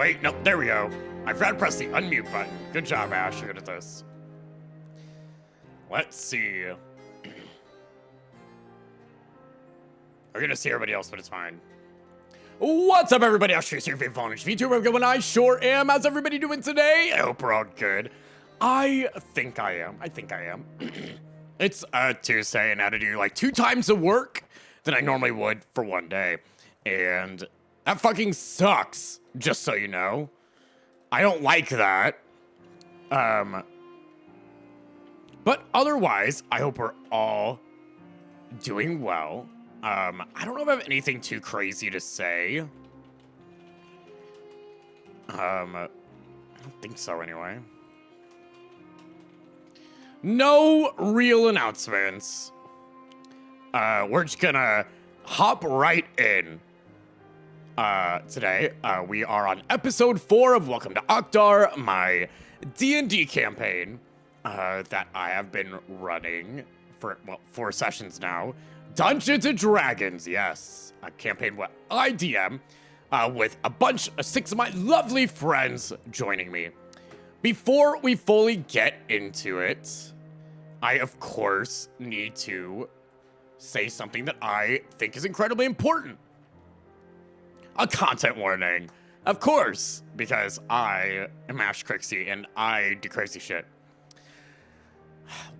Wait, no, there we go. I forgot to press the unmute button. Good job, Ash. You're good at this. Let's see. We're gonna see everybody else, but it's fine. What's up, everybody? Ash here, your favorite phone VTuber. Going, I sure am. How's everybody doing today? I hope we're all good. I think I am. It's Tuesday, and I had to do like 2 times the work than I normally would for one day. And that fucking sucks, just so you know. I don't like that. But otherwise, I hope we're all doing well. I don't know if I have anything too crazy to say. I don't think so anyway. No real announcements. We're just gonna hop right in. Today, we are on episode 4 of Welcome to Akhdar, my D&D campaign, that I have been running for, 4 sessions now. Dungeons and Dragons, yes. A campaign where I DM, with a bunch of 6 of my lovely friends joining me. Before we fully get into it, I, of course, need to say something that I think is incredibly important. A content warning, of course, because I am Ekrixi and I do crazy shit.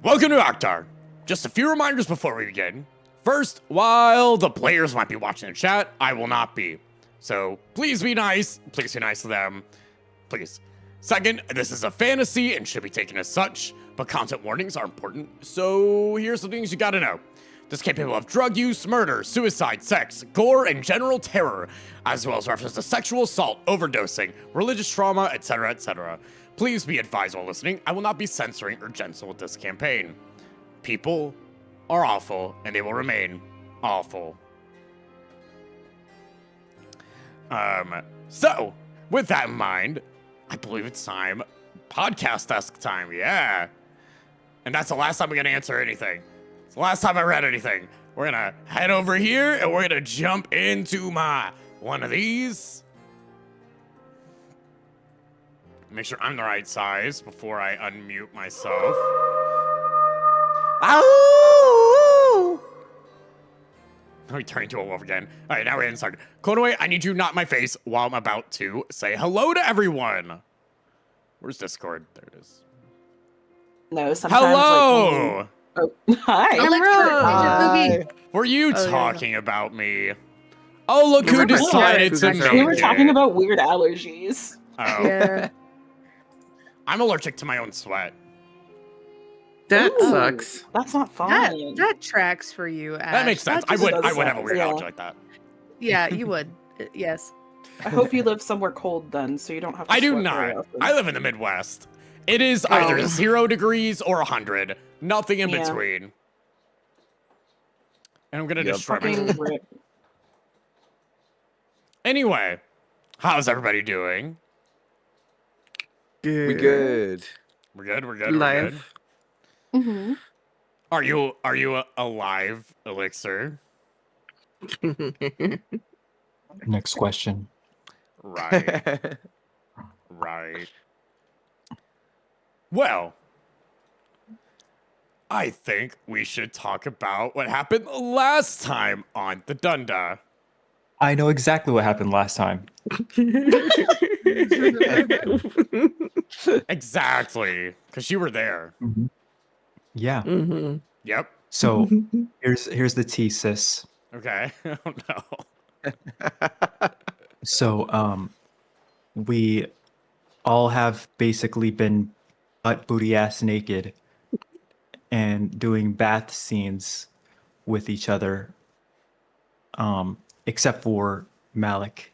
Welcome to Akhdar. Just a few reminders before we begin. First, while the players might be watching the chat, I will not be. So please be nice. Please be nice to them. Please. Second, this is a fantasy and should be taken as such, but content warnings are important. So here's the things you gotta know. This campaign will have drug use, murder, suicide, sex, gore, and general terror, as well as reference to sexual assault, overdosing, religious trauma, etc., etc. Please be advised while listening, I will not be censoring or gentle with this campaign. People are awful, and they will remain awful. So, with that in mind, I believe it's time, podcast-esque time, yeah. And that's the last time we're gonna answer anything. It's the last time I read anything. We're gonna head over here, and we're gonna jump into one of these. Make sure I'm the right size before I unmute myself. Ow! Let me turn into a wolf again. All right, now we're inside. Konaway, I need you not my face while I'm about to say hello to everyone. Where's Discord? There it is. No, sometimes. Hello! Oh, hi. Hi. Were you talking about me? Oh, look who decided to make it. We were talking about weird allergies. Oh. Yeah. I'm allergic to my own sweat. That Ooh, sucks. That's not fun. That tracks for you, Ash. That makes sense. I would have a weird yeah. allergy like that. Yeah, you would. Yes. I hope you live somewhere cold then, so you don't have to I do sweat very not. often. I live in the Midwest. It is either 0 degrees or 100. Nothing in between. And I'm gonna destroy myself. Anyway, how's everybody doing? Good. We good. We're good. We're good. Life. Mm-hmm. Are you alive, Elixir? Next question. Right. Right. Well, I think we should talk about what happened last time on the Dunda. I know exactly what happened last time. Exactly, because you were there. Mm-hmm. Yeah. Mm-hmm. Yep. So here's the tea, sis. Okay. Oh no. So we all have basically been butt booty ass naked and doing bath scenes with each other. Except for Malik,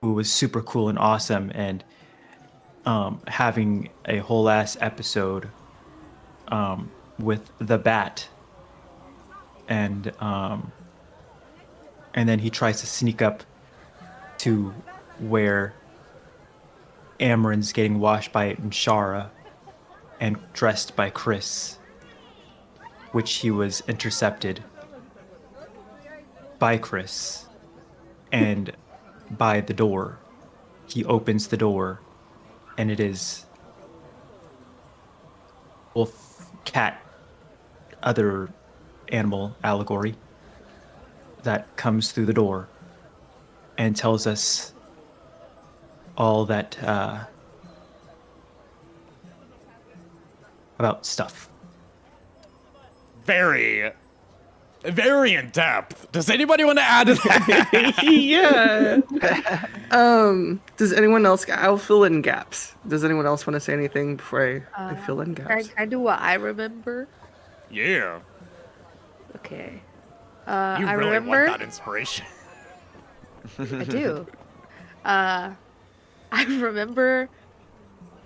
who was super cool and awesome and having a whole ass episode with the bat. And then he tries to sneak up to where Amaran's getting washed by Mshara and dressed by Chris, which he was intercepted by Chris and by the door he opens the door, and it is wolf, cat, other animal allegory that comes through the door and tells us all that about stuff. Very, very in depth. Does anybody want to add to that? Yeah. Does anyone else? I'll fill in gaps. Does anyone else want to say anything before I fill in gaps? Can I do what I remember? Yeah. Okay. You I really remember. want that inspiration. I do. I remember.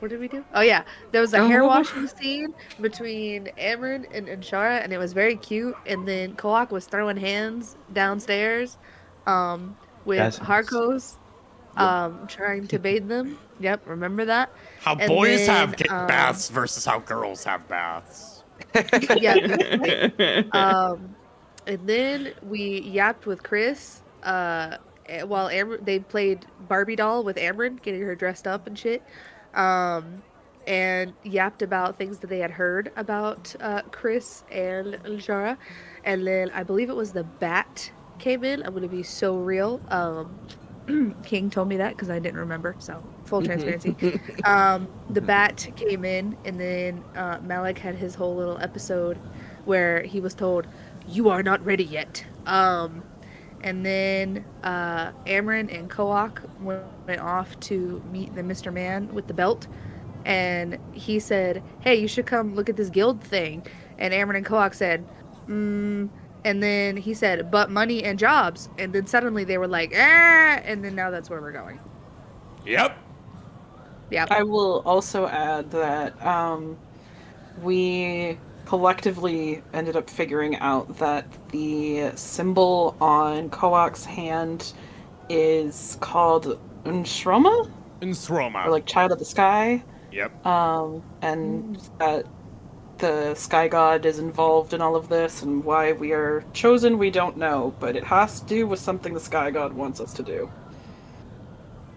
What did we do? Oh yeah, there was a hair washing scene between Amryn and Inshara, and it was very cute. And then Koak was throwing hands downstairs, with That's- Harkos, trying to bathe them. Yep, remember that? How And boys then, have baths versus how girls have baths. Yeah. And then we yapped with Chris. While they played Barbie doll with Amryn, getting her dressed up and shit. And yapped about things that they had heard about Chris and Inshara. And then I believe it was the bat came in. I'm gonna be so real. King told me that because I didn't remember. So full transparency. The bat came in, and then Malik had his whole little episode where he was told, "You are not ready yet." And then Amryn and Koak went off to meet the Mr. Man with the belt. And he said, "Hey, you should come look at this guild thing." And Amryn and Koak said, And then he said, "But money and jobs." And then suddenly they were like, "Ah!" And then now that's where we're going. Yep. Yeah. I will also add that we collectively ended up figuring out that the symbol on Koak's hand is called Unshroma? In Sroma. Or like Child of the Sky. Yep. And that the Sky God is involved in all of this, and why we are chosen, we don't know, but it has to do with something the Sky God wants us to do.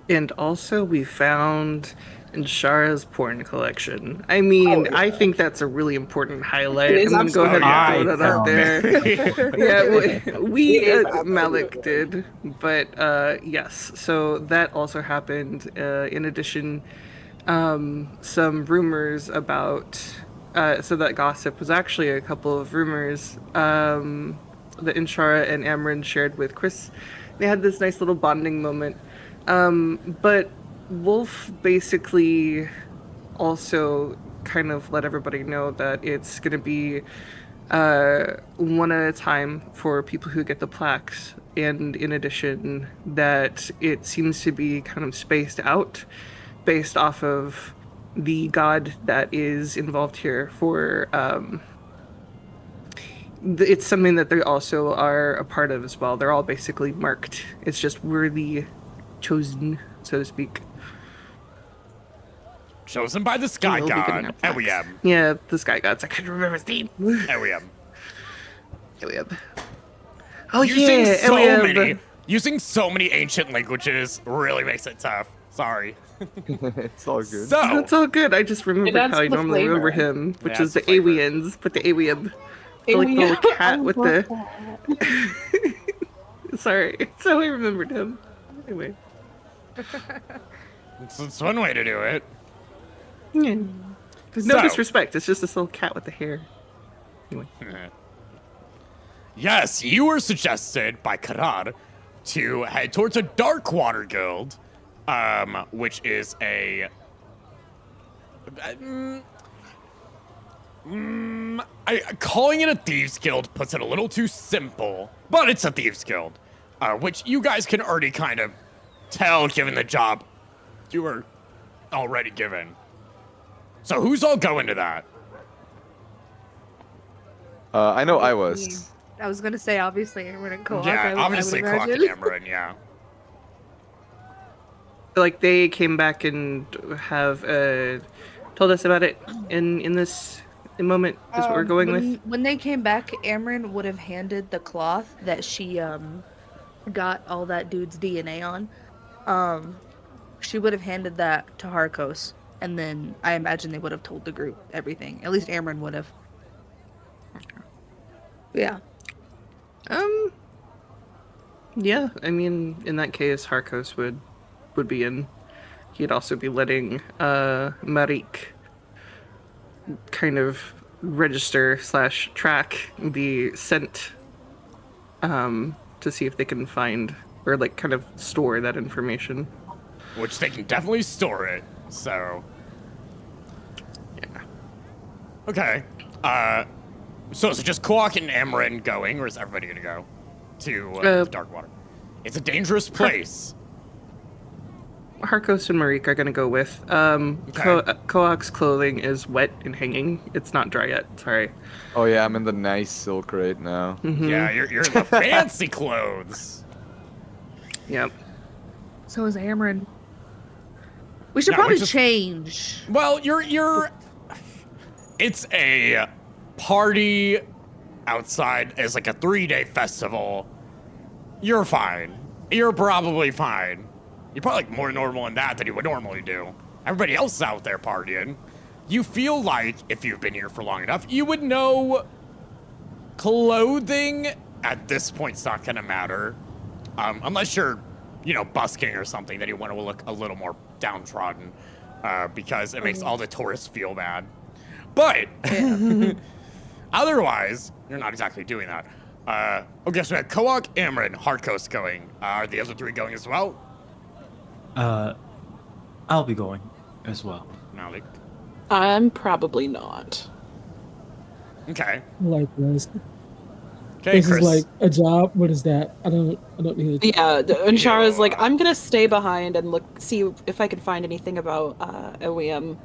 And also, we found Inshara's porn collection. I mean, I think that's a really important highlight. It is I'm gonna go ahead and throw that out there. Yeah, we Malik did, but yes. So that also happened. In addition, some rumors about. So that gossip was actually a couple of rumors that Inshara and Amryn shared with Chris. They had this nice little bonding moment. But Wolf basically also kind of let everybody know that it's going to be one at a time for people who get the plaques. And in addition, that it seems to be kind of spaced out based off of the god that is involved here for it's something that they also are a part of as well. They're all basically marked. It's just we're the chosen, so to speak. Chosen by the Sky We'll be getting our God. plaques. Ewiem. Yeah, the Sky Gods. I couldn't remember his name. Ewiem. Eliab. Oh Using yeah, so Eliab. many, using so many ancient languages really makes it tough. Sorry. It's all good. So, That's all good. I just remembered adds how I the normally remember flavor. him, which It is adds the the flavor. Awians, but the Awiab. The, like the little cat with the. Sorry, it's how I remembered him. Anyway. it's one way to do it. Yeah. There's no So- disrespect. It's just this little cat with the hair. Anyway. Yes, you were suggested by Karar to head towards a Darkwater Guild, which is a... calling it a Thieves Guild puts it a little too simple, but it's a Thieves Guild, which you guys can already kind of tell given the job you were already given. So who's all going to that? I know I was. I was gonna say obviously Amryn and Koak. Yeah, obviously I would Clark and imagine. Amryn, yeah. Like they came back and have told us about it in this moment is what we're going with. When they came back, Amryn would have handed the cloth that she got all that dude's DNA on. she would have handed that to Harkos, and then I imagine they would have told the group everything. At least Amryn would have. Yeah. Yeah, I mean, in that case, Harkos would be in. He'd also be letting Marik kind of register / track the scent to see if they can find or like kind of store that information. Which they can definitely store it, so. Yeah. Okay. So is it just Koak and Amryn going, or is everybody gonna go to Darkwater? It's a dangerous place. Harkos and Marik are going to go with. Koak's clothing is wet and hanging. It's not dry yet. Sorry. Oh yeah, I'm in the nice silk right now. Mm-hmm. Yeah, you're in the fancy clothes. Yep. So is Amryn. We should No, probably we just- change. Well, you're. It's a party outside. It's like a 3-day festival. You're fine. You're probably fine. You're probably like more normal in that than you would normally do. Everybody else is out there partying. You feel like, if you've been here for long enough, you would know clothing at this point's not gonna matter. Unless you're, busking or something, then you want to look a little more downtrodden, because it makes all the tourists feel bad. But, otherwise, you're not exactly doing that. Okay, so we have Koak, Amryn, Hardcoast going. Are the other 3 going as well? I'll be going as well. Malik. I'm probably not. Okay. Likewise. Okay, This Chris. is like a job. What is that? I don't need it. Yeah, and Shara's like, Yeah. I'm gonna stay behind and see if I can find anything about OEM.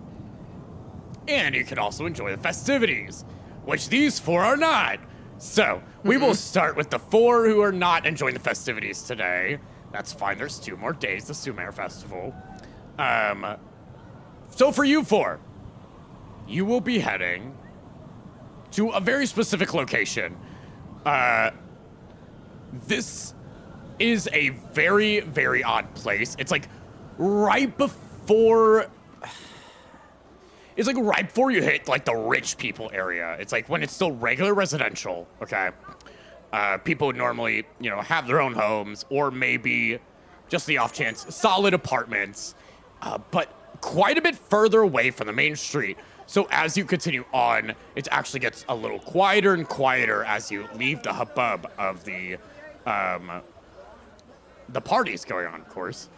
And you can also enjoy the festivities, which these 4 are not. So, we will start with the 4 who are not enjoying the festivities today. That's fine, there's 2 more days, the Sumer Festival. So for you 4, you will be heading to a very specific location. This is a very, very odd place. It's like right before you hit like the rich people area. It's like when it's still regular residential, okay? People would normally, have their own homes or maybe just the off chance solid apartments, but quite a bit further away from the main street. So as you continue on, it actually gets a little quieter and quieter as you leave the hubbub of the parties going on, of course.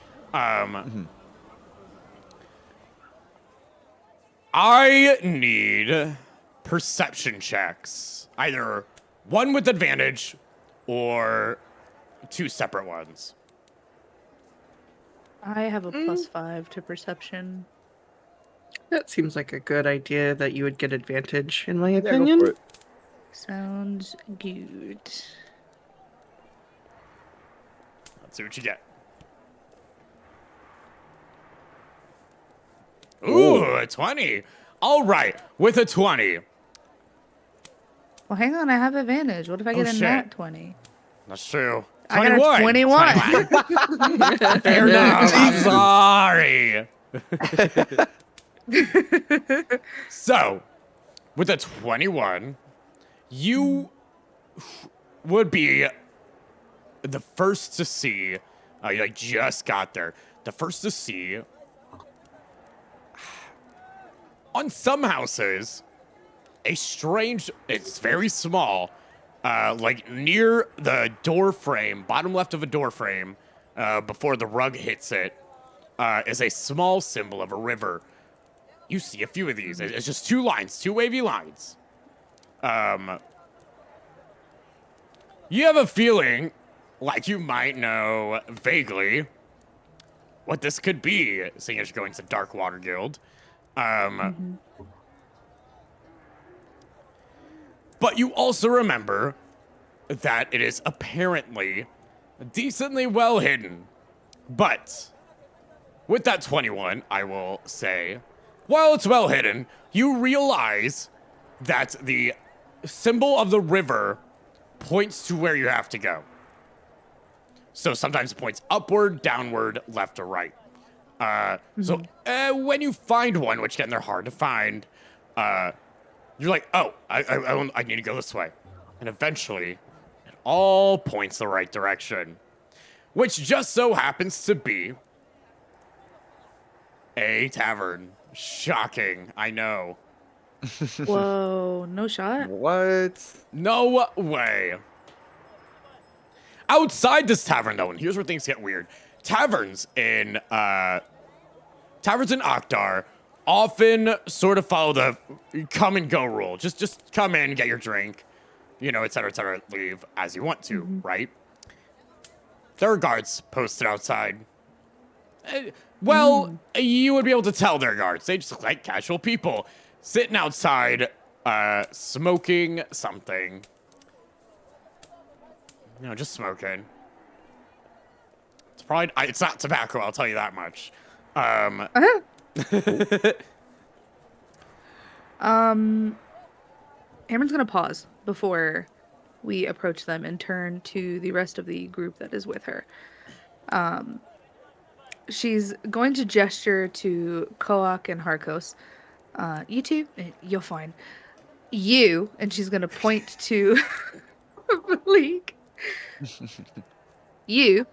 I need perception checks. Either one with advantage or 2 separate ones. I have a +5 to perception. That seems like a good idea that you would get advantage, in my Yeah, go opinion. for it. Sounds good. Let's see what you get. Ooh, a 20. All right, with a 20. Well, hang on, I have advantage. What if I get a shit. nat 20? That's true. I got a 21. Fair enough. I'm sorry. So, with a 21, you would be the first to see. You just got there. The first to see. On some houses, a strange. It's very small. Near the door frame, bottom left of a door frame, before the rug hits it, is a small symbol of a river. You see a few of these. It's just 2 lines, 2 wavy lines. You have a feeling like you might know vaguely what this could be, seeing as you're going to Darkwater Guild. But you also remember that it is apparently decently well hidden. But with that 21, I will say, while it's well hidden, you realize that the symbol of the river points to where you have to go. So sometimes it points upward, downward, left, or right. So when you find one, which again they're hard to find, you're like, oh, I need to go this way, and eventually, it all points the right direction, which just so happens to be a tavern. Shocking, I know. Whoa, no shot. What? No way. Outside this tavern, though, and here's where things get weird. Taverns in Akhdar often sort of follow the come and go rule. Just come in, get your drink, et cetera, leave as you want to, right? There are guards posted outside. You would be able to tell they're guards. They just look like casual people sitting outside, smoking something. Just smoking. It's not tobacco, I'll tell you that much. Amron's gonna pause before we approach them and turn to the rest of the group that is with her. She's going to gesture to Koak and Harkos. You two, you're fine. You, and she's gonna point to Malik. You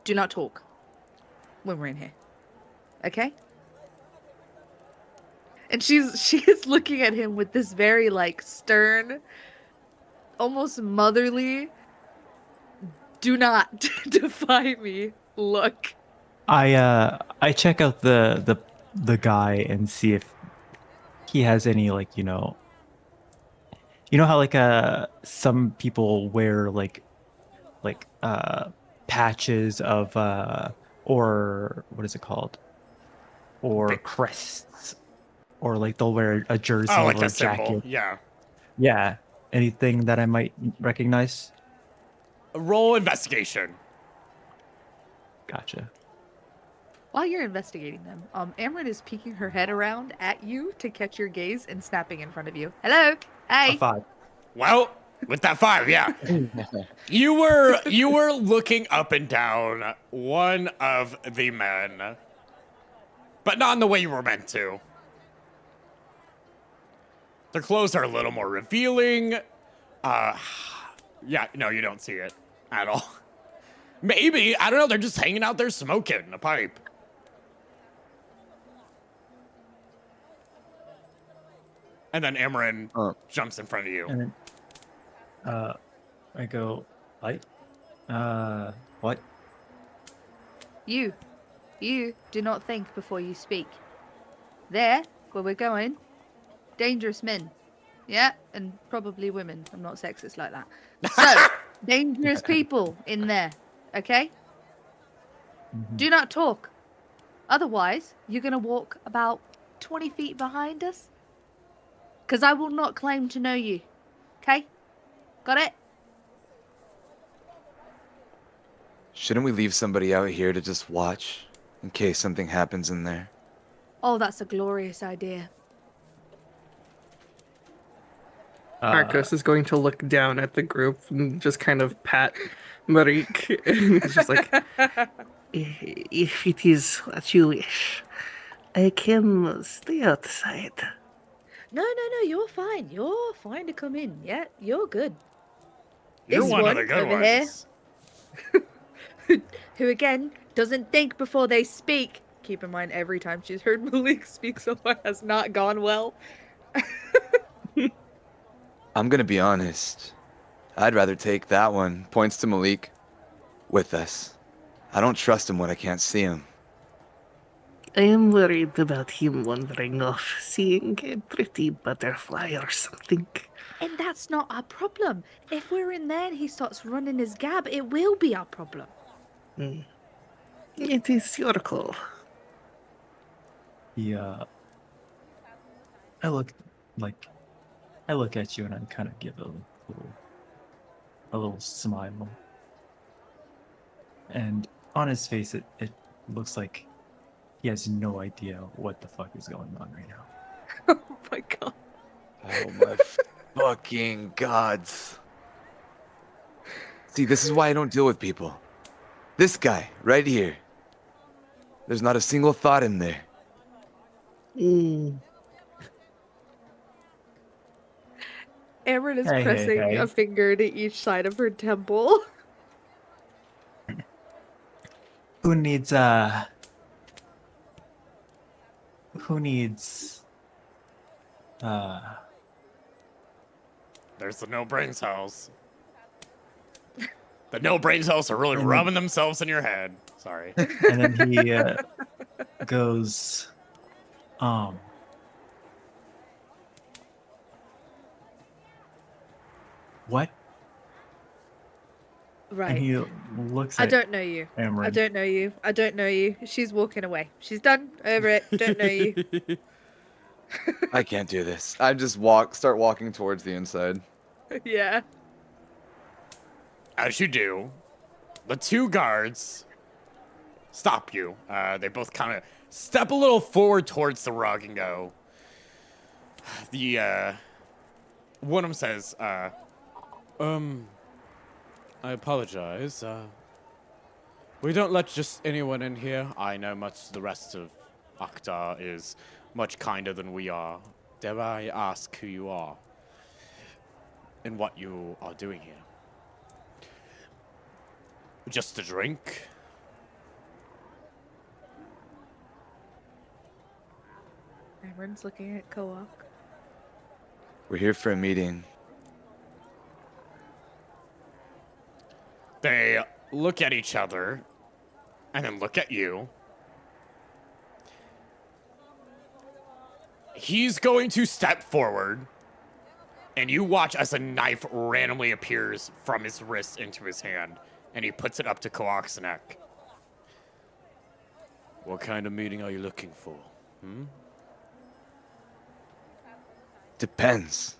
do not talk when we're in here. Okay? And she is looking at him with this very stern, almost motherly, do not defy me look. I check out the guy and see if he has any how some people wear patches of or what is it called, or crests, or they'll wear a jersey or a jacket. Yeah, anything that I might recognize. Roll investigation. Gotcha. While you're investigating them, Amron is peeking her head around at you to catch your gaze and snapping in front of you. Hello, hey. A 5. Well, with that 5, yeah. You were looking up and down one of the men, but not in the way you were meant to. Their clothes are a little more revealing. Yeah, no, you don't see it at all. Maybe, I don't know, they're just hanging out there smoking a pipe. And then Amron jumps in front of you. And then, I go, what? You do not think before you speak. There, where we're going, dangerous men. Yeah, and probably women. I'm not sexist like that. So, dangerous people in there, okay? Mm-hmm. Do not talk. Otherwise, you're going to walk about 20 feet behind us. Because I will not claim to know you. Okay? Got it? Shouldn't we leave somebody out here to just watch in case something happens in there? Oh, that's a glorious idea. Marcos is going to look down at the group and just kind of pat Marik. And it's just like, if it is what you wish, I can stay outside. No, you're fine. You're fine to come in. Yeah, you're good. You're This one of one the good over here. ones. Who again doesn't think before they speak. Keep in mind, every time she's heard Malik speak so far has not gone well. I'm gonna be honest. I'd rather take that one, points to Malik, with us. I don't trust him when I can't see him. I am worried about him wandering off, seeing a pretty butterfly or something. And that's not our problem. If we're in there and he starts running his gab, it will be our problem. It is your call. Yeah. I look at you and I kind of give a little smile. And on his face, it looks like he has no idea what the fuck is going on right now. Oh my god. Oh my fucking gods. See, this is why I don't deal with people. This guy, right here. There's not a single thought in there. Mm. Amryn is Hey, hey, pressing hey. a finger to each side of her temple. Who needs who needs There's the no brains house. The no brains house are really And then- rubbing themselves in your head. Sorry. and then he goes what? And Right. he looks I at don't know you. I Amryn. don't know you. I don't know you. She's walking away. She's done. Over it. Don't know you. I can't do this. I just start walking towards the inside. Yeah. As you do, the two guards stop you. They both kind of step a little forward towards the rug and go. One of them says, I apologize. We don't let just anyone in here. I know much the rest of Akhdar is much kinder than we are. Dare I ask who you are and what you are doing here? Just a drink? Amryn's looking at Koak. We're here for a meeting. They look at each other and then look at you. He's going to step forward, and you watch as a knife randomly appears from his wrist into his hand, and he puts it up to Koak's neck. What kind of meeting are you looking for? Depends.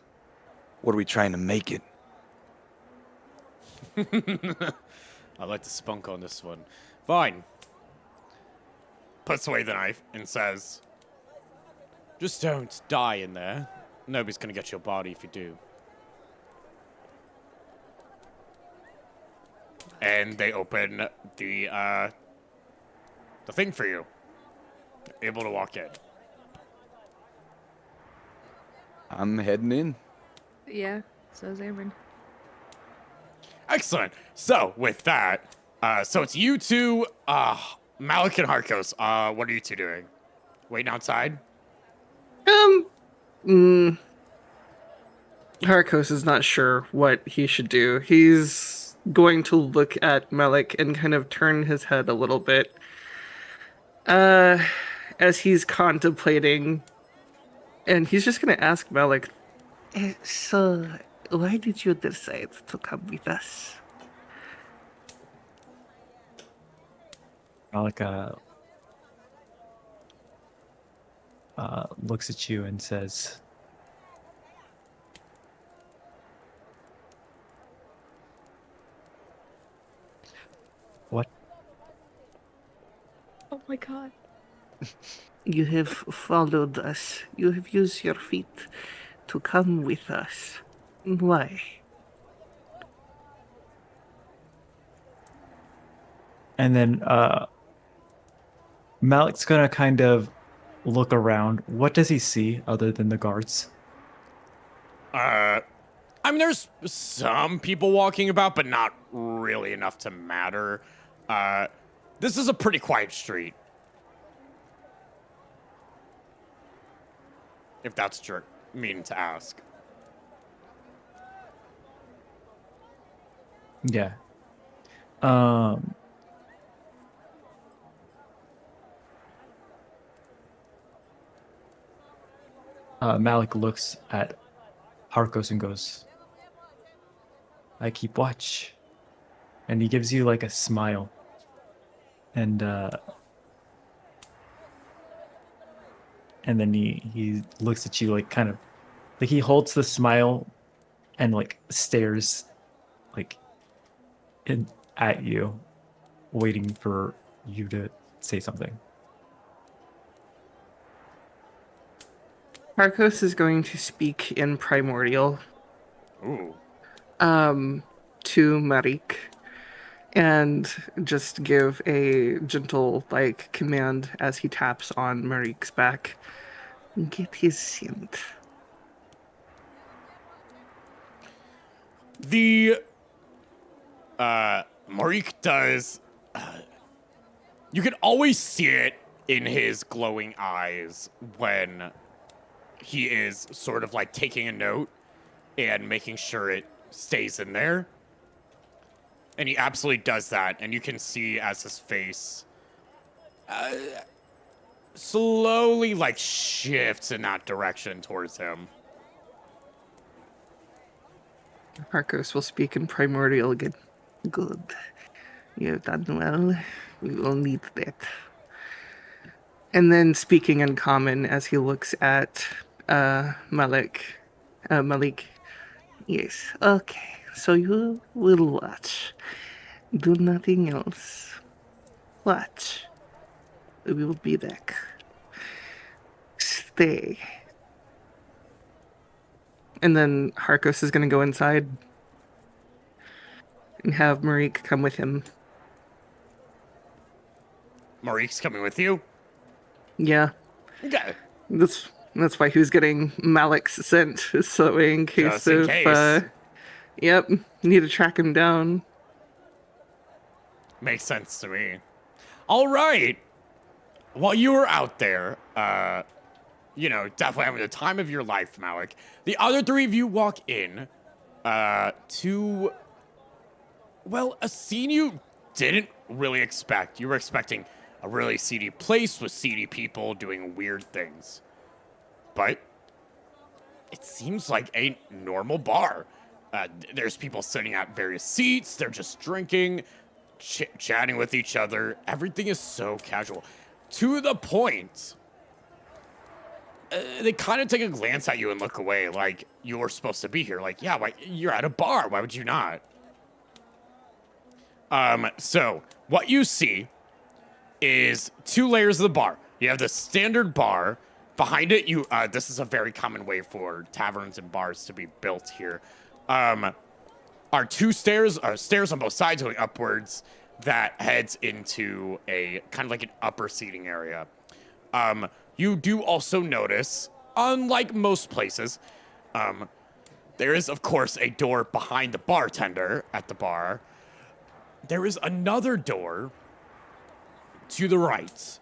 What are we trying to make it? I like the spunk on this one. Fine. Puts away the knife and says, just don't die in there. Nobody's gonna get your body if you do. And they open the thing for you. Able to walk in. I'm heading in. Yeah. So's Amryn. Excellent. So with that, so it's you two, Malik and Harkos. What are you two doing? Waiting outside? Harkos is not sure what he should do. He's going to look at Malik and kind of turn his head a little bit. As he's contemplating, and he's just going to ask Malik, So, why did you decide to come with us? Malika looks at you and says, what? Oh my god. You have followed us. You have used your feet to come with us. Why? And then Malik's gonna kind of look around. What does he see other than the guards? I mean, there's some people walking about, but not really enough to matter. This is a pretty quiet street. If that's what you're meaning to ask. Yeah. Malik looks at Harkos and goes, I keep watch. And he gives you like a smile. And then he looks at you like kind of like he holds the smile and like stares like at you, waiting for you to say something. Harkos is going to speak in Primordial Ooh. to Marik. and just give a gentle, command as he taps on Marik's back. Get his scent. The Marik does. You can always see it in his glowing eyes when he is sort of like taking a note and making sure it stays in there. And he absolutely does that, and you can see as his face slowly like shifts in that direction towards him. Harkos will speak in Primordial again. Good. You have done well. We will need that. And then speaking in common as he looks at Malik. Yes. Okay. So you will watch. Do nothing else. Watch. We will be back. Stay. And then Harkos is going to go inside and have Marik come with him. Marik's coming with you? Yeah. Okay. That's why he was getting Malik's scent, so in case Just in case. Yep, need to track him down. Makes sense to me. All right. While you were out there, definitely having the time of your life, Malik, the other three of you walk in to, well, a scene you didn't really expect. You were expecting a really seedy place with seedy people doing weird things. But it seems like a normal bar. There's people sitting at various seats. They're just drinking, chatting with each other. Everything is so casual. To the point, they kind of take a glance at you and look away like you're supposed to be here. Like, yeah, why, you're at a bar. Why would you not? So what you see is 2 layers of the bar. You have the standard bar. Behind it, this is a very common way for taverns and bars to be built here. Are 2 stairs on both sides going upwards that heads into a kind of like an upper seating area. You do also notice, unlike most places, there is, of course, a door behind the bartender at the bar. There is another door to the right.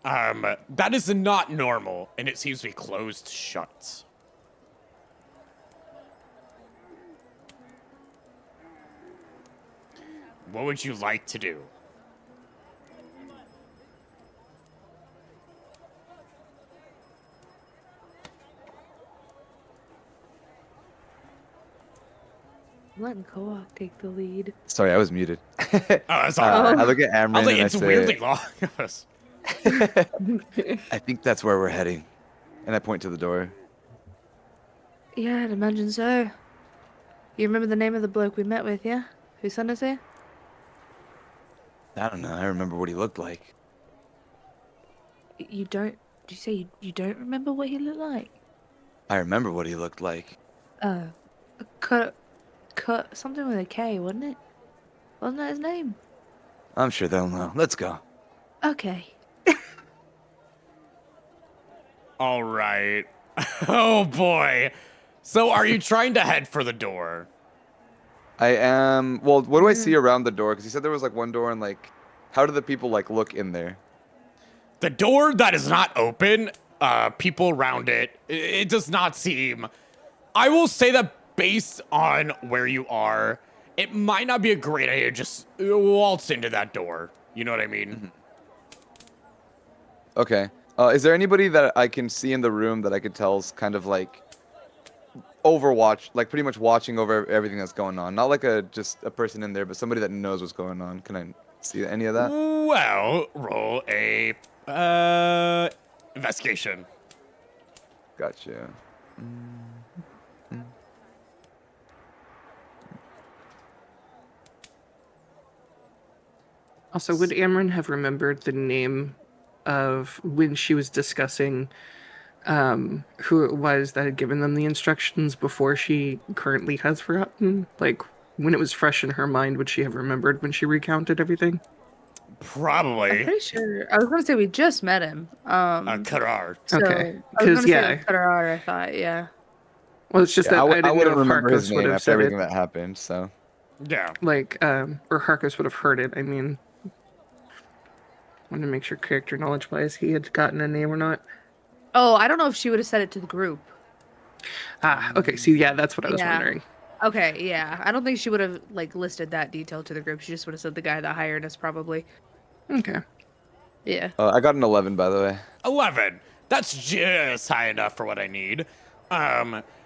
That is not normal, and it seems to be closed shut. What would you like to do? I'm letting Koak take the lead. Sorry, I was muted. Oh, sorry. I look at I Amron was like, and I it's say, weirdly long. I think that's where we're heading. And I point to the door. Yeah, I'd imagine so. You remember the name of the bloke we met with, yeah? Who sent us here? I don't know. I remember what he looked like. You don't... Did you say you don't remember what he looked like? I remember what he looked like. Cut... Something with a K, wasn't it? Wasn't that his name? I'm sure they'll know. Let's go. Okay. All right. Oh, boy. So are you trying to head for the door? I am... Well, what do I see around the door? Because he said there was, like, one door and, like... How do the people, like, look in there? The door that is not open, people around it, it does not seem... I will say that based on where you are, it might not be a great idea to just waltz into that door. You know what I mean? Mm-hmm. Okay. Is there anybody that I can see in the room that I could tell is kind of, like... Overwatch, like pretty much watching over everything that's going on. Not like just a person in there, but somebody that knows what's going on. Can I see any of that? Well, roll a investigation. Gotcha. Also, would Amron have remembered the name of when she was discussing who it was that had given them the instructions before she currently has forgotten? Like, when it was fresh in her mind, would she have remembered when she recounted everything? I'm Probably. pretty sure. I was gonna say we just met him. Kadar. So Okay, I was 'cause, gonna say yeah. like Katarara, I thought, yeah. Well, it's just Yeah, that I I didn't know wouldn't if remember his Harkos would name have after said everything it. that happened. So Yeah. Like, or Harkos would have heard it. I mean, wanted to make sure character knowledge-wise he had gotten a name or not. Oh, I don't know if she would have said it to the group. Ah, okay. So yeah, that's what I was Yeah. wondering. Okay, yeah. I don't think she would have like listed that detail to the group. She just would have said the guy that hired us, probably. Okay. Yeah. I got an 11, by the way. 11. That's just high enough for what I need.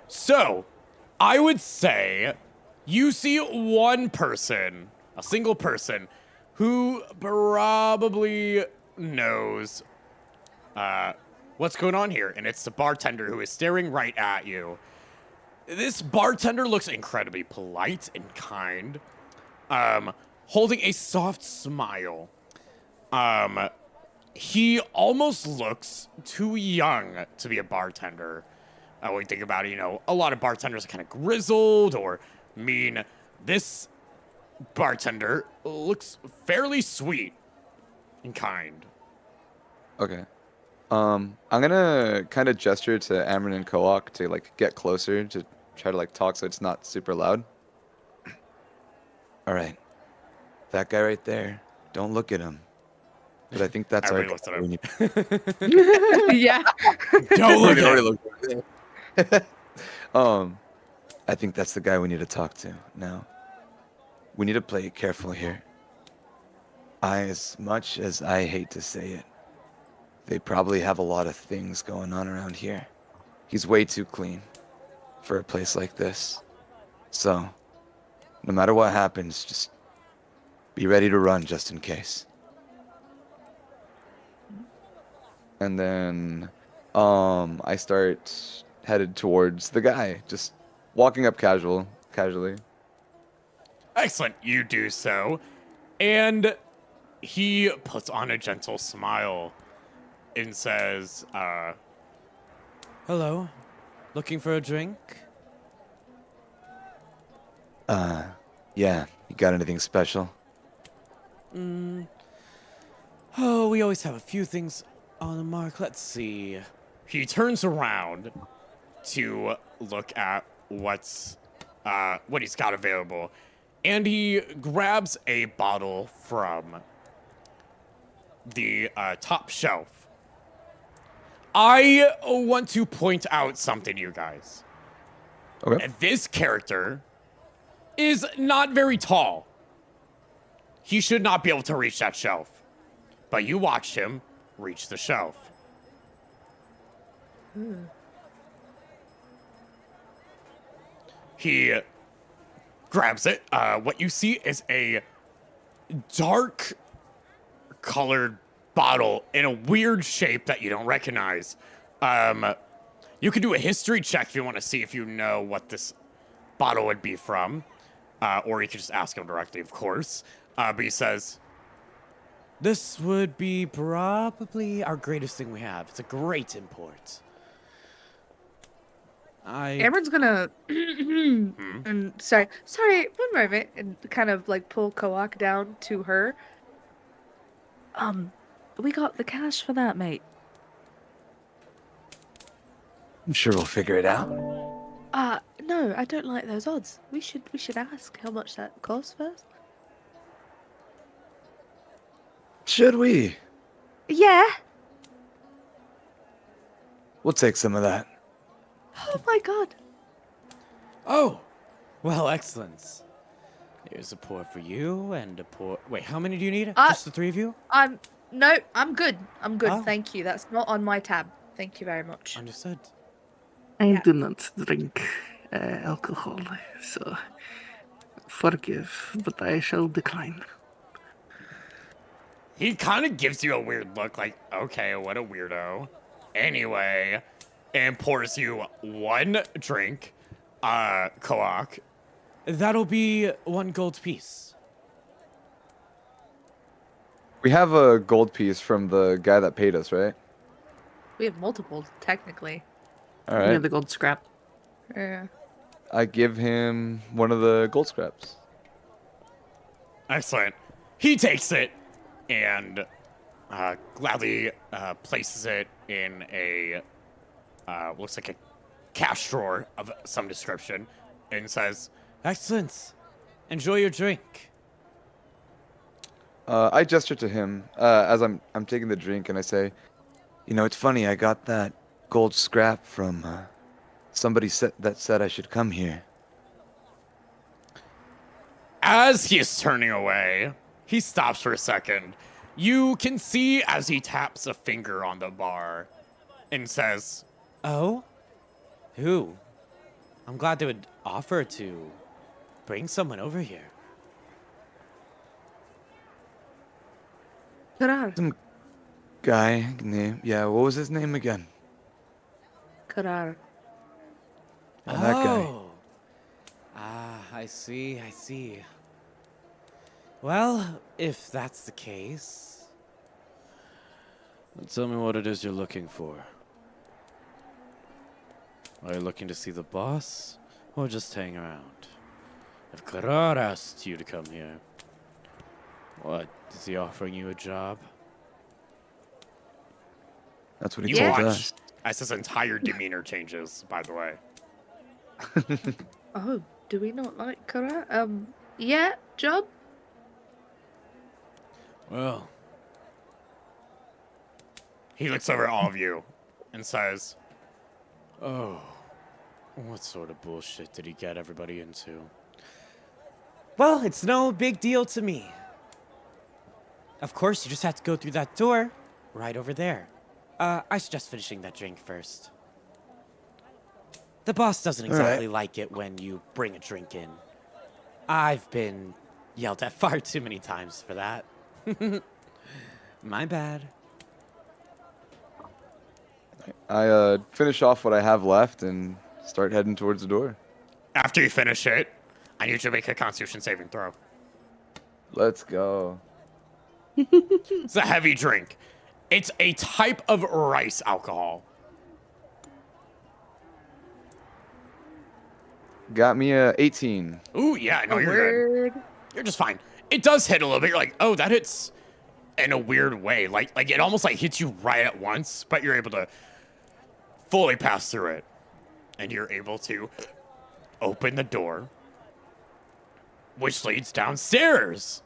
So I would say you see one person, a single person, who probably knows what's going on here, and it's the bartender who is staring right at you. This bartender looks incredibly polite and kind, holding a soft smile. He almost looks too young to be a bartender. When we think about it, a lot of bartenders are kind of grizzled or mean. This bartender looks fairly sweet and kind. Okay. I'm gonna kind of gesture to Amron and Koak to like get closer to try to like talk so it's not super loud. All right, that guy right there. Don't look at him. But I think that's our. Everybody looks at him. Yeah. Don't look at Already him. looked at him. I think that's the guy we need to talk to. Now, we need to play it careful here. As much as I hate to say it, they probably have a lot of things going on around here. He's way too clean for a place like this. So, no matter what happens, just be ready to run just in case. And then I start headed towards the guy, just walking up casually. Excellent, you do so. And he puts on a gentle smile and says, hello, looking for a drink? Yeah, you got anything special? Oh, we always have a few things on the mark. Let's see. He turns around to look at what he's got available, and he grabs a bottle from the top shelf. I want to point out something to you guys. Okay. This character is not very tall. He should not be able to reach that shelf. But you watched him reach the shelf. He grabs it. What you see is a dark colored bottle in a weird shape that you don't recognize. You can do a history check if you want to see if you know what this bottle would be from. Or you can just ask him directly, of course. But he says, this would be probably our greatest thing we have. It's a great import. Amron's gonna and sorry, one moment, and kind of like pull Koak down to her. We got the cash for that, mate. I'm sure we'll figure it out. No, I don't like those odds. We should ask how much that costs first. Should we? Yeah. We'll take some of that. Oh my god. Oh, well, excellence. Here's a pour for you and a pour. Wait, how many do you need? Just the three of you? No, I'm good. I'm good. Oh. Thank you. That's not on my tab. Thank you very much. Understood. I do not drink alcohol, so forgive, but I shall decline. He kind of gives you a weird look, like, okay, what a weirdo. Anyway, and pours you one drink, Koak. That'll be 1 gold piece. We have a gold piece from the guy that paid us, right? We have multiple, technically. All Yeah, right. the gold scrap. Yeah. I give him one of the gold scraps. Excellent. He takes it and gladly places it in a looks like a cash drawer of some description, and says, "Excellent. Enjoy your drink." I gesture to him as I'm taking the drink, and I say, "You know, it's funny. I got that gold scrap from somebody that said I should come here." As he is turning away, he stops for a second. You can see as he taps a finger on the bar and says, "Oh? Who? I'm glad they would offer to bring someone over here." Karar. Some guy name. Yeah, what was his name again? Karar. Oh, that guy. Ah, I see. Well, if that's the case, tell me what it is you're looking for. Are you looking to see the boss, or just hang around? If Karar asked you to come here, what, is he offering you a job? That's what he You told watch us. as his entire demeanor changes, by the way. Oh, do we not like Karar? Yeah, job? Well, he looks over at all of you and says, "Oh, what sort of bullshit did he get everybody into?" "Well, it's no big deal to me. Of course, you just have to go through that door right over there. I suggest finishing that drink first. The boss doesn't exactly like it when you bring a drink in. I've been yelled at far too many times for that. My bad." I finish off what I have left and start heading towards the door. After you finish it, I need you to make a Constitution saving throw. Let's go. It's a heavy drink. It's a type of rice alcohol. Got me a 18. Ooh, yeah, no, A you're good. word. You're just fine. It does hit a little bit. You're like, oh, that hits in a weird way. Like it almost like hits you right at once, but you're able to fully pass through it. And you're able to open the door, which leads downstairs.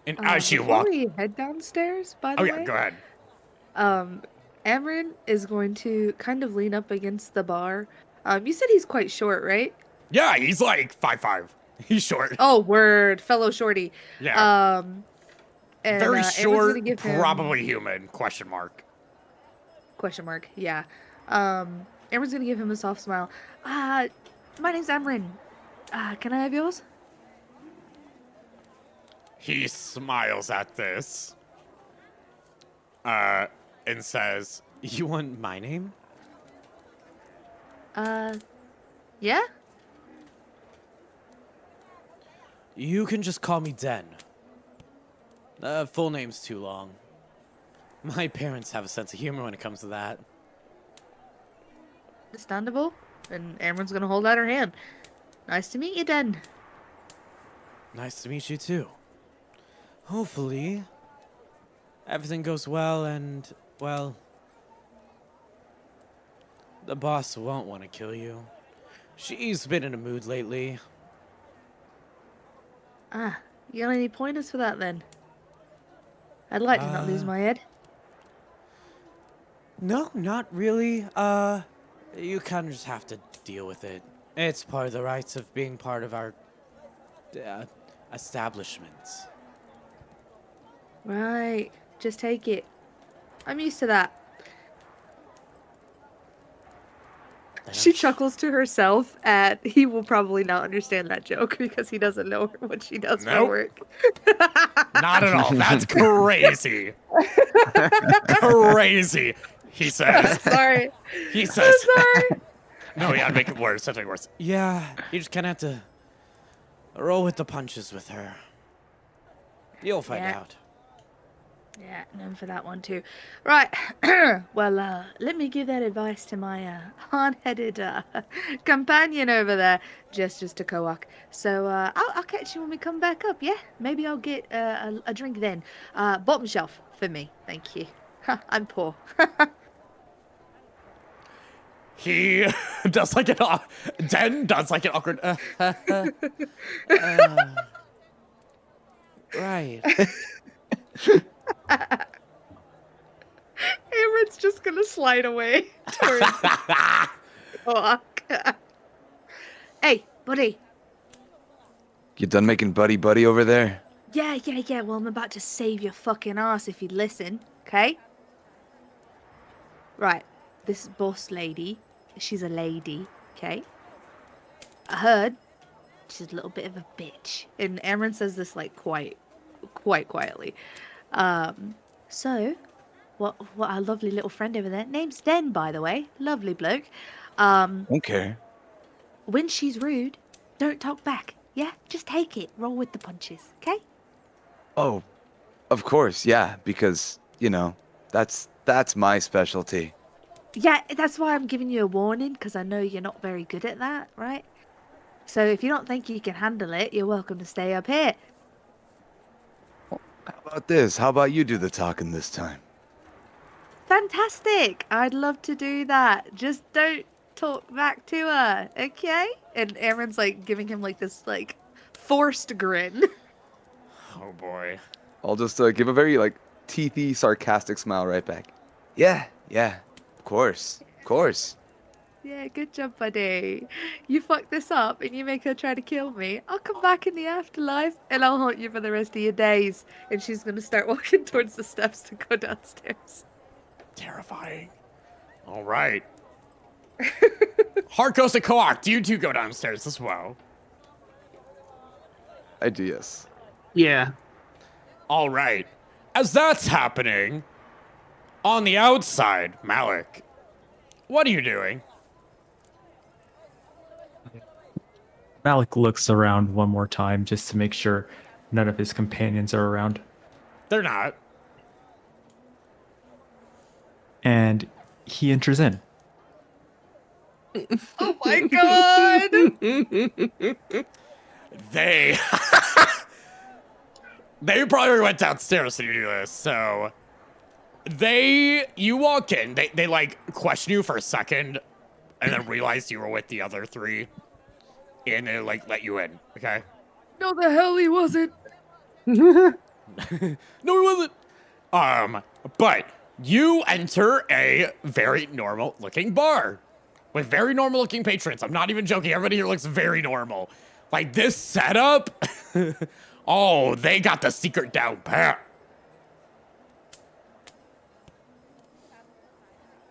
And as you Before walk... we head downstairs, by the Oh, way. yeah, go ahead. Amryn is going to kind of lean up against the bar. You said he's quite short, right? Yeah, he's like 5'5". He's short. Oh, word, fellow shorty. Yeah. And, Very Amryn's short, gonna give him- probably human, question mark. Question mark, yeah. Amryn's gonna give him a soft smile. My name's Amryn. Can I have yours? He smiles at this. And says, "You want my name?" Yeah? "You can just call me Den. Full name's too long. My parents have a sense of humor when it comes to that." Understandable. And Amryn's gonna hold out her hand. Nice to meet you, Den. "Nice to meet you too. Hopefully, everything goes well and, well, the boss won't want to kill you. She's been in a mood lately." You got any pointers for that, then? I'd like to not lose my head. No, not really. You kind of just have to deal with it. It's part of the rights of being part of our establishment. Right. Just take it. I'm used to that. She chuckles to herself at he will probably not understand that joke because he doesn't know what she does for Nope. work. Not at all. That's crazy. Crazy. He says. Sorry. He says. Sorry. No, yeah, I'd make it worse. That's make it worse. Yeah, you just kind of have to roll with the punches with her. You'll find Yeah. out. Yeah, known for that one too. Right. Well, let me give that advice to my hard-headed companion over there, gestures to Kowak. So I'll catch you when we come back up. Yeah, maybe I'll get a drink then. Bottom shelf for me, thank you. I'm poor. He does like Den does like an awkward. Right. Amron's just gonna slide away towards Kowak. Hey, buddy. You done making buddy over there? Yeah. Well, I'm about to save your fucking ass if you'd listen, okay? Right. This boss lady, she's a lady, okay? I heard she's a little bit of a bitch. And Amron says this like quite quietly. So what our lovely little friend over there, name's Den, by the way. Lovely bloke. Okay. When she's rude, don't talk back. Yeah? Just take it. Roll with the punches, okay? Oh, of course, yeah, because, that's my specialty. Yeah, that's why I'm giving you a warning, because I know you're not very good at that, right? So if you don't think you can handle it, you're welcome to stay up here. How about this? How about you do the talking this time? Fantastic! I'd love to do that. Just don't talk back to her, okay? And Aaron's like giving him like this like forced grin. Oh boy. I'll just give a very teethy, sarcastic smile right back. Yeah, of course. Yeah, good job, buddy. You fuck this up and you make her try to kill me. I'll come back in the afterlife and I'll haunt you for the rest of your days. And she's gonna start walking towards the steps to go downstairs. Terrifying. All right. Harkos and Koak, do you two go downstairs as well? I do, yes. Yeah. All right. As that's happening, on the outside, Malik, what are you doing? Malik looks around one more time just to make sure none of his companions are around. They're not. And he enters in. Oh my god! They they probably went downstairs to do this, so you walk in, they like question you for a second and then realize you were with the other three and they like let you in, okay? No, the hell he wasn't. No, he wasn't. But you enter a very normal looking bar with very normal looking patrons. I'm not even joking. Everybody here looks very normal. Like this setup. Oh, they got the secret down pat.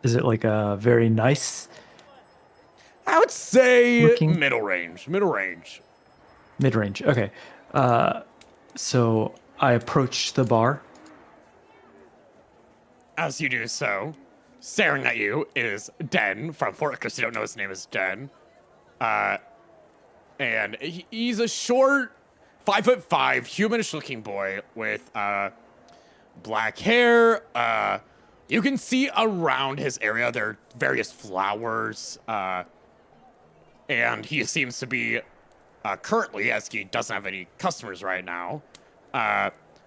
Is it like a very nice I would say looking? middle range. Mid-range? Okay. So I approach the bar. As you do so, staring at you is Den from Fort Ekrixi. You don't know his name is Den. And he's a short, 5'5", humanish-looking boy with black hair. You can see around his area there are various flowers. And he seems to be currently, as he doesn't have any customers right now,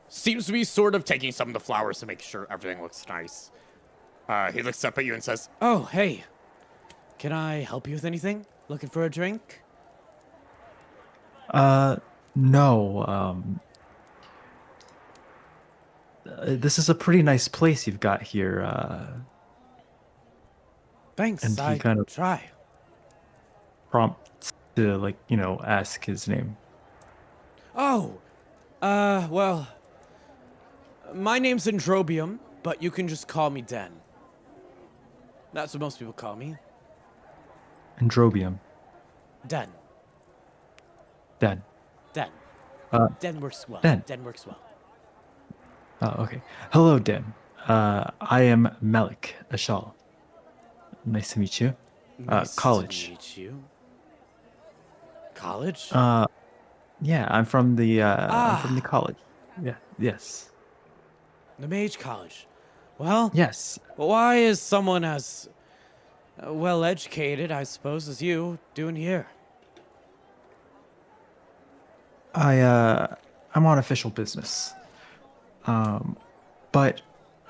seems to be sort of taking some of the flowers to make sure everything looks nice. He looks up at you and says, "Oh, hey. Can I help you with anything? Looking for a drink?" No. This is a pretty nice place you've got here. Thanks, And he I kind of try. prompts to ask his name. Oh, well, my name's Androbium, but you can just call me Den. That's what most people call me. Androbium. Den. Den. Den. Uh, Den works well. Den. Den works well. Oh, okay. Hello, Den. I am Malik Ashal. Nice to meet you. Nice College. to meet you. College? Yeah, I'm from the college. Yeah, yes. The Mage College. Well, Yes. why is someone as well educated, I suppose, as you doing here? I'm on official business. But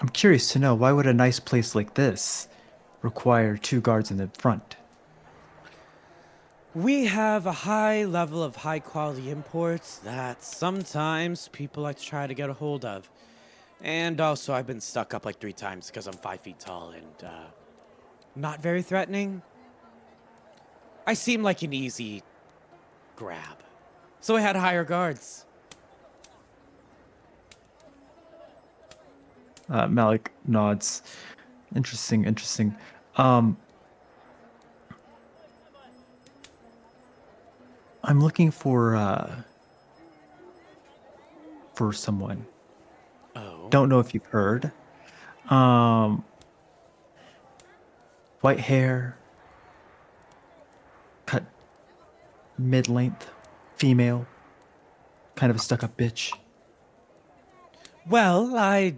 I'm curious to know, why would a nice place like this require 2 guards in the front? We have a high level of high quality imports that sometimes people like to try to get a hold of. And also, I've been stuck up like 3 times because I'm 5 feet tall and not very threatening. I seem like an easy grab. So I had to hire guards. Malik nods. Interesting, interesting. I'm looking for someone. Oh. Don't know if you've heard. White hair, cut mid-length, female, kind of a stuck-up bitch. Well, I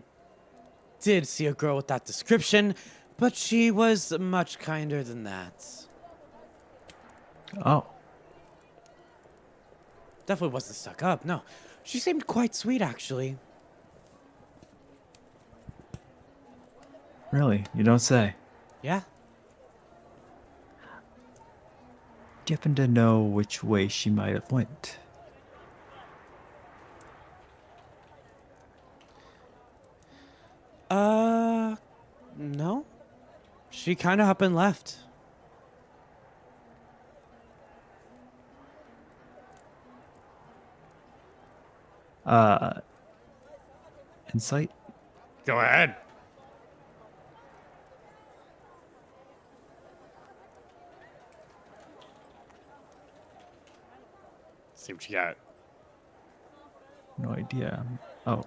did see a girl with that description, but she was much kinder than that. Oh, Definitely wasn't stuck up, no. She seemed quite sweet, actually. really? You don't say. Yeah? Do you happen to know which way she might have went? No. She kind of up and left. Insight? Go ahead. See what you got. No idea. Oh.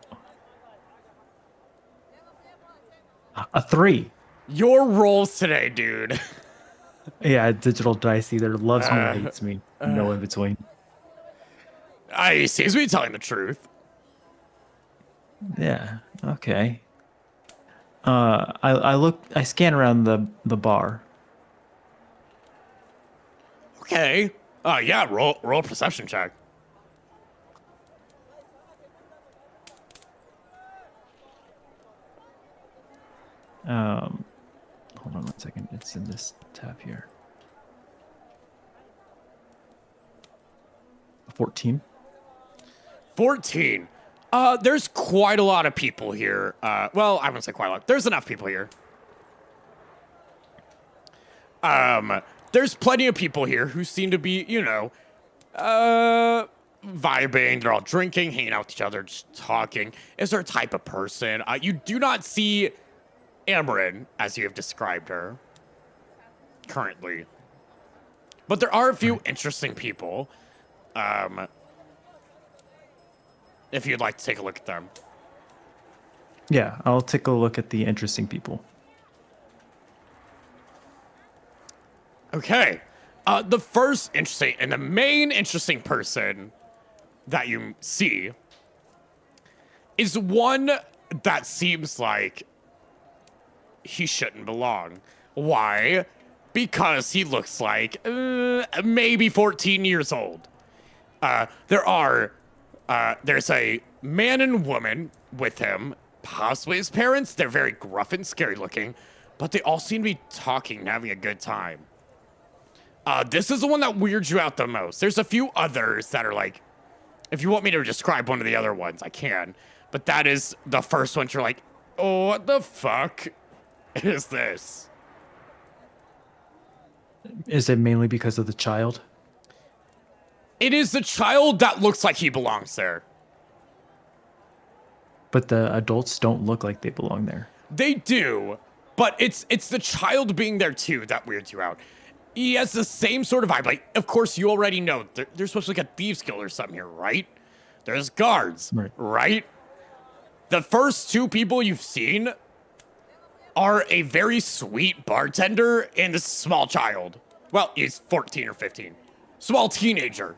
A 3. Your rolls today, dude. Yeah, digital dice either loves me or hates me. No in between. He seems to be telling the truth. Yeah. Okay. I scan around the bar. Okay. Yeah, roll a perception check. Hold on 1 second. It's in this tab here. 14. 14. There's quite a lot of people here. Well, I wouldn't say quite a lot. There's enough people here. There's plenty of people here who seem to be, vibing. They're all drinking, hanging out with each other, just talking. Is there a type of person? You do not see Amarin, as you have described her, currently. But there are a few interesting people. If you'd like to take a look at them. Yeah, I'll take a look at the interesting people. Okay. The first interesting and the main interesting person that you see is one that seems like he shouldn't belong. Why? Because he looks like maybe 14 years old. There's a man and woman with him, possibly his parents. They're very gruff and scary looking, but they all seem to be talking and having a good time. This is the one that weirds you out the most. There's a few others that are like, if you want me to describe one of the other ones, I can. But that is the first one. You're like, oh, what the fuck is this? Is it mainly because of the child? It is the child that looks like he belongs there. But the adults don't look like they belong there. They do, but it's the child being there too that weirds you out. He has the same sort of vibe. Like, of course, you already know there's supposed to be like a thieves guild or something here, right? There's guards, right? The first 2 people you've seen are a very sweet bartender and this small child. Well, he's 14 or 15. Small teenager.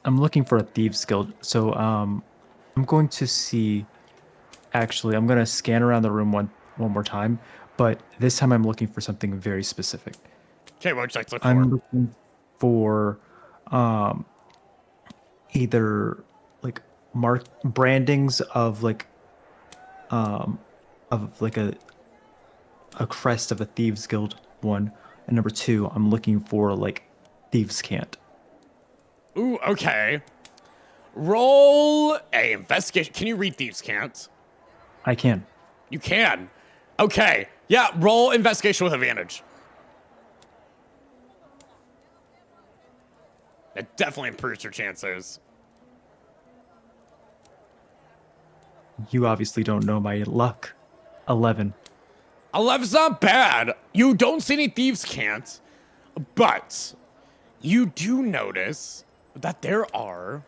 I'm looking for a thieves guild, so I'm going to see actually, I'm gonna scan around the room one more time, but this time I'm looking for something very specific. Okay, what would you like to look for? I'm looking for um, either like mark brandings of like a crest of a thieves guild, one, and number two, I'm looking for like thieves can't. Ooh, okay. Roll a investigation. Can you read thieves' can't? I can. You can. Okay. Yeah, roll investigation with advantage. That definitely improves your chances. You obviously don't know my luck. 11. 11's not bad. You don't see any thieves' can't, but you do notice that there are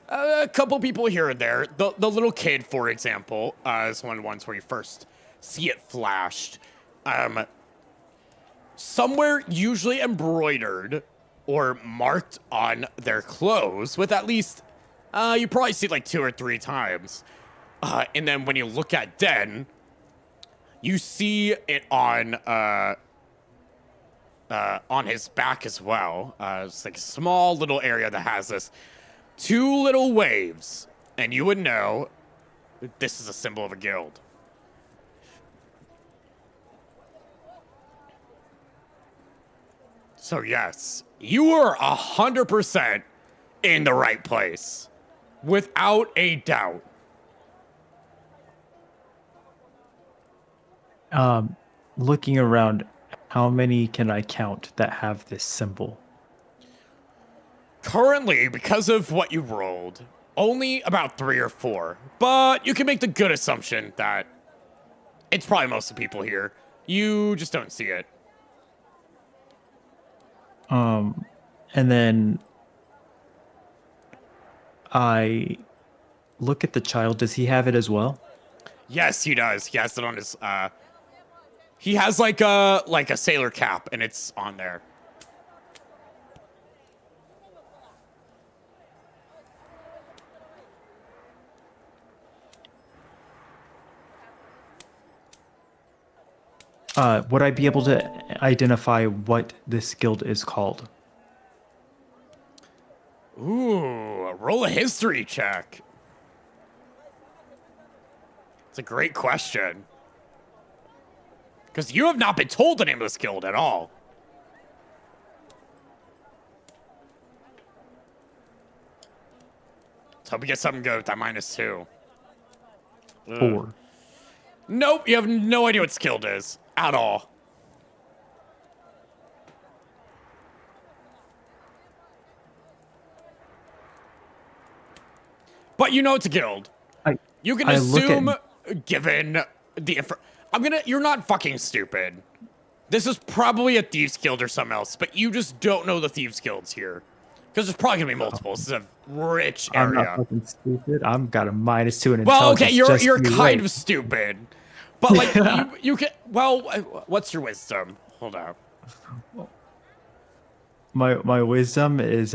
a couple people here and there. The little kid, for example, is one of the ones where you first see it flashed. Somewhere usually embroidered or marked on their clothes with at least, you probably see it like 2 or 3 times. And then when you look at Den, you see it on his back as well. It's like a small little area that has this 2 little waves, and you would know this is a symbol of a guild. So yes, you are 100% in the right place, without a doubt. Looking around, how many can I count that have this symbol? Currently, because of what you rolled, only about 3 or 4. But you can make the good assumption that it's probably most of the people here. You just don't see it. And then I look at the child. Does he have it as well? Yes, he does. He has it on his, he has like a sailor cap, and it's on there. Would I be able to identify what this guild is called? Ooh, roll a history check. It's a great question. Because you have not been told the name of this guild at all. Let's hope we get something good with that -2. 4. Nope, you have no idea what this guild is. At all. But you know it's a guild. You can assume, given the you're not fucking stupid. This is probably a thieves guild or something else, but you just don't know the thieves guilds here. Because there's probably gonna be multiple. This is a rich area. I'm not fucking stupid. I've got a -2 in well, intelligence. okay, you're just kind right. of stupid. But like you can what's your wisdom? Hold up. My wisdom is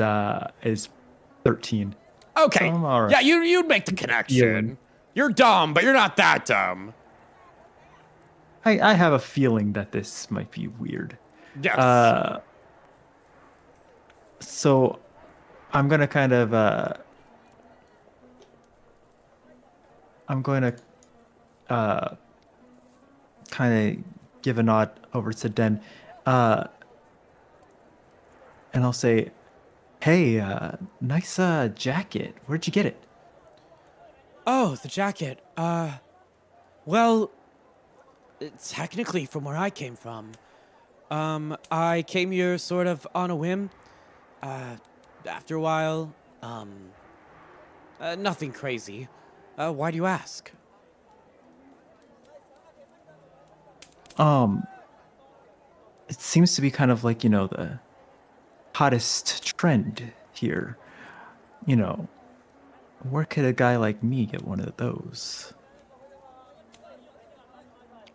13. Okay. all right. Yeah, you'd make the connection. Yeah. You're dumb, but you're not that dumb. I have a feeling that this might be weird. Yes. So I'm gonna kind of kind of give a nod over to Den, and I'll say, "Hey, nice jacket. Where'd you get it?" Oh, the jacket. Well, technically from where I came from. I came here sort of on a whim. After a while, nothing crazy. Why do you ask? It seems to be kind of like, the hottest trend here. Where could a guy like me get one of those?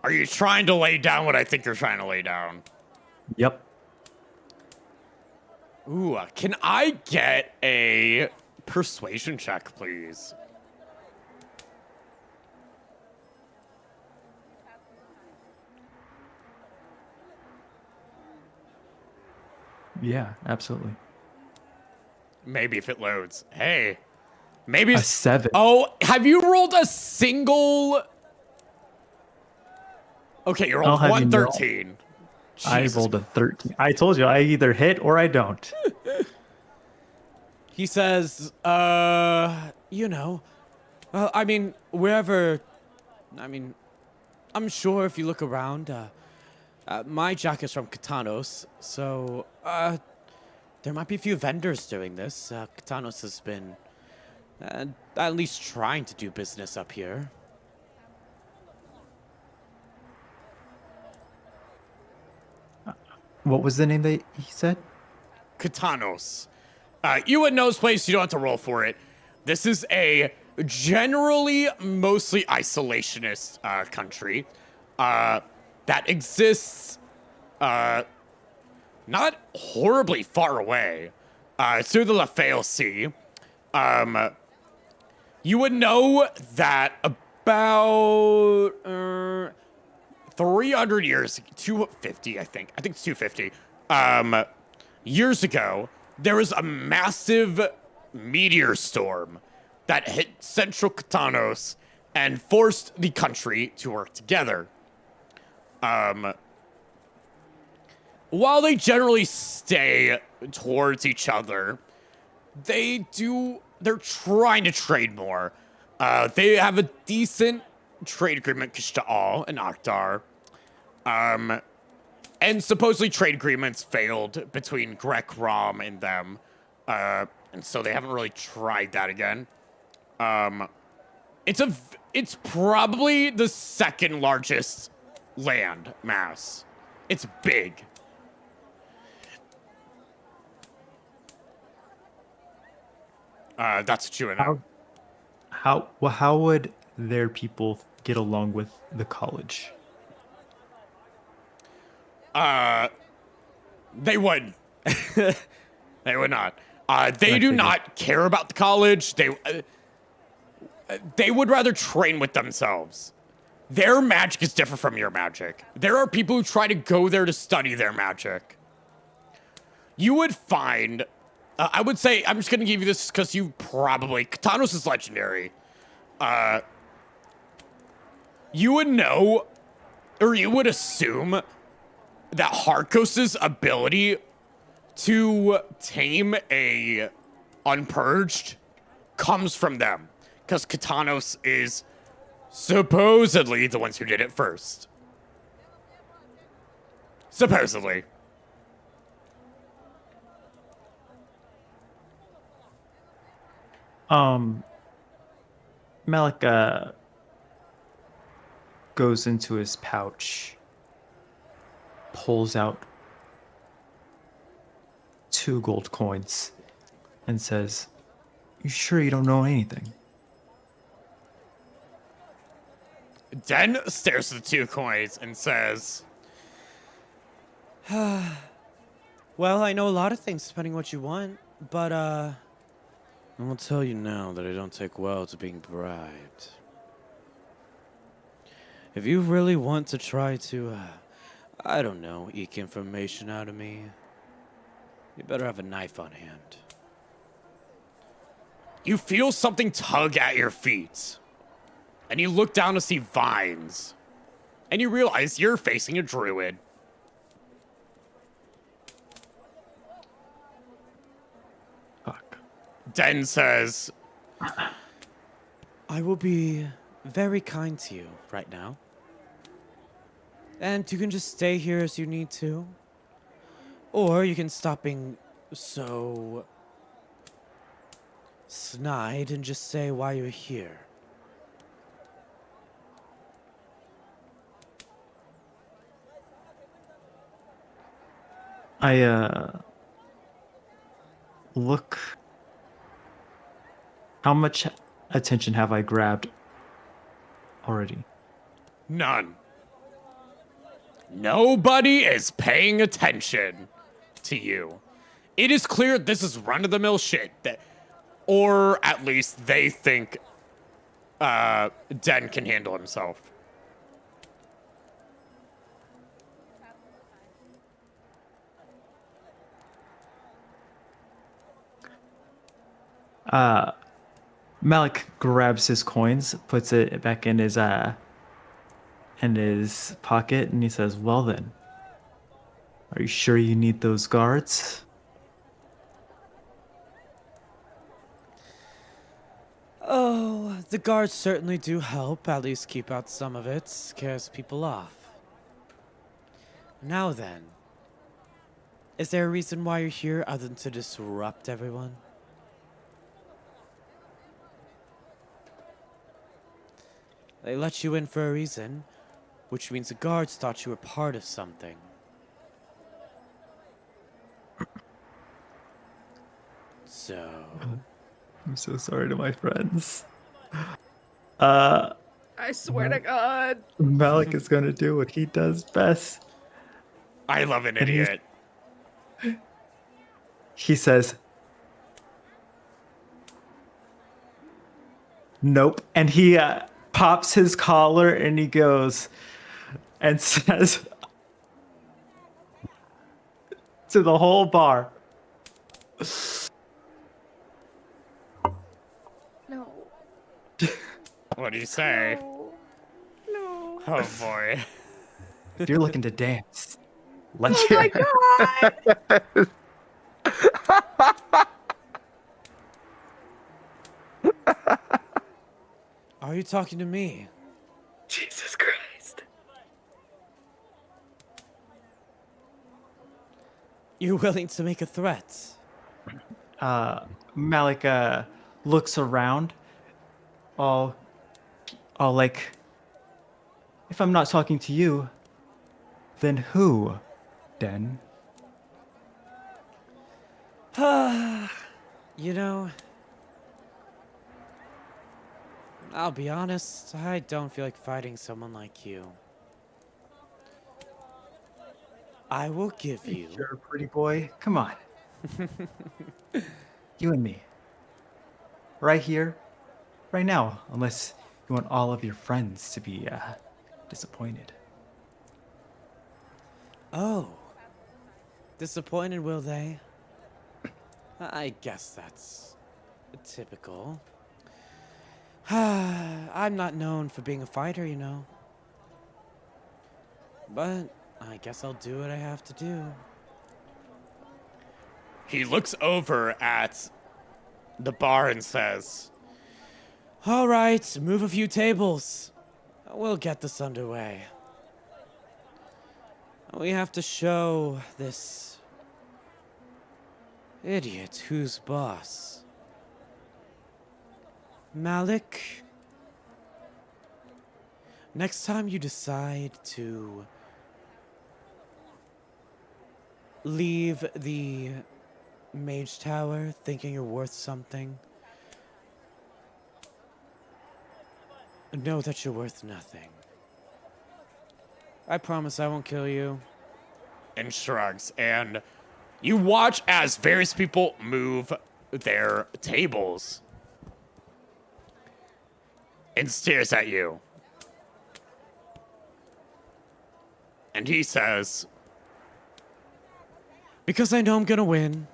Are you trying to lay down what I think you're trying to lay down? Yep. Ooh, can I get a persuasion check, please? Yeah, absolutely. Maybe if it loads. Hey, maybe A 7. Oh, have you rolled a single? Okay, you I'll rolled have you know, 113. I Jesus. rolled a 13. I told you, I either hit or I don't. He says, you know, well, I mean, wherever, I mean, I'm sure if you look around, my jacket's from Katanos, so, there might be a few vendors doing this. Katanos has been, at least trying to do business up here. What was the name that he said? Katanos. You would know this place. You don't have to roll for it. This is a generally mostly isolationist country that exists not horribly far away through the Lafayette Sea. You would know that about 300 years, 250, I think it's 250, years ago, there was a massive meteor storm that hit central Katanos and forced the country to work together. While they generally stay towards each other, they're trying to trade more. They have a decent trade agreement, Kishta'al and Akhdar. And supposedly trade agreements failed between Grek, Rom, and them. And so they haven't really tried that again. It's probably the second largest land mass. It's big. That's what you would know. How would their people get along with the college? They would. They would not. They do not care about the college. They would rather train with themselves. Their magic is different from your magic. There are people who try to go there to study their magic. You would find, I would say, I'm just going to give you this because you probably, Katanos is legendary. You would know, or you would assume that Harkos's ability to tame a unpurged comes from them, because Katanos is supposedly the ones who did it first. Supposedly. Malik goes into his pouch, pulls out 2 gold coins, and says, "You sure you don't know anything?" Den stares at the 2 coins and says, Well, I know a lot of things depending what you want, but, I will tell you now that I don't take well to being bribed. If you really want to try to, I don't know, eke information out of me, you better have a knife on hand. you feel something tug at your feet. And you look down to see vines. And you realize you're facing a druid. Fuck. Den says, I will be very kind to you right now. And you can just stay here as you need to. Or you can stop being so snide and just say why you're here. I look. How much attention have I grabbed already? none. Nobody is paying attention to you. It is clear this is run-of-the-mill shit. Or at least they think Den can handle himself. Malik grabs his coins, puts it back in his pocket, and he says, "Well then, are you sure you need those guards?" Oh, the guards certainly do help, at least keep out some of it, scares people off. Now then, is there a reason why you're here other than to disrupt everyone? They let you in for a reason, which means the guards thought you were part of something. So... I'm so sorry to my friends. Uh, I swear to God. Malik is gonna do what he does best. I love an And he's- idiot. He says, "Nope," and he pops his collar and he goes and says to the whole bar, No. What do you say? No. Oh boy. "If you're looking to dance, let's Oh my God. Are you talking to me? Jesus Christ. You're willing to make a threat? Malik looks around, all like, "If I'm not talking to you, then who, Den?" You know, I'll be honest, I don't feel like fighting someone like you. I will give you... You're a pretty boy. Come on. You and me. Right here, right now, unless you want all of your friends to be disappointed. Oh. Disappointed, will they? I guess that's typical. I'm not known for being a fighter, you know. But I guess I'll do what I have to do. He looks over at the bar and says, All right, move a few tables. We'll get this underway. We have to show this idiot who's boss. Malik, next time you decide to leave the Mage Tower thinking you're worth something, know that you're worth nothing. I promise I won't kill you. and shrugs, and you watch as various people move their tables and stares at you. And he says, Because I know I'm gonna win,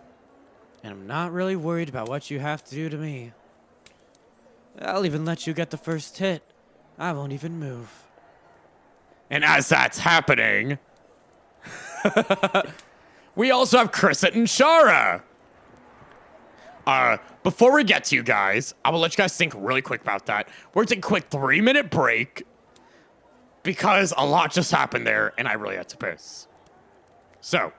and I'm not really worried about what you have to do to me. I'll even let you get the first hit. I won't even move. and as that's happening, we also have Crisset and Shara. Before we get to you guys, I will let you guys think really quick about that. We're gonna take a quick 3-minute break because a lot just happened there and I really had to piss. So,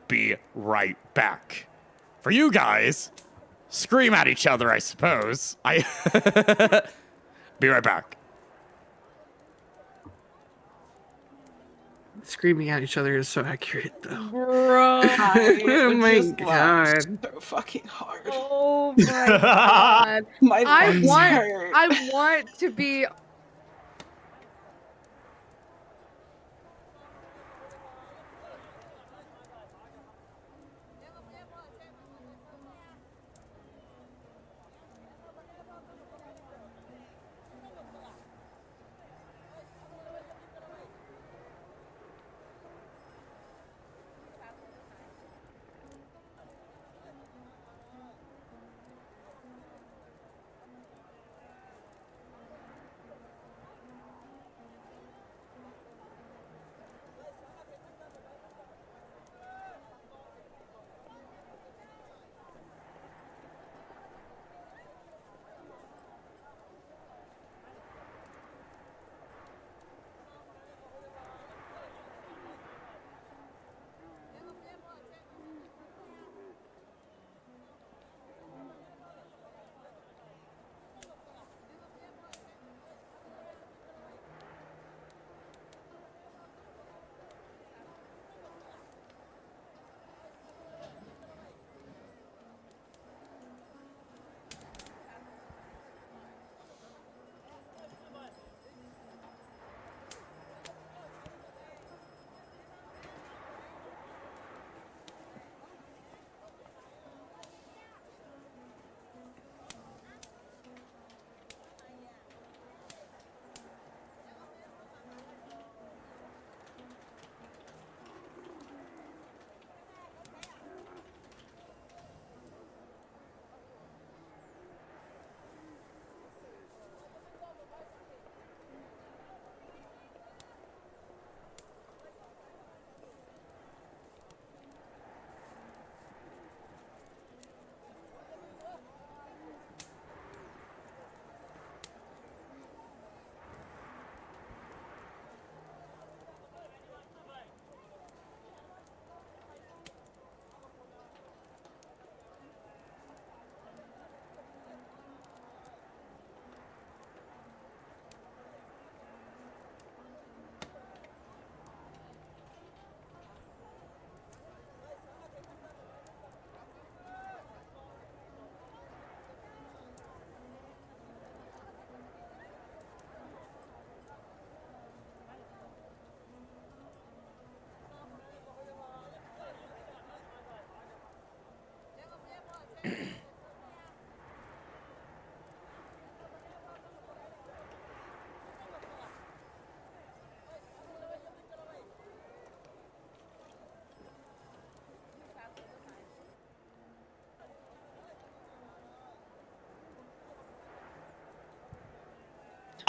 be right back. For you guys, scream at each other, I suppose. Be right back. Screaming at each other is so accurate, though. Bro, Oh my just laughed God. so fucking hard. Oh my God. My I legs hurt. want to be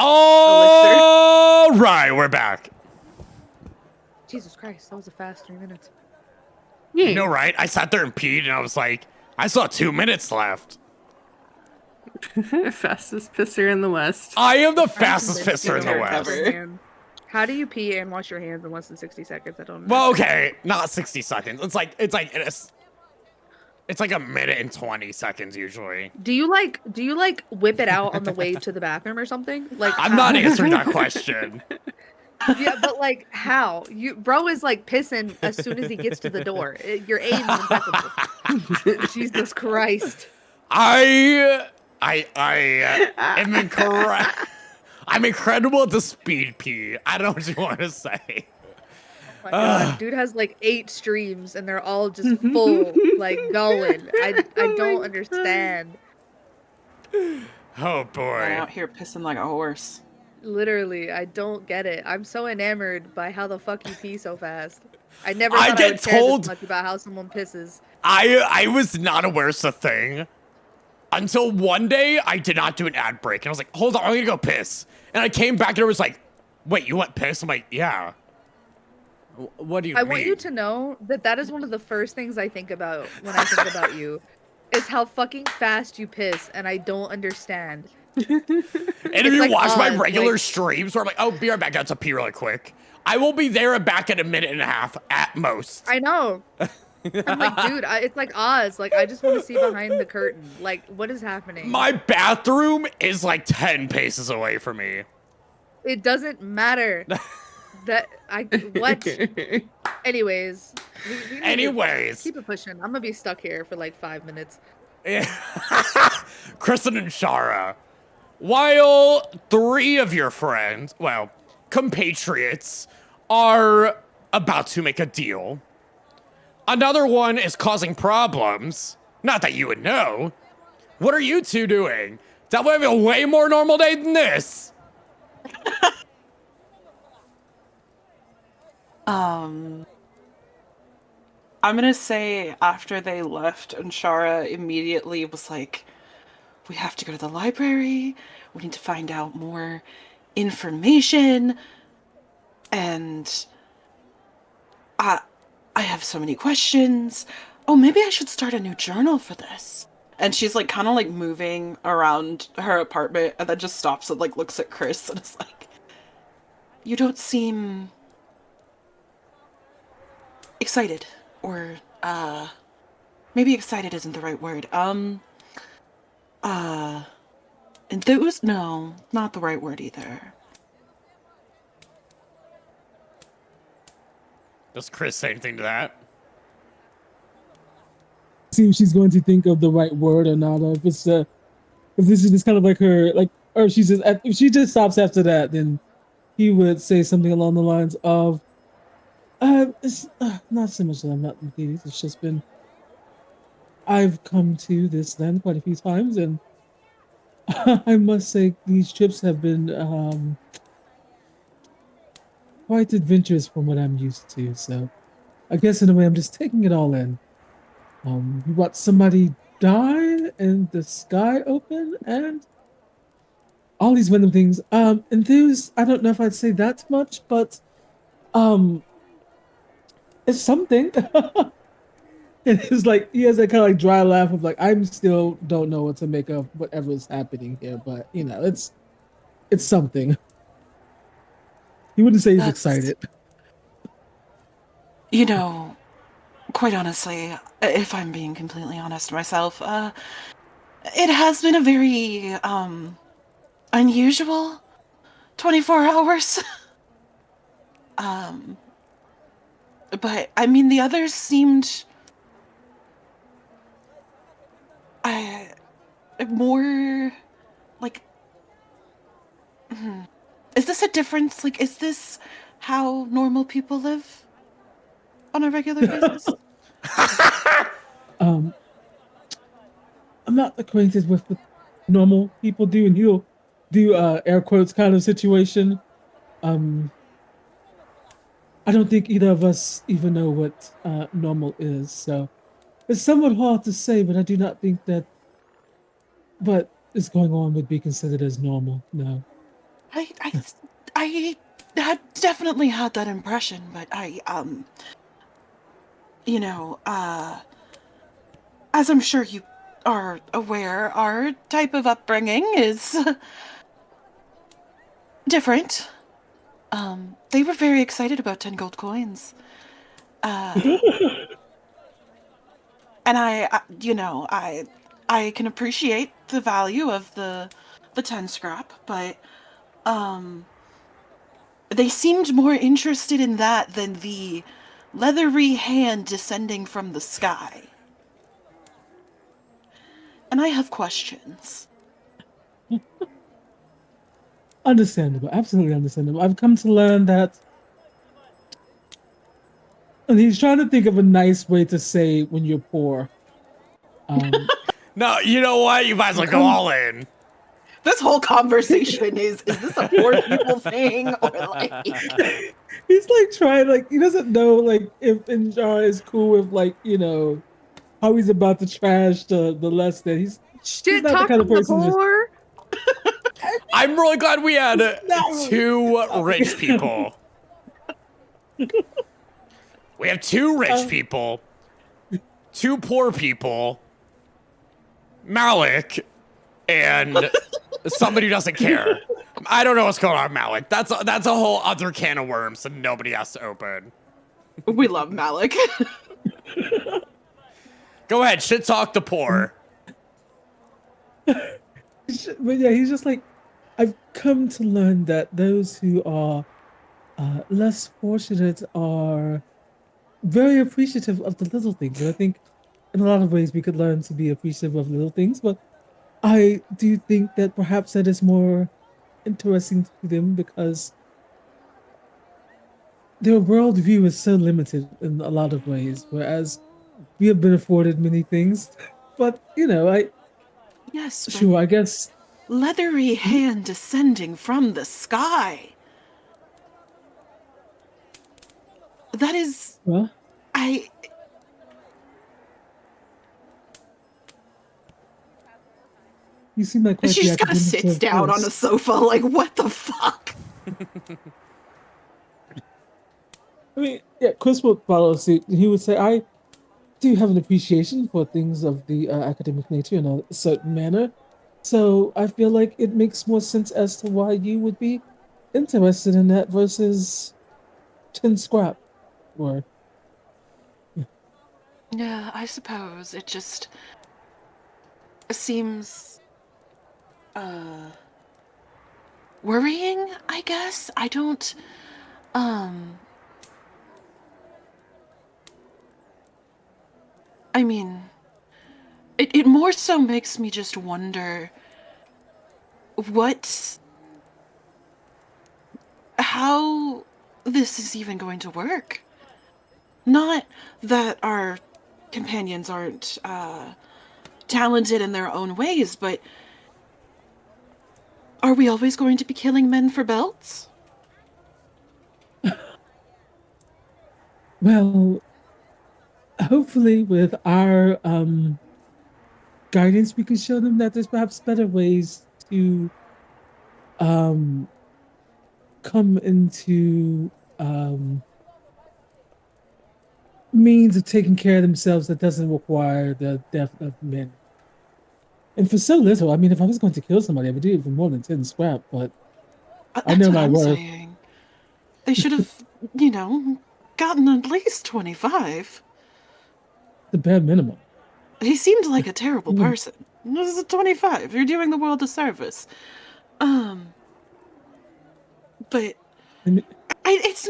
All right, we're back. Jesus Christ, that was a fast 3 minutes. Yeah. You know, right? I sat there and peed, and I was like, I saw 2 minutes left. Fastest pisser in the West. I am the fastest convinced pisser in the you're West. never- How do you pee and wash your hands in less than 60 seconds? I don't know. Well, okay, not 60 seconds. It's like a minute and 20 seconds usually. Do you like whip it out on the way to the bathroom or something? Like I'm how? not answering that question. Yeah, but like how? Bro is like pissing as soon as he gets to the door. Your aim is impeccable. Jesus Christ. I am incorrect. I'm incredible at the speed pee. I don't know what you want to say. Oh my God, dude has like 8 streams and they're all just full, like going. I don't understand. Oh boy. I'm out here pissing like a horse. Literally, I don't get it. I'm so enamored by how the fuck you pee so fast. I never I thought I get would care told- this much about how someone pisses. I was not aware it's a thing until one day I did not do an ad break and I was like, hold on, I'm gonna go piss. And I came back and it was like, wait, you went piss? I'm like, yeah. What do you I mean? want you to know that that is one of the first things I think about when I think about you, is how fucking fast you piss, and I don't understand. And if you like watch my odd, regular like- streams where I'm like, oh, be right back, I got to pee really quick. I will be there and back in a minute and a half at most. I know. I'm like, dude, it's like Oz. Like, I just want to see behind the curtain. Like, what is happening? My bathroom is like 10 paces away from me. It doesn't matter. What? Anyways. We need to Anyways. keep it pushing. I'm gonna be stuck here for like 5 minutes. Kristen and Shara, while 3 of your friends, well, compatriots, are about to make a deal, another one is causing problems. Not that you would know. What are you 2 doing? That would have a way more normal day than this. I'm gonna say after they left, and Shara immediately was like, we have to go to the library. We need to find out more information. And I have so many questions. Oh, maybe I should start a new journal for this. And she's like kind of like moving around her apartment and then just stops and like looks at Chris and is like, you don't seem excited, or maybe excited isn't the right word. Enthused? No, not the right word either. Does Chris say anything to that? See if she's going to think of the right word or not. Or if it's if this is just kind of like her, like, or if she just stops after that, then he would say something along the lines of, "It's not so much that I'm not confused. It's just been I've come to this land quite a few times, and I must say these trips have been quite adventurous from what I'm used to. So I guess in a way I'm just taking it all in. You watch somebody die and the sky open and all these random things. Enthused, I don't know if I'd say that much, but it's something." And it's like he has that kind of like dry laugh of like, I'm still don't know what to make of whatever is happening here, but you know, it's something. He wouldn't say he's excited. You know, quite honestly, if I'm being completely honest myself, it has been a very unusual 24 hours. But I mean, the others seemed more like, is this a difference? Like, is this how normal people live on a regular basis? I'm not acquainted with what normal people do, and he'll do air quotes kind of situation. I don't think either of us even know what normal is, so it's somewhat hard to say, but I do not think that what is going on would be considered as normal, no. I had definitely had that impression, but you know, as I'm sure you are aware, our type of upbringing is different. They were very excited about 10 gold coins. And I can appreciate the value of the 10 scrap, but they seemed more interested in that than the leathery hand descending from the sky. And I have questions. Understandable, absolutely understandable. I've come to learn that, and he's trying to think of a nice way to say when you're poor. No, you know what? You might as well go all in. This whole conversation is this a poor people thing or like He's like trying, like he doesn't know like if Injar is cool with like how he's about to trash the less than he's Shit not the kind of talking the person just poor. I'm really glad we had not two rich people. We have two rich people, two poor people, Malik, and somebody who doesn't care. I don't know what's going on, Malik. That's a whole other can of worms that nobody has to open. we love Malik. Go ahead, shit talk the poor. But yeah, he's just like, I've come to learn that those who are less fortunate are very appreciative of the little things. And I think in a lot of ways we could learn to be appreciative of little things, but I do think that perhaps that is more interesting to them because their worldview is so limited in a lot of ways, whereas we have been afforded many things. But Yes, but sure, I guess leathery hand descending from the sky. That is well, you seem like quite she the just kind of academic sits of down on course. a sofa like what the fuck? I mean, yeah, Chris would follow suit. He would say, I do have an appreciation for things of the academic nature in a certain manner. So I feel like it makes more sense as to why you would be interested in that versus 10 scrap. Or, Yeah, I suppose it just seems worrying, I guess. I don't I mean, it more so makes me just wonder how this is even going to work. Not that our companions aren't talented in their own ways, but are we always going to be killing men for belts? well, hopefully with our guidance, we can show them that there's perhaps better ways to come into means of taking care of themselves that doesn't require the death of men. And for so little, I mean, if I was going to kill somebody, I would do it for more than 10 scrap, but I That's know what my I'm worth. saying. They should have, gotten at least 25. The bare minimum. He seemed like a terrible person. This is a 25. You're doing the world a service. But And it's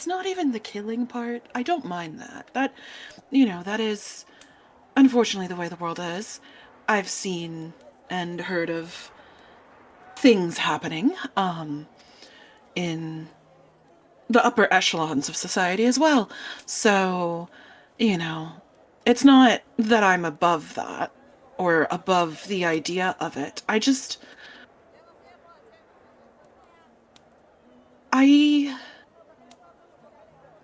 not even the killing part. I don't mind that. That is unfortunately the way the world is. I've seen and heard of things happening in the upper echelons of society as well. So, it's not that I'm above that or above the idea of it. I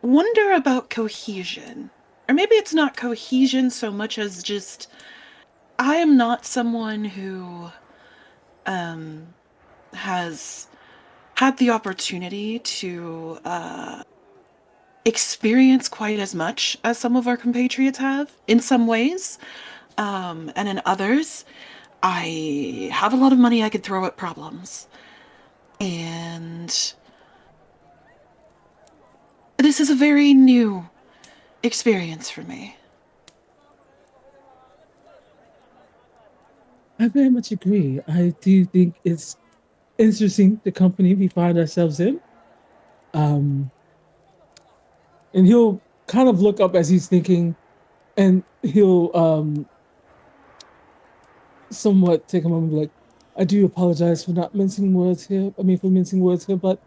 wonder about cohesion. Or maybe it's not cohesion so much as just I am not someone who has had the opportunity to experience quite as much as some of our compatriots have in some ways. And in others, I have a lot of money I could throw at problems. And this is a very new experience for me. I very much agree. I do think it's interesting the company we find ourselves in. And he'll kind of look up as he's thinking, and he'll somewhat take a moment and be like, I do apologize for not mincing words here. I mean, for mincing words here, but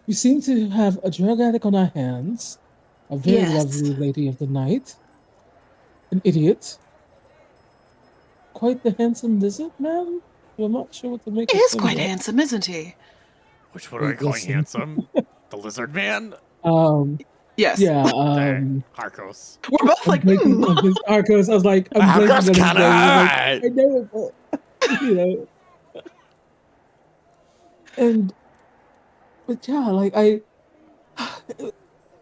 we seem to have a drug addict on our hands, a very Yes. lovely lady of the night, an idiot, quite the handsome lizard man. I'm not sure what to make He of is him quite yet. handsome, isn't he? Which one are you calling Listen. handsome? The lizard man? Yes. Yeah, Harkos. We're both like, on his Arcos. I was like, I'm blanking Harkos on his kinda name. Like, hot. I know it, but, you know. But yeah, like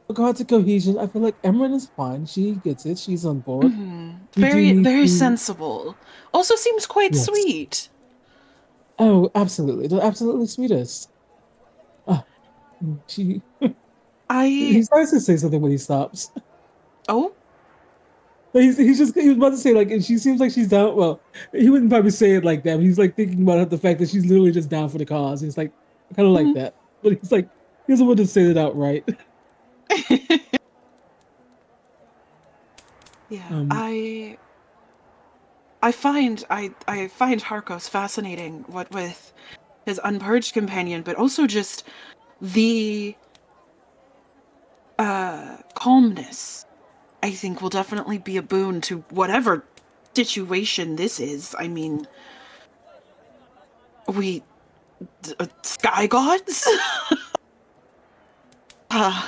regard to cohesion, I feel like Emran is fine. She gets it. She's on board. We do very, need very to. sensible. Also seems quite Yes. sweet. Oh, absolutely. The absolutely sweetest. Ah, she. He starts to say something when he stops. Oh? But he's just he was about to say like, and she seems like she's down. Well, he wouldn't probably say it like that. But he's like thinking about the fact that she's literally just down for the cause. He's like, I kind of like that, but he's like, he doesn't want to say it outright. Yeah, I find Harkos fascinating, what with his unpurged companion, but also just the calmness. I think will definitely be a boon to whatever situation this is. I mean, sky gods. Are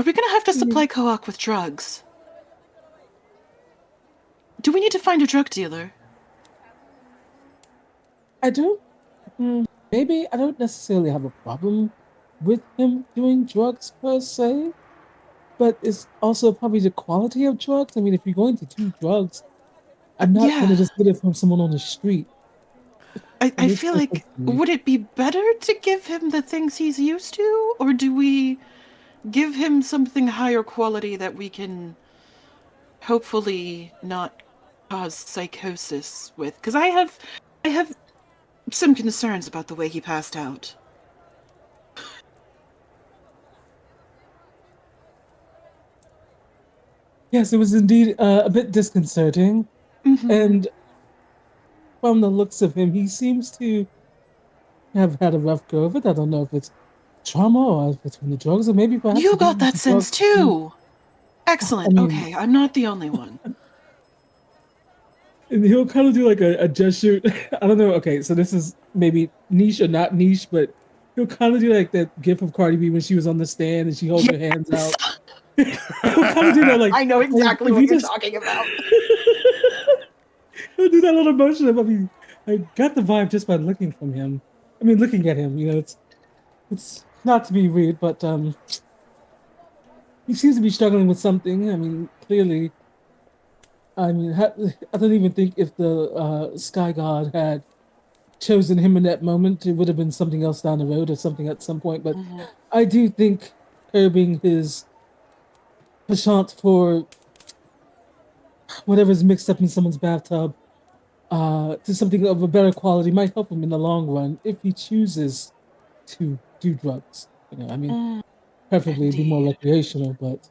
we gonna have to supply Koak with drugs? Do we need to find a drug dealer? I don't. Maybe I don't necessarily have a problem with him doing drugs per se, but it's also probably the quality of drugs. I mean, if you're going to do drugs, I'm not going to just get it from someone on the street. I feel like, would it be better to give him the things he's used to, or do we give him something higher quality that we can hopefully not cause psychosis with? Because I have some concerns about the way he passed out. Yes, it was indeed a bit disconcerting, and from the looks of him, he seems to have had a rough go of it. I don't know if it's trauma or if it's from the drugs, or maybe perhaps You got that sense too. Excellent. I mean, okay, I'm not the only one. And he'll kind of do like a gesture. I don't know. Okay, so this is maybe niche or not niche, but he'll kind of do like that gif of Cardi B when she was on the stand and she holds her hands out. He'll kind of do that. Like I know exactly if what you you're just- talking about. He'll do that little motion. I mean, I got the vibe just by looking from him. I mean, looking at him. You know, it's not to be rude, but he seems to be struggling with something. I mean, clearly. I mean, I don't even think if the Sky God had chosen him in that moment, it would have been something else down the road or something at some point. But I do think curbing his penchant for whatever's mixed up in someone's bathtub to something of a better quality might help him in the long run if he chooses to do drugs. You know, I mean, preferably be more recreational, but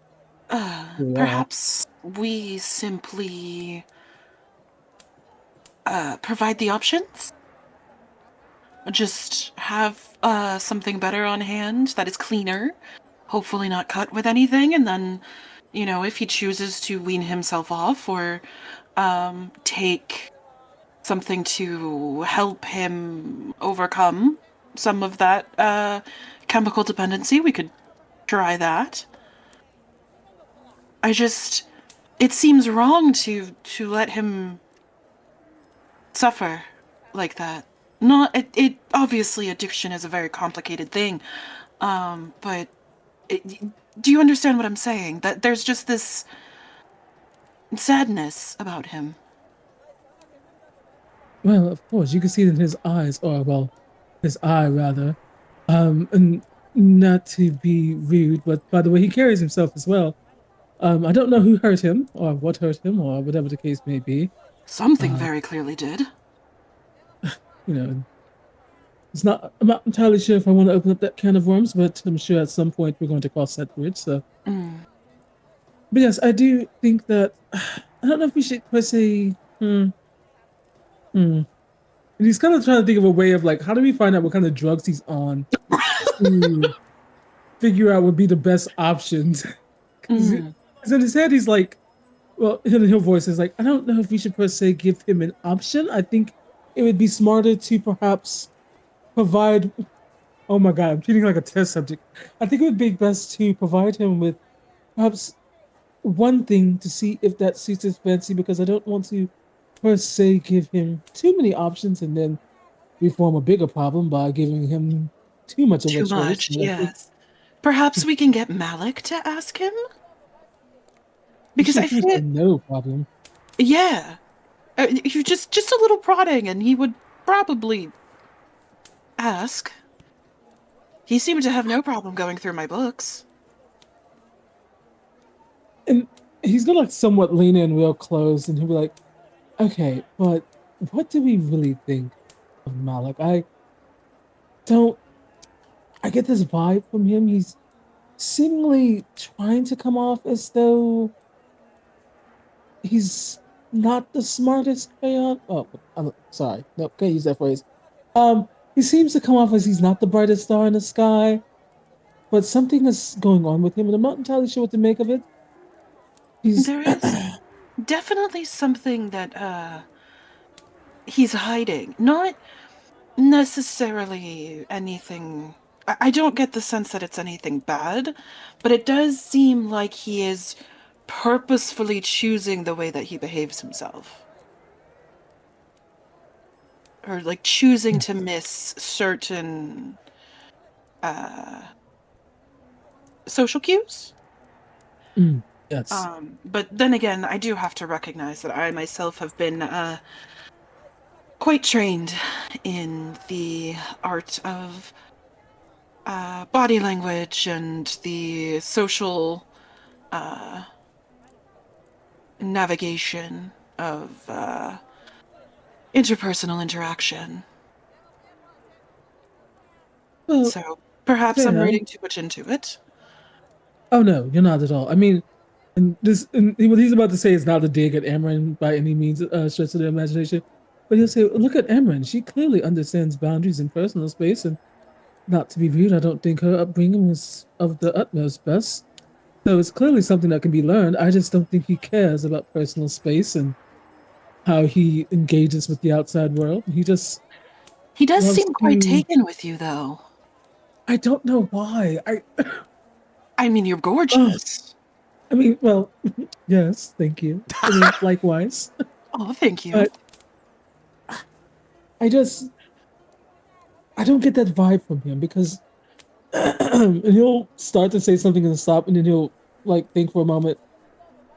Perhaps we simply provide the options? Just have something better on hand that is cleaner, hopefully not cut with anything, and then, you know, if he chooses to wean himself off or take something to help him overcome some of that chemical dependency, we could try that. It seems wrong to let him suffer like that. Not it. Obviously, addiction is a very complicated thing, but do you understand what I'm saying? That there's just this sadness about him. Well, of course, you can see it in his eyes, or well, his eye rather. And not to be rude, but by the way he carries himself as well. I don't know who hurt him, or what hurt him, or whatever the case may be. Something Uh, very clearly did. you know, I'm not entirely sure if I want to open up that can of worms, but I'm sure at some point we're going to cross that bridge. So, Mm. but yes, I do think that I don't know if we should per se. And he's kind of trying to think of a way of like, how do we find out what kind of drugs he's on to figure out would be the best options? Because in his head, he's like, well, in his voice is like, I don't know if we should per se give him an option. I think it would be smarter to perhaps provide. Oh my god, I'm treating it like a test subject. I think it would be best to provide him with perhaps one thing to see if that suits his fancy, because I don't want to per se give him too many options and then we form a bigger problem by giving him too much of a Too choice. much, yes. Perhaps we can get Malik to ask him? Because I feel no problem. yeah. You just a little prodding and he would probably ask. He seemed to have no problem going through my books. And he's gonna like somewhat lean in real close and he'll be like, okay, but what do we really think of Malik? I get this vibe from him. He's seemingly trying to come off as though he's not the smartest crayon. Oh, I'm sorry. No, can't use that phrase. He seems to come off as he's not the brightest star in the sky, but something is going on with him, and I'm not entirely sure what to make of it. There is definitely something that he's hiding. Not necessarily anything. I don't get the sense that it's anything bad, but it does seem like he is purposefully choosing the way that he behaves himself. Or like choosing to miss certain social cues. Yes. But then again, I do have to recognize that I myself have been quite trained in the art of body language and the social navigation of interpersonal interaction. Well, So perhaps fair I'm enough. reading too much into it. Oh no, you're not at all. I mean, and what he's about to say is not a dig at Amryn by any means, stretch of the imagination. But he'll say, "Look at Amryn. She clearly understands boundaries in personal space, and not to be rude, I don't think her upbringing was of the utmost best. So it's clearly something that can be learned. I just don't think he cares about personal space and how he engages with the outside world. He does loves seem quite to- taken with you, though. I don't know why. I mean, you're gorgeous. I mean, well, yes, thank you. I mean, likewise. Oh, thank you. But I don't get that vibe from him because and he'll start to say something and stop, and then he'll like think for a moment.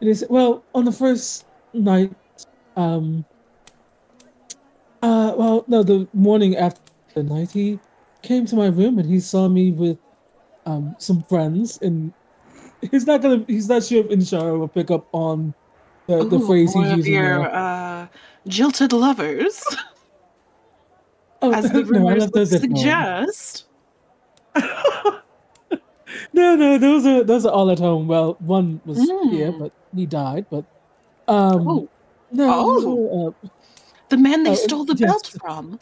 And he said, "Well, on the first night, well, no, the morning after the night, he came to my room and he saw me with some friends, and he's not sure if Inshara will pick up on the phrase he's one of using your there. jilted lovers, Oh, as the no, I rumors left would those at home. suggest. No, those are all at home. Well, one was here, but he died. But Oh. no, those Oh. were, The man they oh, stole the yes. belt from.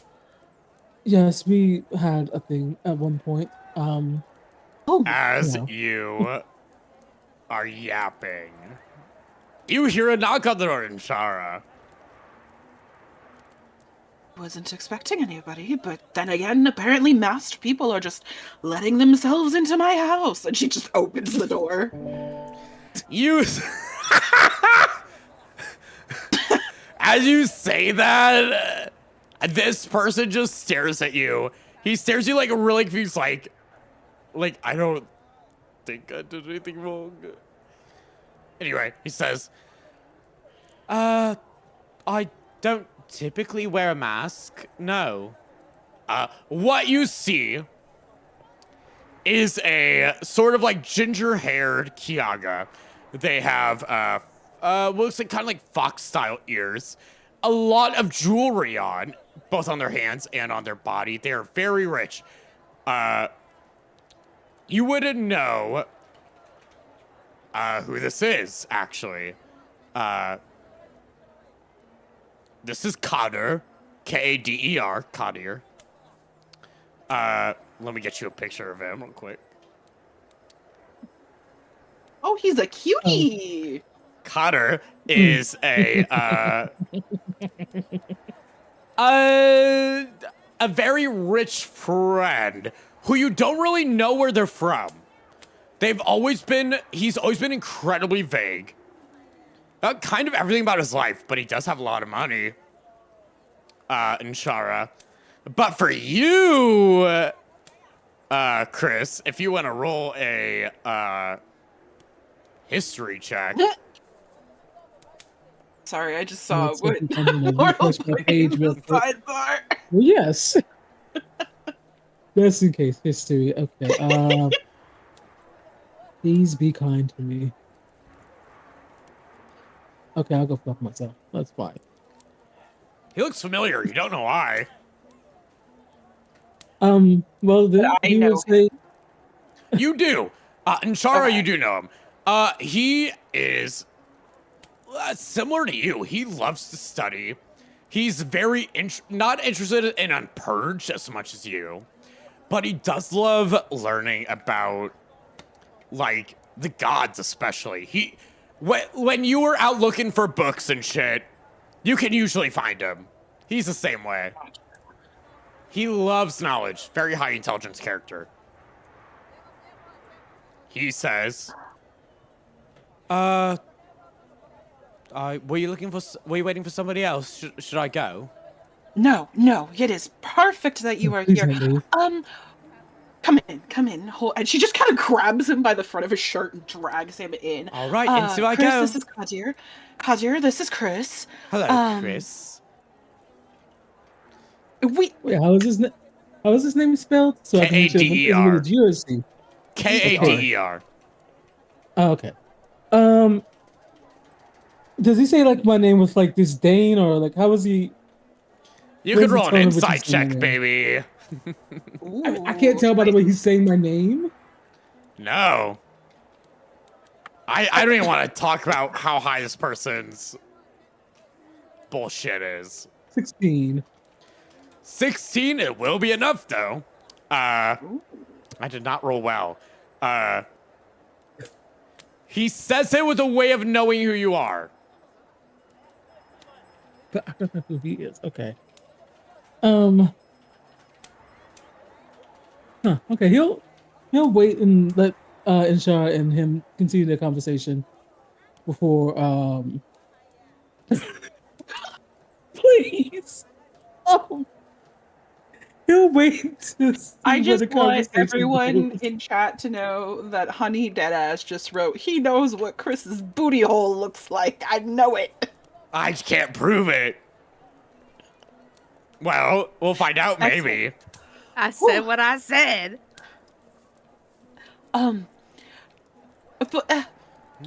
yes, we had a thing at one point. As Yeah. you are yapping, you hear a knock on the door, Inshara. Wasn't expecting anybody, but then again, apparently masked people are just letting themselves into my house. And she just opens the door. You. As you say that, This person just stares at you. He stares at you like really confused, like I don't think I did anything wrong. Anyway, he says, I don't typically wear a mask. No. what you see is a sort of like ginger-haired Kiaga. They have, looks like kind of like fox-style ears. A lot of jewelry on, both on their hands and on their body. They are very rich. You wouldn't know who this is, actually. This is Akhdar, Kader, Kadir. Let me get you a picture of him real quick. Oh, he's a cutie. Akhdar is a very rich friend who you don't really know where they're from. He's always been incredibly vague. Kind of everything about his life, but he does have a lot of money. In Shara. But for you, Chris, if you want to roll a history check. Sorry, I just saw Let's what see if I'm gonna refresh my page real quick. sidebar. Well, yes. Just in case. History. Okay. Please be kind to me. Okay, I'll go fuck myself. That's fine. He looks familiar. You don't know why. Well, then I he know would say, You do. In Shara, Okay. you do know him. He is similar to you. He loves to study. He's very not interested in Unpurged as much as you, but he does love learning about, like, the gods especially. When you were out looking for books and shit, you can usually find him. He's the same way. He loves knowledge. Very high intelligence character. He says, were you waiting for somebody else? Should I go? No, it is perfect that you are Please here. don't leave. Come in. And she just kind of grabs him by the front of his shirt and drags him in. All right, into I Chris, go. this is Kadir. Kadir, this is Chris. Hello, Chris. We wait, how is his name spelled? So I can make sure if it's Kader. with a G or a C. Kader. Oh, okay. Does he say like my name with like disdain or like how was he? You What can is the roll an tone of which insight he's saying check, it? baby. I can't tell by the way he's saying my name. No. I don't even want to talk about how high this person's bullshit is. 16. 16, it will be enough, though. I did not roll well. He says it with a way of knowing who you are. But I don't know who he is. Okay. Okay, he'll wait and let Inshara and him continue their conversation before please. He'll wait to see I where just the want conversation everyone goes. in chat to know that Honey Deadass just wrote, he knows what Chris's booty hole looks like. I know it. I can't prove it. Well, we'll find out, maybe. I said what I said. But,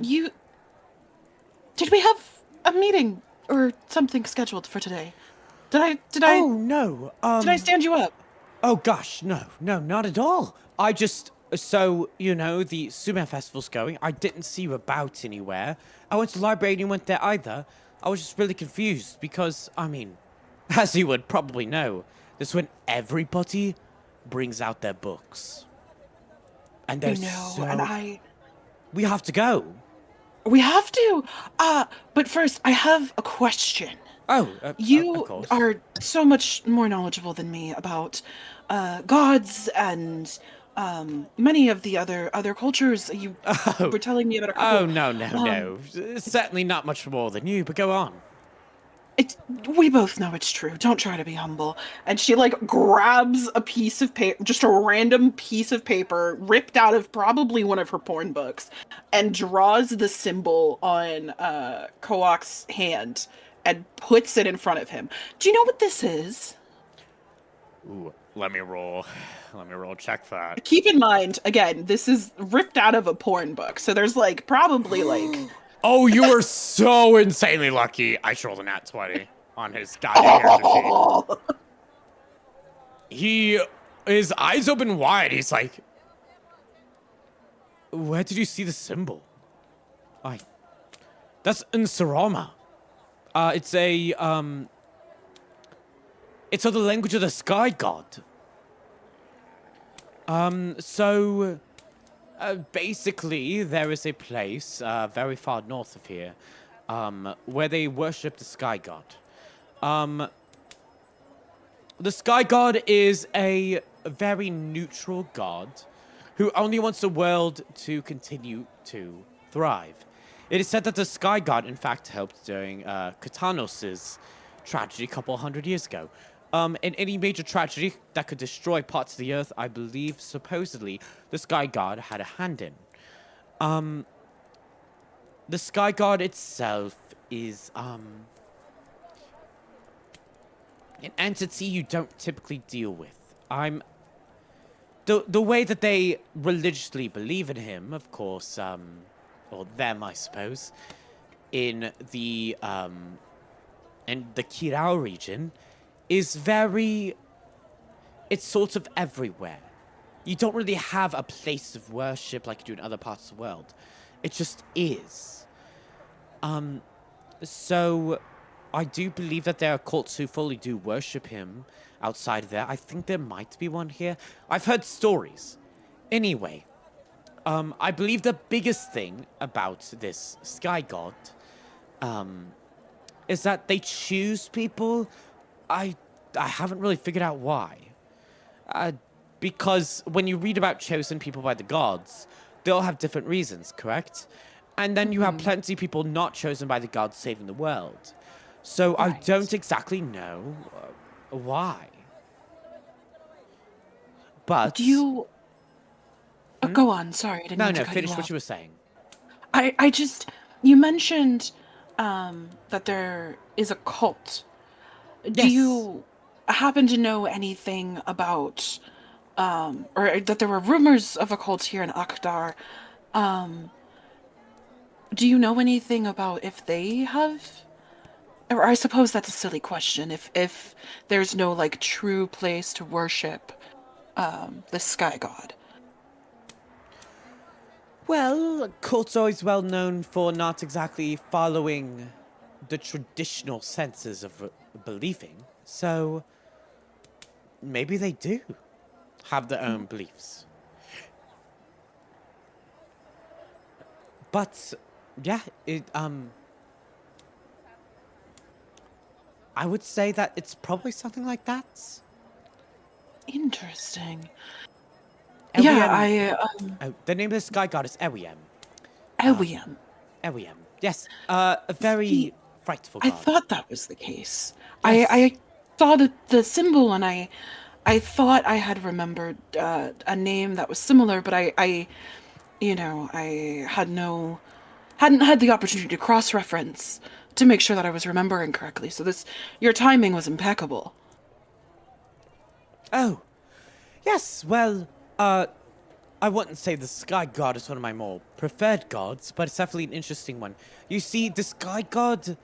did we have a meeting or something scheduled for today? Did I Oh no. did I stand you up? Oh gosh, no, not at all. I just, so, the Sumer Festival's going. I didn't see you about anywhere. I went to the library and you weren't there either. I was just really confused because, as you would probably know, this is when everybody brings out their books. And I there's know, and we have to go. we have to. But first, I have a question. Oh, of You course. are so much more knowledgeable than me about gods and many of the other cultures. You were telling me about a couple. Oh, no. Certainly not much more than you, but go on. We both know it's true. Don't try to be humble. And she like grabs a piece of paper, just a random piece of paper ripped out of probably one of her porn books, and draws the symbol on Koak's hand and puts it in front of him. Do you know what this is? Ooh, let me roll. Let me roll check that. Keep in mind, again, this is ripped out of a porn book, so there's like probably like. Oh, you were so insanely lucky. I rolled a nat 20 on his goddamn character sheet. His eyes open wide. He's like, where did you see the symbol? That's Nsarama. It's of the language of the sky god. Basically, there is a place very far north of here where they worship the sky god. The sky god is a very neutral god who only wants the world to continue to thrive. It is said that the sky god, in fact, helped during Katanos' tragedy a couple hundred years ago. In any major tragedy that could destroy parts of the earth, I believe, supposedly, the Sky God had a hand in. The Sky God itself is, an entity you don't typically deal with. The way that they religiously believe in him, of course, or them, I suppose, in the Kirao region, is it's sort of everywhere. You don't really have a place of worship like you do in other parts of the world. It just is. So I do believe that there are cults who fully do worship him outside of there. I think there might be one here. I've heard stories. Anyway, I believe the biggest thing about this sky god, is that they choose people. I haven't really figured out why. Because when you read about chosen people by the gods, they all have different reasons, correct? And then you have plenty of people not chosen by the gods saving the world. So I don't exactly know why. But... Do you... Oh, go on, sorry. I didn't mean to cut finish you what off. you were saying. I just... You mentioned that there is a cult. Yes. Do you happen to know anything about, or that there were rumors of a cult here in Akhdar? Do you know anything about if they have, or I suppose that's a silly question, if there's no, like, true place to worship, the sky god? Well, cult's always well known for not exactly following the traditional senses of believing. So, maybe they do have their own beliefs. But, yeah, I would say that it's probably something like that. Interesting. Yeah, the name of the sky god is Ewiem. Ewiem. Ewiem. Yes, a very frightful god. I thought that was the case. Yes. I saw the symbol and I thought I had remembered a name that was similar, but I hadn't had the opportunity to cross-reference to make sure that I was remembering correctly. So your timing was impeccable. Oh, yes, well, I wouldn't say the sky god is one of my more preferred gods, but it's definitely an interesting one. You see, the sky god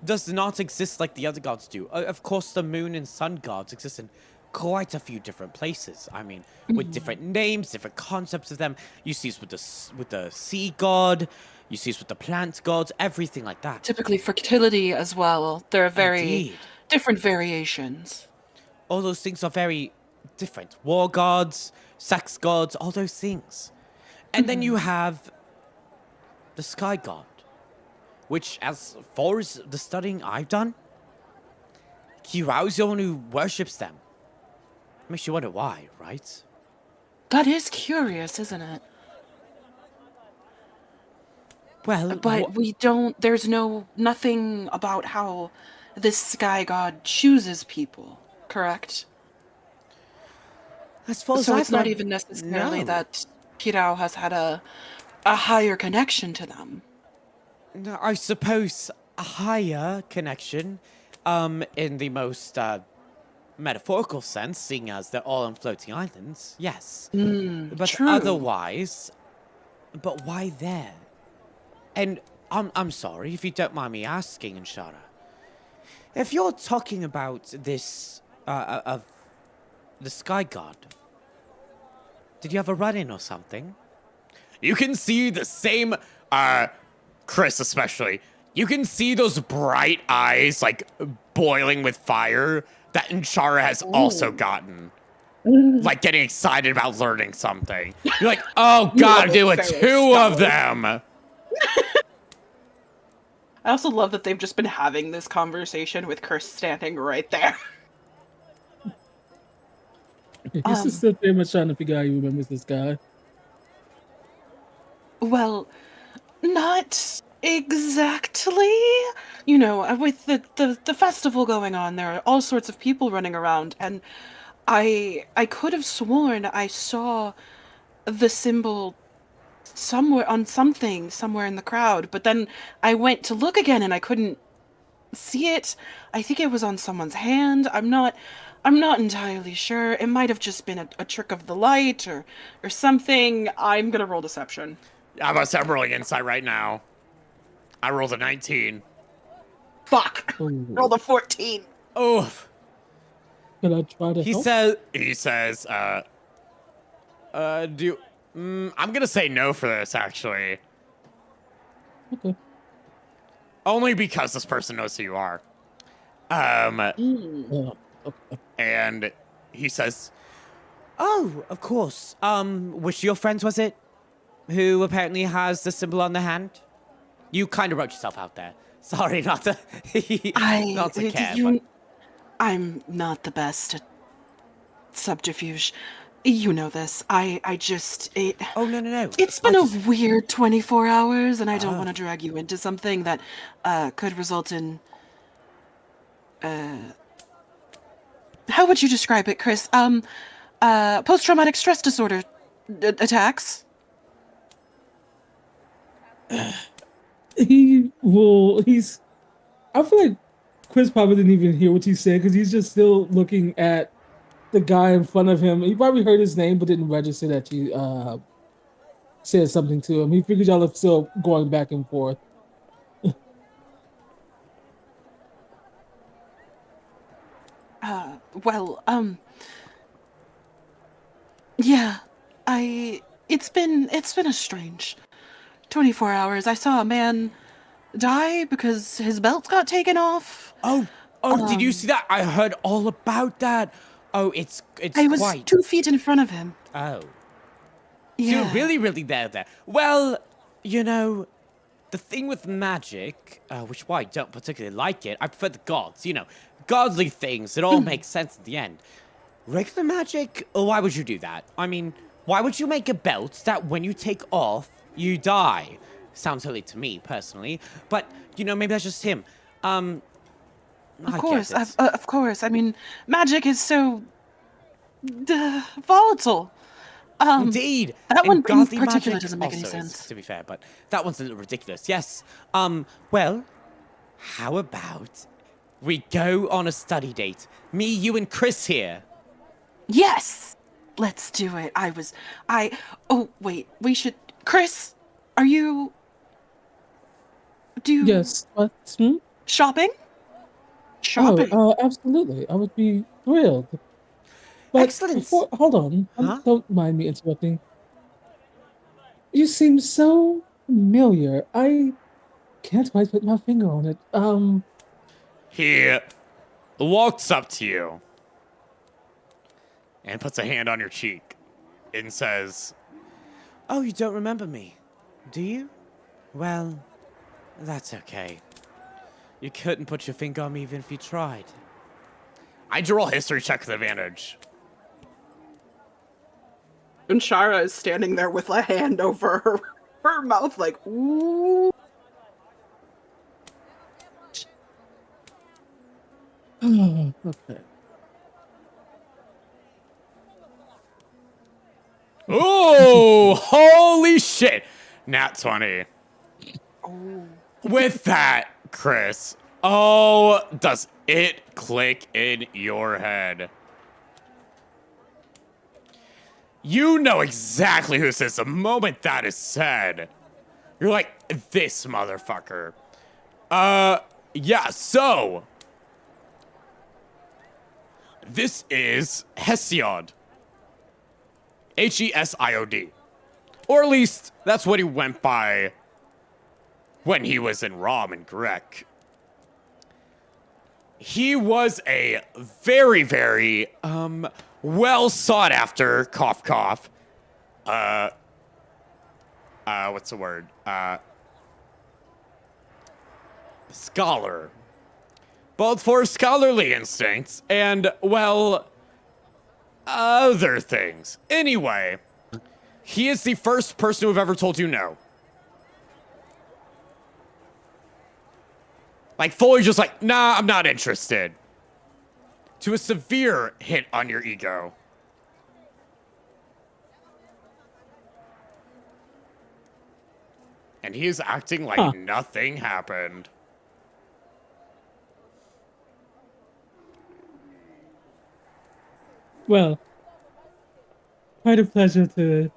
does not exist like the other gods do. Of course, the moon and sun gods exist in quite a few different places. I mean, with different names, different concepts of them. You see this with the sea god, you see this with the plant gods, everything like that. Typically fertility as well. There are very Indeed. different variations. All those things are very different. War gods, sex gods, all those things. And then you have the sky god, which, as far as the studying I've done, Kirao's the one who worships them. Makes you wonder why, right? That is curious, isn't it? Well, But there's nothing about how this sky god chooses people, correct? I suppose So I've it's not read- even necessarily No. that Kirao has had a higher connection to them. No, I suppose a higher connection, in the most metaphorical sense, seeing as they're all on floating islands. Yes, but True. otherwise, but why there? And I'm sorry if you don't mind me asking, Inshara. If you're talking about this of the sky god, did you have a run-in or something? You can see the same, Chris especially. You can see those bright eyes, like, boiling with fire that Inshara has also gotten. Like, getting excited about learning something. You're like, oh god, there were two of them! I also love that they've just been having this conversation with Chris standing right there. He's just still very much trying to figure out how he remembers this guy. Well, not exactly. You know, with the festival going on, there are all sorts of people running around, and I could have sworn I saw the symbol somewhere on something somewhere in the crowd, but then I went to look again and I couldn't see it. I think it was on someone's hand. I'm not entirely sure. It might have just been a trick of the light or something. I'm gonna roll deception. I'm rolling insight right now. I rolled a 19. Fuck. Ooh. Rolled a 14. Oof. Can I try to help? He says, I'm gonna say no for this, actually. Okay. Only because this person knows who you are. Okay. And he says, Oh, of course. Which of your friends was it? Who apparently has the symbol on the hand? You kind of wrote yourself out there. Sorry, not to, not to care, but... I'm not the best at subterfuge. You know this. I just... Oh, no. It's been a weird 24 hours, and I don't want to drag you into something that could result in... how would you describe it, Chris? Post-traumatic stress disorder attacks? He's. I feel like Chris probably didn't even hear what he said because he's just still looking at the guy in front of him. He probably heard his name but didn't register that you said something to him. He figured y'all are still going back and forth. Well, yeah, it's been a strange 24 hours. I saw a man die because his belt got taken off. Oh, did you see that? I heard all about that. Oh, it's I was quite... 2 feet in front of him. Oh. Yeah. You're really there. Well, you know, the thing with magic, which is why I don't particularly like it, I prefer the gods, you know, godly things. It all makes sense at the end. Regular magic, why would you do that? I mean, why would you make a belt that when you take off, you die? Sounds silly to me, personally. But, you know, maybe that's just him. Of course. I mean, magic is so volatile. Indeed. That And one in godly particular magic doesn't make any also is, sense. to be fair, but that one's a little ridiculous. Yes. Well, how about we go on a study date? Me, you, and Chris here. Yes! Let's do it. Oh, wait. We should... Chris, are you... Yes. Shopping? Shopping. Absolutely. I would be thrilled. But Excellent. Hold on. Huh? Don't mind me interrupting. You seem so familiar. I can't quite put my finger on it. he walks up to you and puts a hand on your cheek and says, Oh, you don't remember me, do you? Well, that's okay. You couldn't put your finger on me even if you tried. I'd roll history check with advantage. And Shara is standing there with a hand over her mouth like, ooh. Okay. Ooh, holy shit. Nat 20. Oh. With that, Chris, oh, does it click in your head? You know exactly who this is the moment that is said. You're like, this motherfucker. Yeah, so. This is Hesiod. Hesiod. Or at least, that's what he went by when he was in Rom and Grek. He was a very, very, well sought after, cough cough, what's the word? Scholar. Both for scholarly instincts and, well, other things. Anyway, he is the first person who have ever told you no. Like, fully just like, nah, I'm not interested. To a severe hit on your ego. And he is acting like nothing happened. Well, quite a pleasure to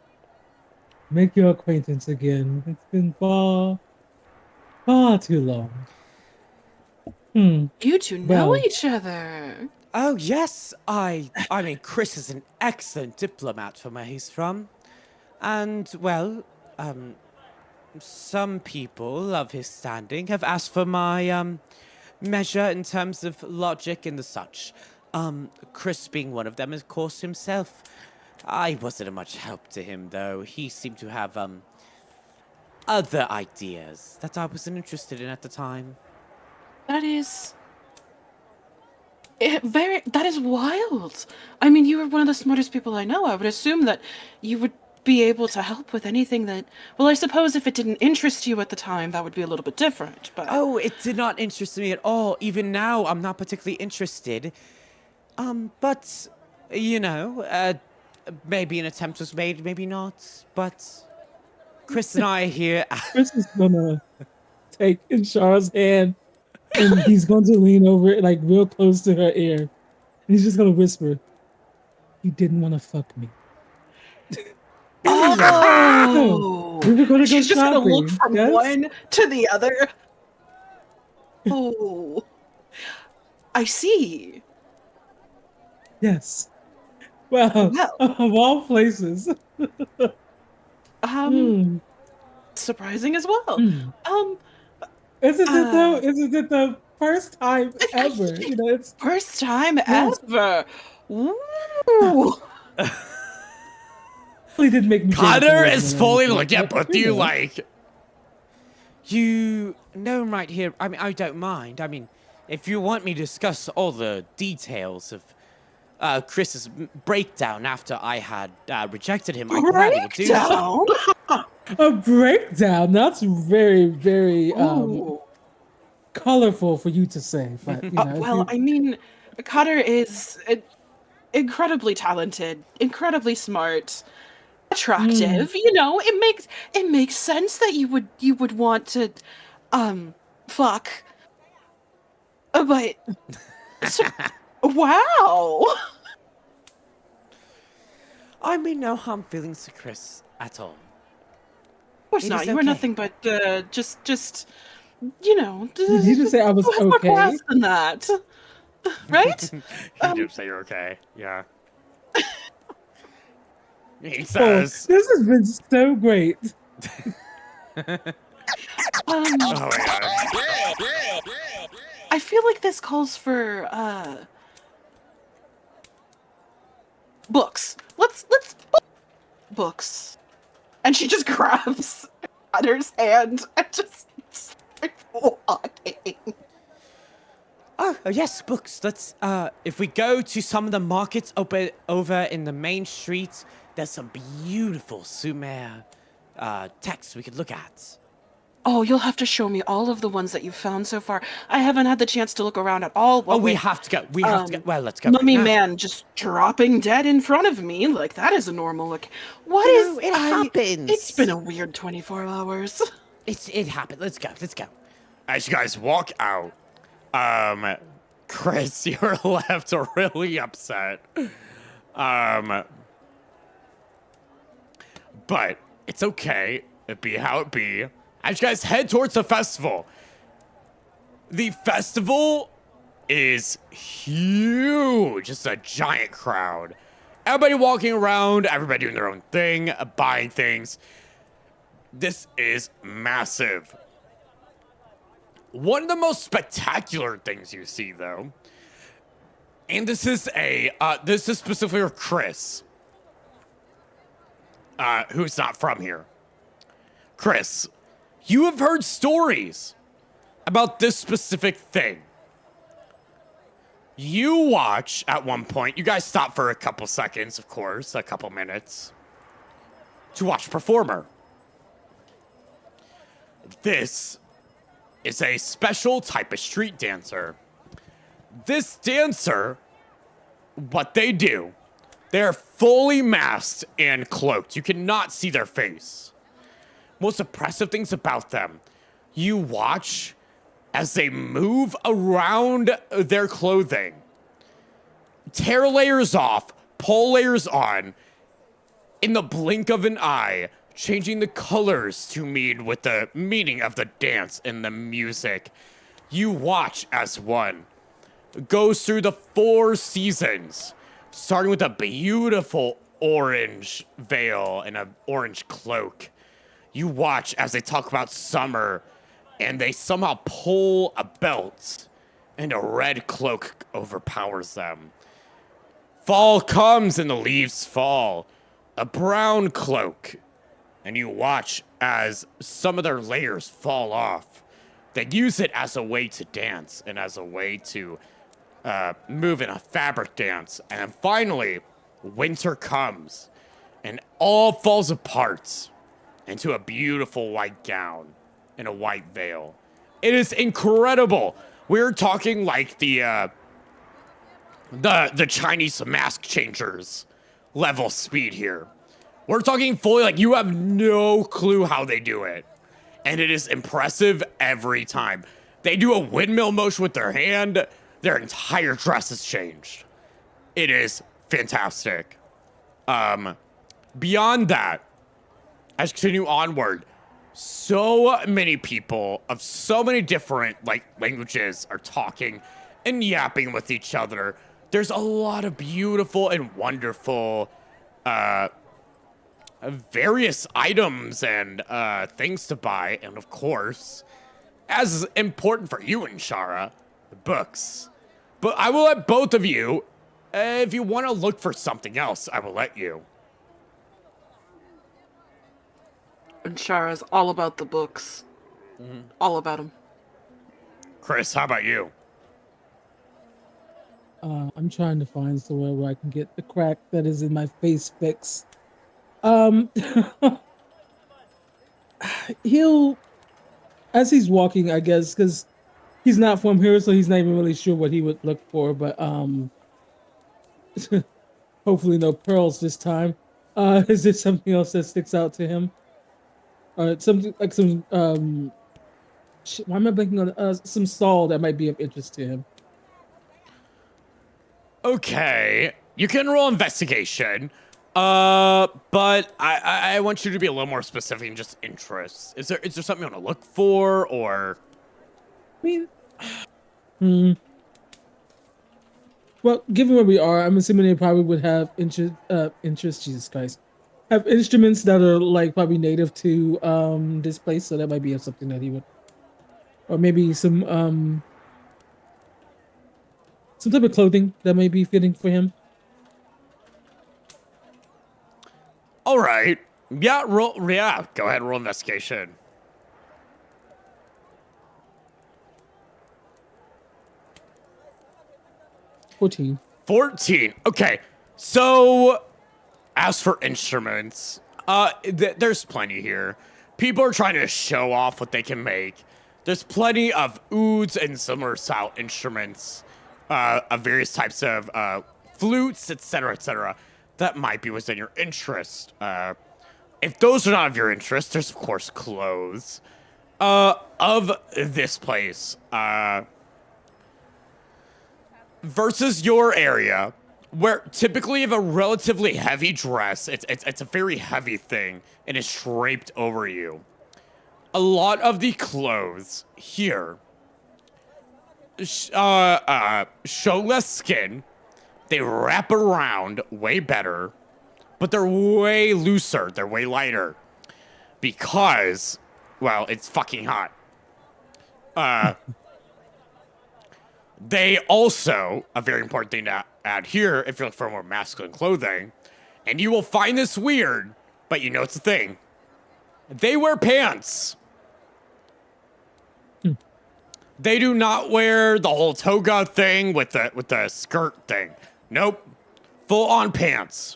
make your acquaintance again. It's been far too long. You two know Well. each other. Oh, yes, I mean, Chris is an excellent diplomat from where he's from. And, well, some people of his standing have asked for my, measure in terms of logic and the such. Chris being one of them, of course, himself. I wasn't of much help to him, though. He seemed to have, other ideas that I wasn't interested in at the time. That is... that is wild. I mean, you were one of the smartest people I know. I would assume that you would be able to help with anything that... Well, I suppose if it didn't interest you at the time, that would be a little bit different, but... Oh, it did not interest me at all. Even now, I'm not particularly interested. But, you know, maybe an attempt was made, maybe not. But Chris and I are here... Chris is gonna take Inshara's hand and he's going to lean over it, like real close to her ear. And he's just gonna whisper, "He didn't want to fuck me." Oh! We were gonna go She's just gonna look shopping, from yes? one to the other. Oh. I see. Yes. Well, Well. of all places. Surprising as well. Isn't it though? Isn't it the first time ever? You know, it's First time Yes. ever. Ooh. really did make me. Connor jealous is when I fully was looking at but, both you you know. like, You know him right here. I mean, I don't mind. I mean, if you want me to discuss all the details of Chris's breakdown after I had rejected him, I gladly would do so. Breakdown? A breakdown. That's very, very Ooh. colorful for you to say. But you know, if Well, you- I mean, Cutter is incredibly talented, incredibly smart, attractive. You know, it makes sense that you would want to, fuck. But wow. I mean, no harm feelings to Chris at all. Of course It not. is You were okay. nothing but just you know. Did you just say I was you have more okay? class than that, right? you did say you're okay. Yeah. He Oh, says, this has been so great. oh my god. I feel like this calls for books. Let's books. And she just grabs Cutter's hand and just starts walking. Oh, yes, books. Let's, if we go to some of the markets over in the main streets, there's some beautiful Sumer texts we could look at. Oh, you'll have to show me all of the ones that you've found so far. I haven't had the chance to look around at all. Oh, we have to go. We have to go. Well, let's go. Mummy right now. man just dropping dead in front of me. Like, that is a normal look. What You is... know, it happens. It's been a weird 24 hours. It happened. Let's go. Let's go. As you guys walk out, Chris, you're left really upset. But it's okay. It be how it be. As you guys head towards the festival, the festival is huge. Just a giant crowd. Everybody walking around, everybody doing their own thing, buying things. This is massive. One of the most spectacular things you see, though, and this is specifically for Chris, who's not from here. Chris, you have heard stories about this specific thing. You watch at one point, you guys stop for a couple seconds, of course, a couple minutes, to watch a performer. This is a special type of street dancer. This dancer, what they do, they're fully masked and cloaked. You cannot see their face. Most impressive things about them, you watch as they move around their clothing, tear layers off, pull layers on, in the blink of an eye, changing the colors to mean with the meaning of the dance and the music. You watch as one goes through the 4 seasons, starting with a beautiful orange veil and an orange cloak. You watch as they talk about summer, and they somehow pull a belt, and a red cloak overpowers them. Fall comes and the leaves fall. A brown cloak. And you watch as some of their layers fall off. They use it as a way to dance and as a way to move in a fabric dance. And finally, winter comes and all falls apart into a beautiful white gown and a white veil. It is incredible. We're talking like the Chinese mask changers level speed here. We're talking fully like you have no clue how they do it. And it is impressive every time. They do a windmill motion with their hand, their entire dress is changed. It is fantastic. Beyond that, as we continue onward, so many people of so many different languages are talking and yapping with each other. There's a lot of beautiful and wonderful various items and things to buy, and of course, as important for you and Shara, books. But I will let both of you, if you want to look for something else, I will let you. And Shara's all about the books. All about them. Chris, how about you? I'm trying to find somewhere where I can get the crack that is in my face fixed. He'll, as he's walking, I guess, because he's not from here, so he's not even really sure what he would look for, but hopefully no pearls this time. Is there something else that sticks out to him? Something like some why am I blanking on some saw that might be of interest to him? Okay, you can roll investigation. But I want you to be a little more specific in just interests. Is there something you want to look for, or? I mean, well, given where we are, I'm assuming they probably would have interest. Jesus Christ, have instruments that are probably native to this place, so that might be something that he would, or maybe some type of clothing that might be fitting for him. All right. Yeah, roll. Yeah, go ahead and roll investigation. $14. 14. Okay. So, as for instruments, there's plenty here. people are trying to show off what they can make. There's plenty of ouds and similar style instruments, of various types of flutes, etc., that might be within your interest. If those are not of your interest, there's of course clothes. Of this place, versus your area, where typically you have a relatively heavy dress, it's a very heavy thing, and it's draped over you. A lot of the clothes here show less skin, they wrap around way better, but they're way looser, they're way lighter. Because, well, it's fucking hot. They also, a very important thing to add here, if you're looking for more masculine clothing, and you will find this weird, but you know it's a thing. They wear pants. They do not wear the whole toga thing with the skirt thing. Nope. Full on pants.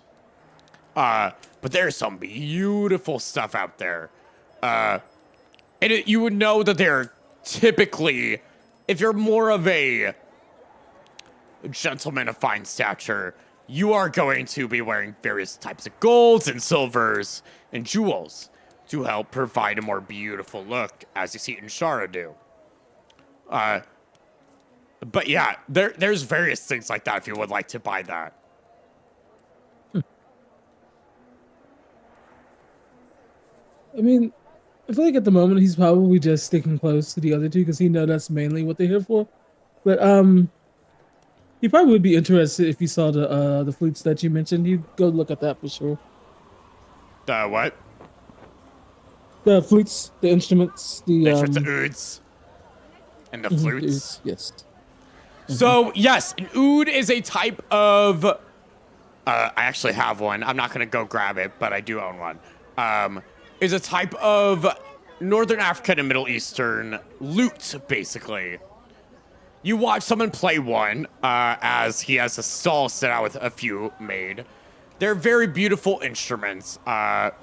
But there's some beautiful stuff out there. You would know that they're typically, if you're more of a gentleman of fine stature, you are going to be wearing various types of golds and silvers and jewels to help provide a more beautiful look, as you see Inshara do. But yeah, there's various things like that if you would like to buy that. I mean, I feel like at the moment he's probably just sticking close to the other two because he knows that's mainly what they're here for. But he probably would be interested if he saw the flutes that you mentioned. He'd go look at that for sure. The what? The flutes, the instruments, the ouds. And the flutes? Ouds, yes. So, yes, an oud is a type of... I actually have one. I'm not going to go grab it, but I do own one. Is a type of Northern African and Middle Eastern lute, basically. You watch someone play one, as he has a stall set out with a few made. They're very beautiful instruments. Let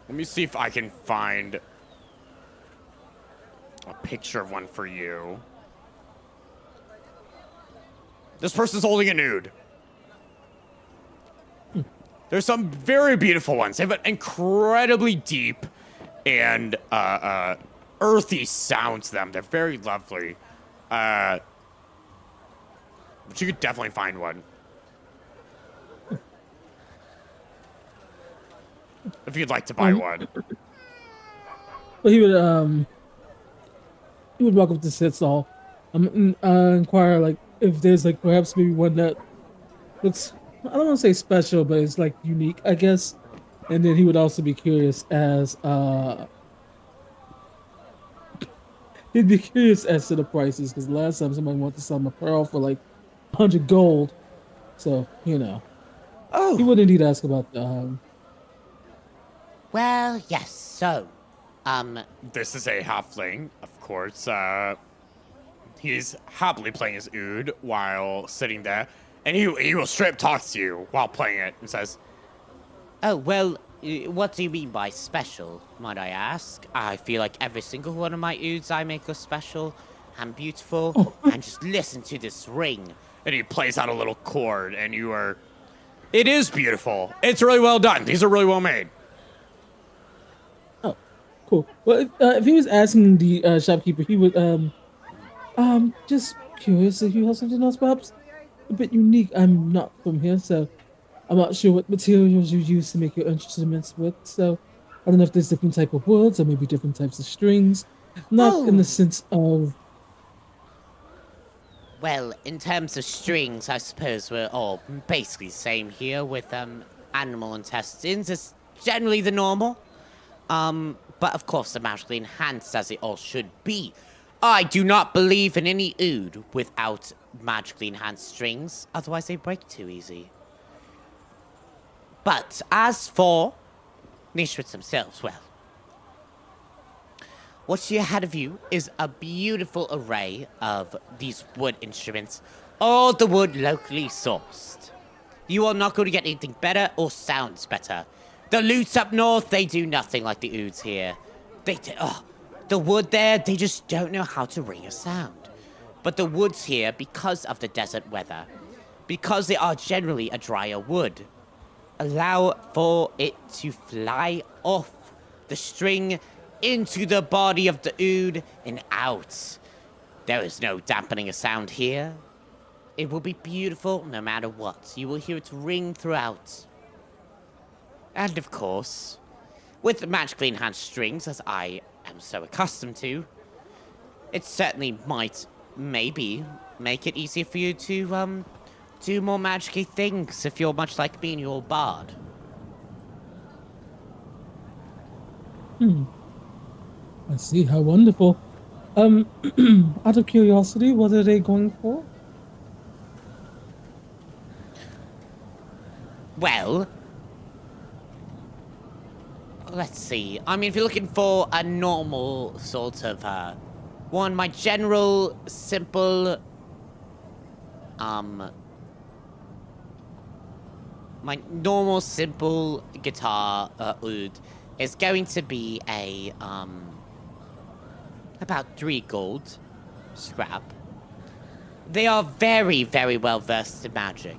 me see if I can find a picture of one for you. This person's holding a nude. There's some very beautiful ones. They have an incredibly deep and earthy sound to them. They're very lovely. But you could definitely find one. If you'd like to buy one. Well, he would walk up to Sit Stall, inquire like if there's like perhaps maybe one that looks, I don't want to say special, but it's like unique, I guess. And then he would also be curious as he'd be curious as to the prices because last time somebody wanted to sell him a pearl for like 100 gold, so you know. Oh, he wouldn't need to ask about the. Well, yes, so, This is a halfling, of course. He's happily playing his oud while sitting there, and he will straight up talk to you while playing it and says, oh, well, what do you mean by special, might I ask? I feel like every single one of my ouds I make are special and beautiful, and just listen to this ring. And he plays out a little chord, and you are... It is beautiful. It's really well done. These are really well made. Cool. Well, if he was asking the shopkeeper, he would just curious if you have something else, perhaps a bit unique. I'm not from here, so I'm not sure what materials you use to make your instruments with. So I don't know if there's different type of woods or maybe different types of strings. Not in the sense of. Well, in terms of strings, I suppose we're all basically the same here with animal intestines. It's generally the normal. But of course they're magically enhanced as they all should be. I do not believe in any oud without magically enhanced strings, otherwise they break too easy. But as for the instruments themselves, well, what you ahead of you is a beautiful array of these wood instruments, all the wood locally sourced. You are not going to get anything better or sounds better. The lutes up north, they do nothing like the oods here. The wood there, they just don't know how to ring a sound. But the woods here, because of the desert weather, because they are generally a drier wood, allow for it to fly off the string into the body of the oud and out. There is no dampening a sound here. It will be beautiful no matter what. You will hear it ring throughout. And of course, with the magically enhanced strings, as I am so accustomed to, it certainly might, maybe, make it easier for you to, do more magic-y things if you're much like me and you're a bard. I see. How wonderful. Out of curiosity, what are they going for? Well, let's see. I mean, if you're looking for a normal sort of, one, my general, simple, my normal, simple guitar, oud is going to be a, about 3 gold scrap. They are very, very well versed in magic.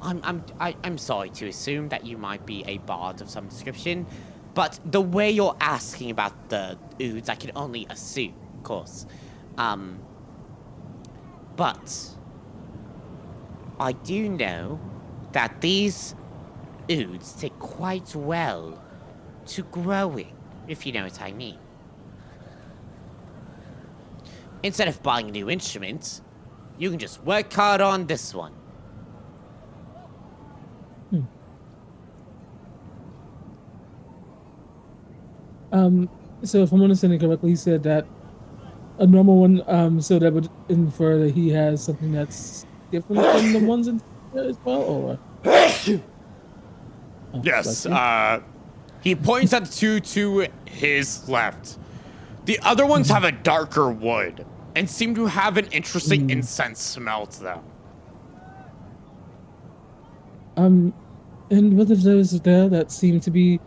I'm sorry to assume that you might be a bard of some description, but the way you're asking about the ouds, I can only assume, of course. But I do know that these ouds take quite well to growing, if you know what I mean. Instead of buying a new instrument, you can just work hard on this one. So if I'm understanding correctly, he said that a normal one, so that would infer that he has something that's different from the ones in there as well, or? Yes, he points at the two to his left. The other ones have a darker wood and seem to have an interesting incense smell to them. And what are those there that seem to be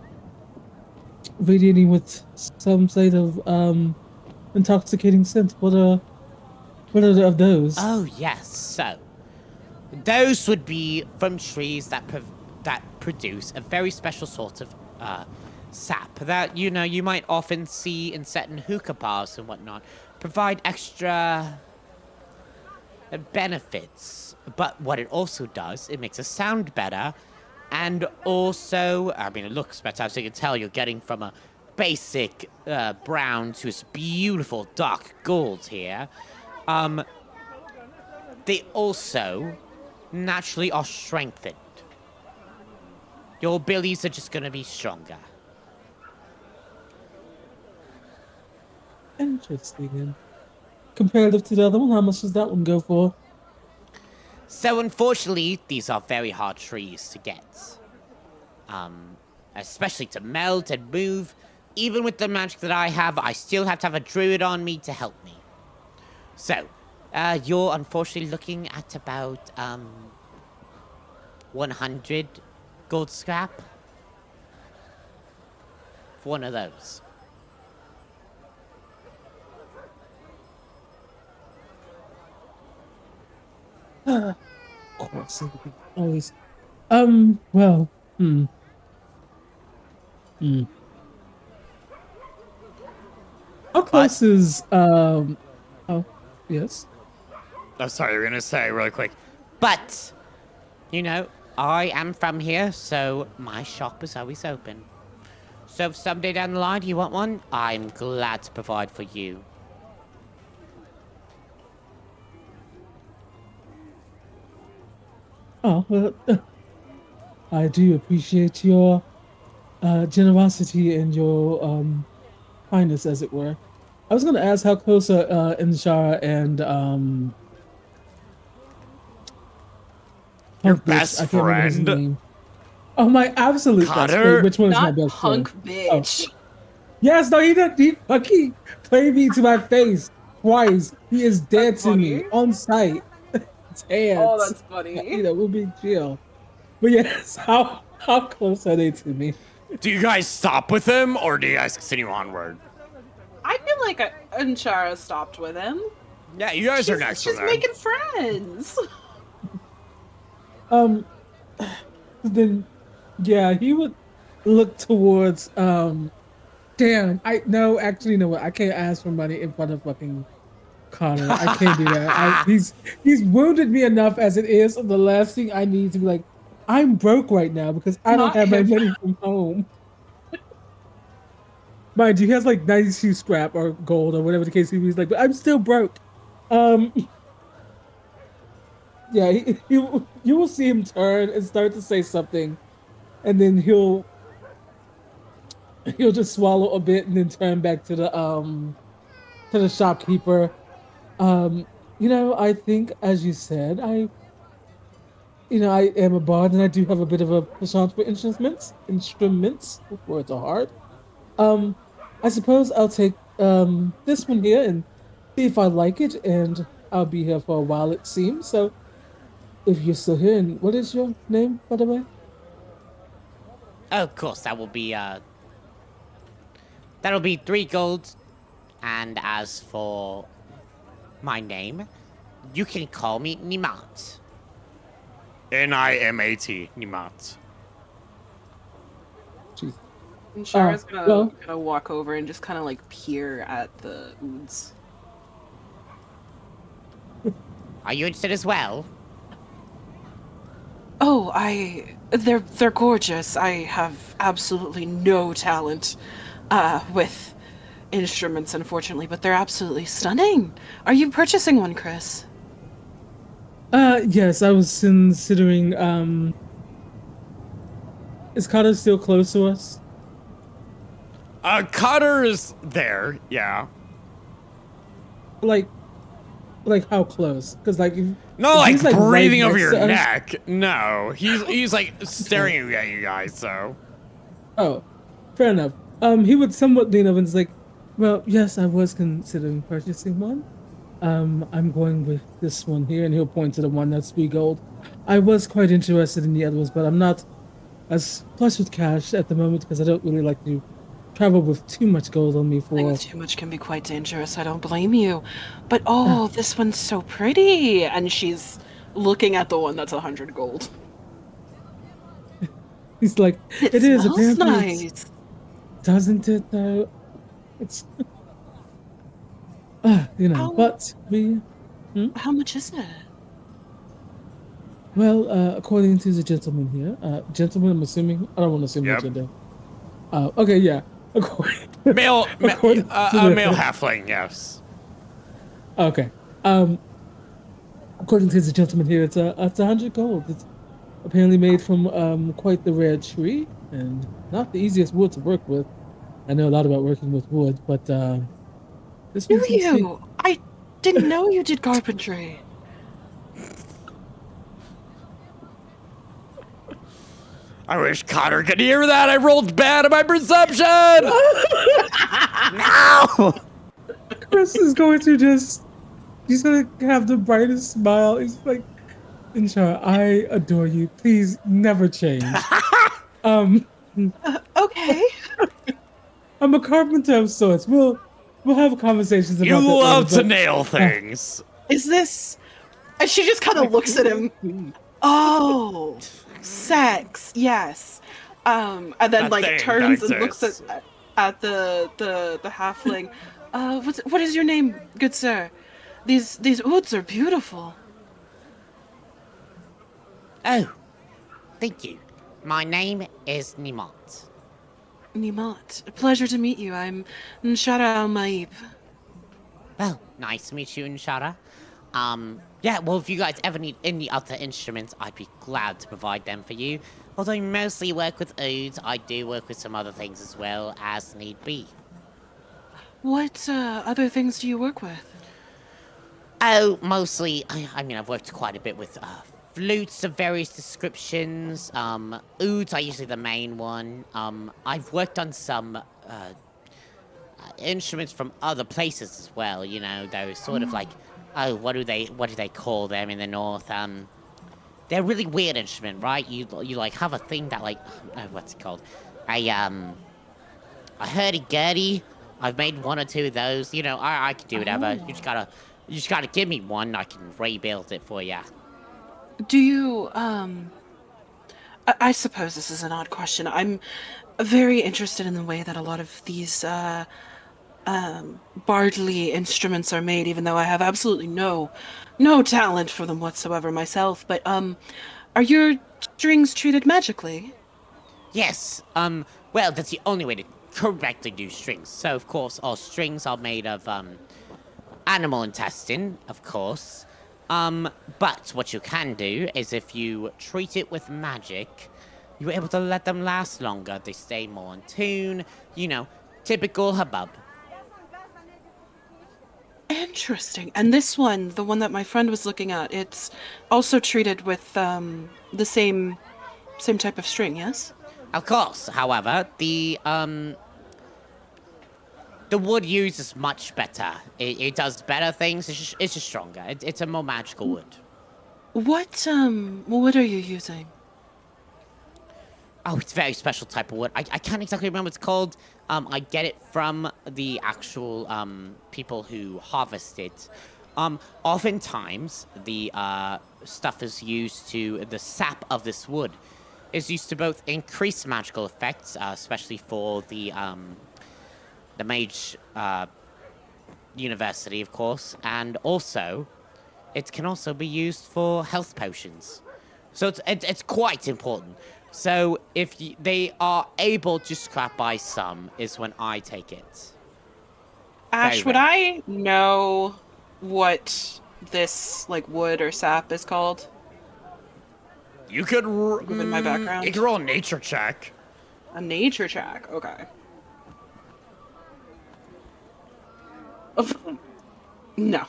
radiating with some sort of intoxicating scent? What are of those? Oh yes, so those would be from trees that produce a very special sort of sap that you might often see in certain hookah bars and whatnot. Provide extra benefits, but what it also does, it makes it sound better, and also, I mean, it looks better. As you can tell, you're getting from a basic brown to this beautiful dark gold here. They also naturally are strengthened. Your abilities are just gonna be stronger. Interesting. And comparative to the other one, how much does that one go for? So unfortunately, these are very hard trees to get. Especially to melt and move. Even with the magic that I have, I still have to have a druid on me to help me. So, you're unfortunately looking at about, 100 gold scrap for one of those. Of course, it would be always. Well, How close is, oh, yes? Oh, sorry, you're gonna say really quick. But, I am from here, so my shop is always open. So if someday down the line you want one, I'm glad to provide for you. Oh, well, I do appreciate your generosity and your kindness, as it were. I was going to ask how close are Inshara and Your Punk Bitch. best I can't remember his friend? name. Oh, my absolute best Cutter? friend. Which one is my Not best punk friend? bitch. Yes, no, he fucking played me to my face twice. He is dead That's to me funny. on sight. its hands. Oh, that's funny. You know, we'll be chill. But yes, how close are they to me? Do you guys stop with him, or do you guys continue onward? I feel like Anshara stopped with him. Yeah, you guys are next to She's them. making friends. Then yeah, he would look towards damn, actually you know what? I can't ask for money in front of fucking Connor. I can't do that. He's wounded me enough as it is, and the last thing I need to be like, I'm broke right now because I don't Not have my him. money from home. Mind you, he has like 92 scrap or gold or whatever the case he was like, but I'm still broke. Yeah, you will see him turn and start to say something, and then he'll just swallow a bit and then turn back to the shopkeeper. You know, I think as you said, I am a bard and I do have a bit of a penchant for instruments. Words are hard. I suppose I'll take this one here and see if I like it, and I'll be here for a while it seems. So if you're still here, and what is your name, by the way? Oh, of course, that'll be 3 gold. And as for my name, you can call me Nimat. Nimat, Nimat. Jeez. Anshara's well- gonna walk over and just kind of like peer at the oods. Are you interested as well? Oh, they're gorgeous. I have absolutely no talent with instruments, unfortunately, but they're absolutely stunning. Are you purchasing one, Chris? Yes, I was considering, is Carter still close to us? Cotter is there, yeah. Like how close? Because like, No, if like he's, right breathing over next your to us- neck. No, he's like staring at you guys. So Oh, fair enough. He would somewhat lean over and is like, well, yes, I was considering purchasing one. I'm going with this one here, and he'll point to the one that's 3 gold. I was quite interested in the other ones, but I'm not as flush with cash at the moment because I don't really like to travel with too much gold on me I for. think too much can be quite dangerous. I don't blame you. But oh, this one's so pretty. And she's looking at the one that's 100 gold. He's like, It it is smells apparently. nice. Doesn't it though? It's. You know, How- but we. How much is it? Well, according to the gentleman here, gentleman, I'm assuming. I don't want to assume Yep. your gender. Okay, yeah. According. male According to the- male halfling, yes. Okay. According to the gentleman here, it's 100 gold. It's apparently made from quite the rare tree and not the easiest wood to work with. I know a lot about working with wood, but this Do one seems to be- you? I didn't know you did carpentry. I wish Cotter could hear that. I rolled bad at my perception. No. Chris is going to he's going to have the brightest smile. He's like, Insha, I adore you. Please never change. Okay. I'm a carpenter of sorts. We'll have conversations about You that love later, to but- nail things. Is this... And she just kind of looks at him. Oh, sex. Yes. And then That like thing turns that and looks at the halfling. What is your name, good sir? These woods are beautiful. Oh, thank you. My name is Nimat. Nimat, a pleasure to meet you. I'm Nshara Al-Maib. Well, nice to meet you, Nshara. Yeah, well, if you guys ever need any other instruments, I'd be glad to provide them for you. Although I mostly work with ouds, I do work with some other things as well, as need be. What other things do you work with? Oh, mostly, I mean, I've worked quite a bit with flutes of various descriptions. Ouds are usually the main one. I've worked on some instruments from other places as well, you know, those sort of like oh, what do they call them in the north? They're a really weird instrument, right? You like have a thing that like, oh, what's it called? A hurdy-gurdy. I've made one or two of those. You know, I can do whatever. You just gotta give me one. I can rebuild it for ya. Do you, I suppose this is an odd question. I'm very interested in the way that a lot of these, bardly instruments are made, even though I have absolutely no talent for them whatsoever myself. But, are your strings treated magically? Yes. Well, that's the only way to correctly do strings. So, of course, all strings are made of, animal intestine, of course. But what you can do is if you treat it with magic, you're able to let them last longer. They stay more in tune. You know, typical hubbub. Interesting. And this one, the one that my friend was looking at, it's also treated with, the same type of string, yes? Of course, however, the wood used is much better. It does better things. It's just stronger. It's a more magical wood. What are you using? Oh, it's a very special type of wood. I can't exactly remember what it's called. I get it from the actual people who harvest it. Oftentimes, the stuff is used to, the sap of this wood is used to both increase magical effects, especially for the mage university, of course, and also it can also be used for health potions. So it's quite important. So if they are able to scrap by some, is when I take it. Ash, would I know what this like wood or sap is called? You could Given my background. You could roll a nature check. A nature check. Okay. No.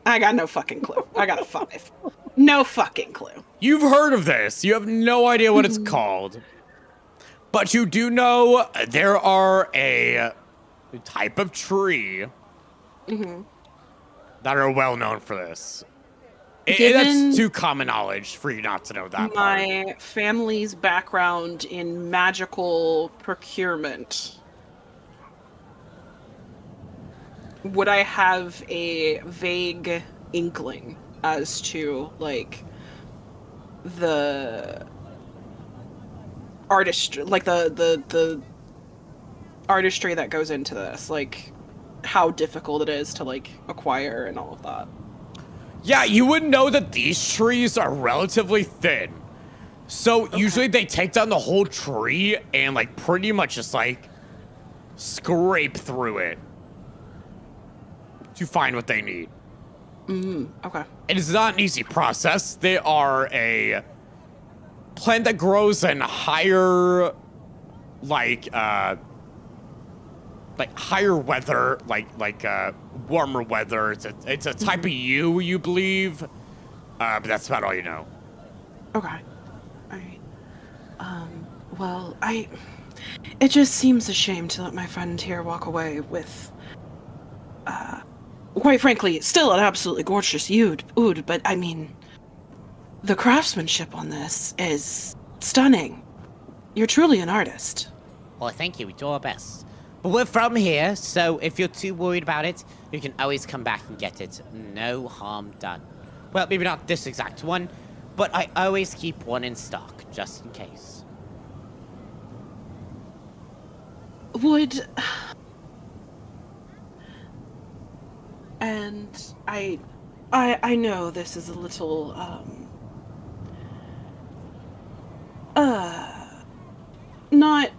I got no fucking clue. I got a 5. No fucking clue. You've heard of this. You have no idea what it's called. But you do know there are a type of tree that are well known for this. That's too common knowledge for you not to know that part. My family's background in magical procurement. Would I have a vague inkling as to, like, the artistry, like the artistry that goes into this, like how difficult it is to like acquire and all of that? Yeah, you would know that these trees are relatively thin. So usually they take down the whole tree and like pretty much just like scrape through it to find what they need. Okay. It is not an easy process. They are a plant that grows in higher, like higher weather, like warmer weather. It's a type of yew, you believe, but that's about all you know. Okay. All right. Well, it just seems a shame to let my friend here walk away with, quite frankly, still an absolutely gorgeous oud, but I mean, the craftsmanship on this is stunning. You're truly an artist. Well, thank you. We do our best. But we're from here, so if you're too worried about it, you can always come back and get it. No harm done. Well, maybe not this exact one, but I always keep one in stock, just in case. Would... And I know this is a little, not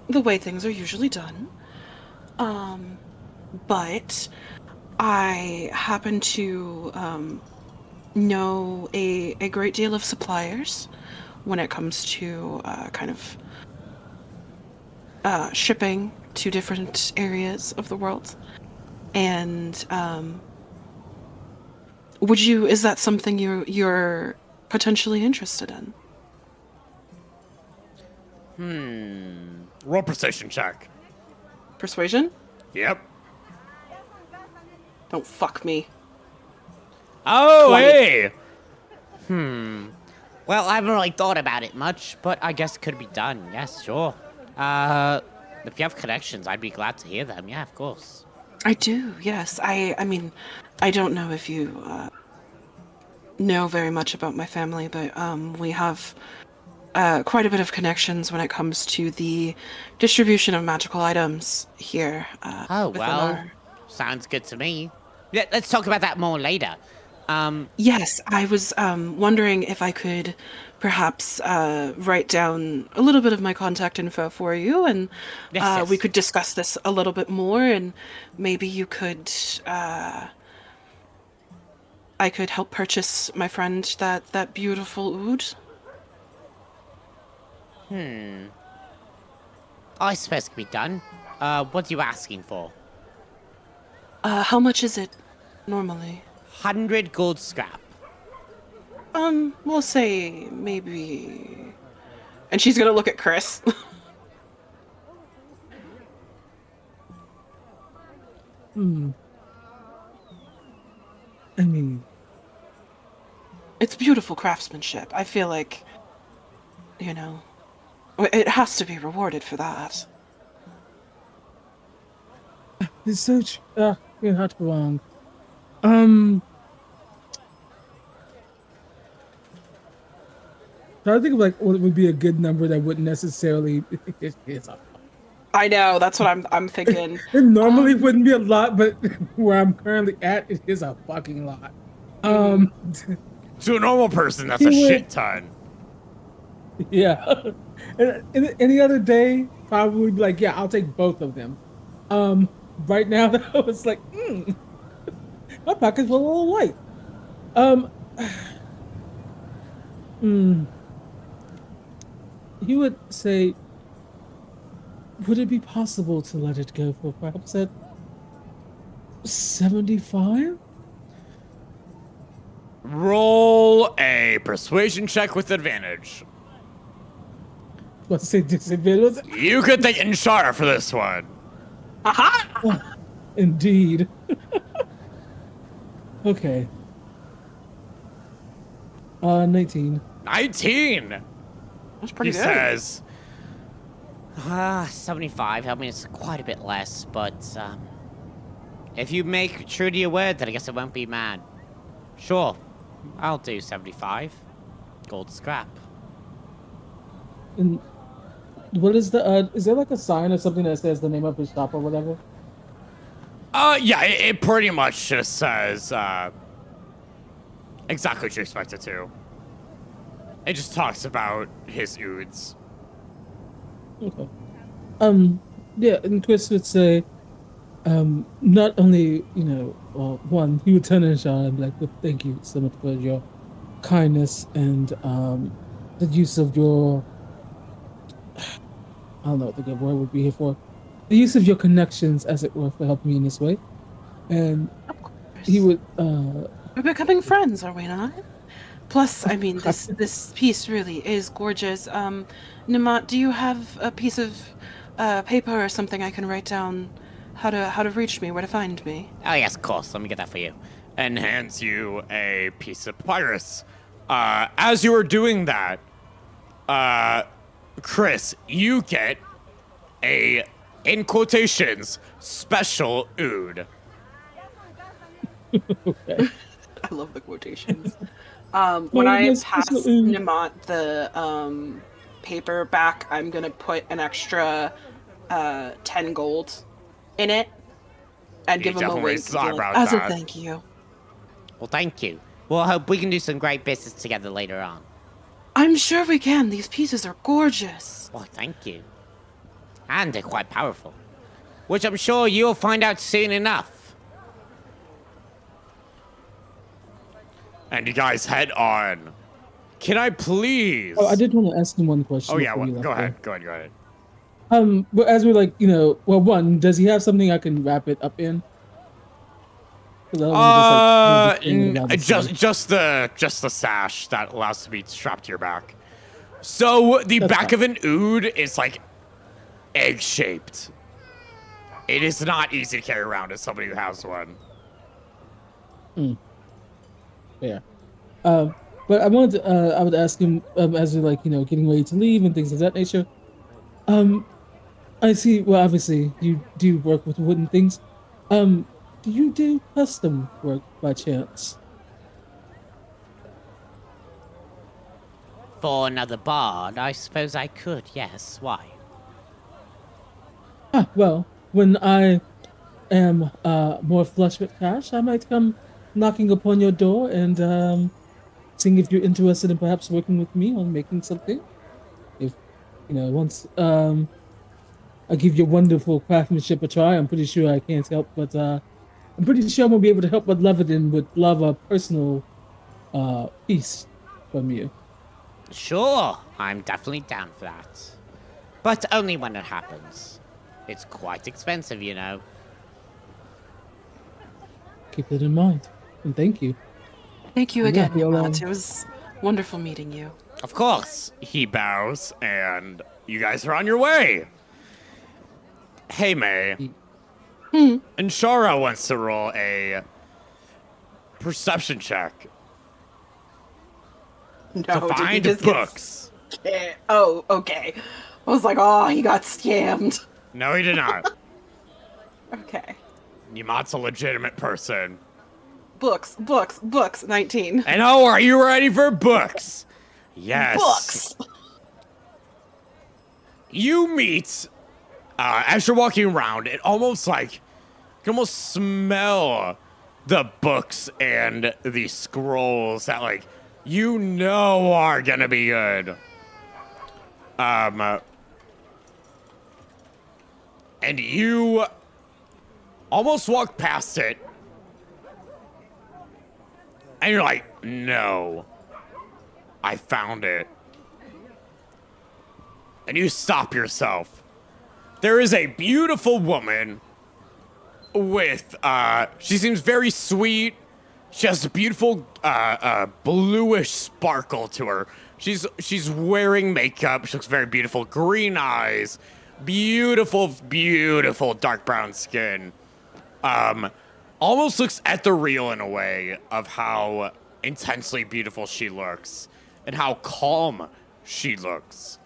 the way things are usually done. But I happen to, know a great deal of suppliers when it comes to, kind of, shipping to different areas of the world. And, is that something you're potentially interested in? Roll precision check. Persuasion? Yep. Don't fuck me. Oh, Quite. hey! Well, I haven't really thought about it much, but I guess it could be done. Yes, sure. If you have connections, I'd be glad to hear them. Yeah, of course. I do, yes. I mean, I don't know if you know very much about my family, but we have quite a bit of connections when it comes to the distribution of magical items here. Oh, within well, our- sounds good to me. Yeah, let's talk about that more later. Yes, I was wondering if I could perhaps write down a little bit of my contact info for you, and Yes, we yes. could discuss this a little bit more, and maybe you could, I could help purchase my friend that beautiful oud. I suppose it can be done. What are you asking for? How much is it normally? 100 gold scrap. We'll say maybe. And she's gonna look at Chris. I mean, It's beautiful craftsmanship. I feel like, it has to be rewarded for that. it's so you're not wrong. Trying to think of like what would be a good number that wouldn't necessarily. It's a, I know. That's what I'm thinking. it normally wouldn't be a lot, but where I'm currently at, it is a fucking lot. To a normal person, that's a You would- shit ton. Yeah. And any other day, probably be like, yeah, I'll take both of them. Right now, though, it's like, my pockets were a little light. You would say, would it be possible to let it go for perhaps at 75? Roll a persuasion check with advantage. Let's say disadvantage. You could thank Inshara for this one. Aha! Indeed. Okay. 19. 19! That's pretty He good. says, 75. I mean, it's quite a bit less, but, if you make true to your word, then I guess I won't be mad. Sure. I'll do 75. Gold scrap. And what is the, is there like a sign or something that says the name of his shop or whatever? yeah, it pretty much just says, exactly what you expect it to. It just talks about his ouds. Okay. Yeah, and Chris would say, not only, one, he would turn to Sean and be like, well, thank you so much for your kindness and, the use of your, I don't know what the good word would be here for, the use of your connections, as it were, for helping me in this way. And Of course. he would, We're becoming friends, are we not? Plus, I mean, this piece really is gorgeous. Namat, do you have a piece of paper or something I can write down how to reach me, where to find me? Oh, yes, of course. Let me get that for you. And hands you a piece of papyrus. As you were doing that, Chris, you get a, in quotations, special oud. I love the quotations. When I yes, pass yes, Namat the paper back, I'm gonna put an extra 10 gold in it and He give him a definitely wink raises his eyebrow at as a that. thank you. Well, thank you. Well, I hope we can do some great business together later on. I'm sure we can. These pieces are gorgeous. Well, thank you. And they're quite powerful. Which I'm sure you'll find out soon enough. And you guys head on. Can I please? oh, I did want to ask him one question. Oh yeah, before you go left ahead. Go ahead. But as we're like, well, one, does he have something I can wrap it up in? 'Cause I don't wanna just, like, maybe stand around the sun. just the sash that allows to be strapped to your back. So the That's back fine. of an oud is like egg shaped. It is not easy to carry around as somebody who has one. fair. But I wanted to, I would ask him, as we're like, getting ready to leave and things of that nature. Um, I see. Well, obviously, you do work with wooden things. Do you do custom work by chance? For another bard, I suppose I could, yes. Why? Ah, well, when I am more flush with cash, I might come knocking upon your door and seeing if you're interested in perhaps working with me on making something. If once I give your wonderful craftsmanship a try, I'm pretty sure I can't help but I'm pretty sure I won't be able to help but love it and would love a personal piece from you. Sure, I'm definitely down for that. But only when it happens. It's quite expensive, you know. Keep that in mind, and thank you. Thank you Yeah, again, you'll, Matt. It was wonderful meeting you. Of course. He bows, and you guys are on your way. Hey, May. And Shara wants to roll a perception check No, to did he find just get books. Oh, okay. I was like, oh, he got scammed. No, he did not. Okay. Yamat's a legitimate person. Books, 19. And oh, are you ready for books? Yes. Books. You meet, as you're walking around, it almost like, you can almost smell the books and the scrolls that, like, are gonna be good. And you almost walk past it, and you're like, no, I found it. And you stop yourself. There is a beautiful woman with, she seems very sweet. She has a beautiful, bluish sparkle to her. She's wearing makeup. She looks very beautiful. Green eyes. Beautiful, beautiful dark brown skin. Almost looks ethereal in a way of how intensely beautiful she looks and how calm she looks.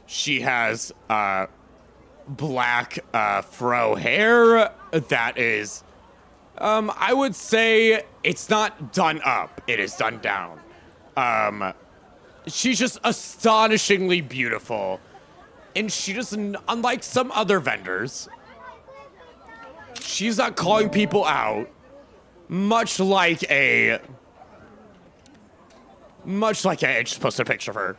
She has black fro hair that is, I would say it's not done up, it is done down. She's just astonishingly beautiful, and she doesn't, unlike some other vendors, she's not calling people out, much like I just posted a picture of her.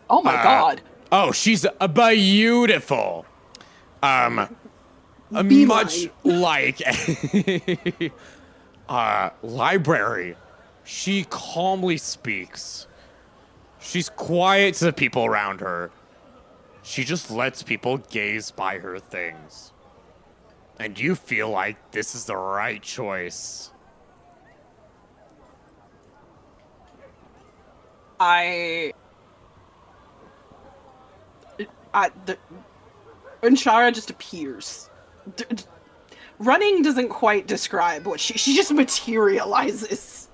Oh my god. Oh, she's beautiful. Beeline. Much like a library. She calmly speaks. She's quiet to the people around her. She just lets people gaze by her things. And you feel like this is the right choice. Unshara just appears. Running doesn't quite describe what she just materializes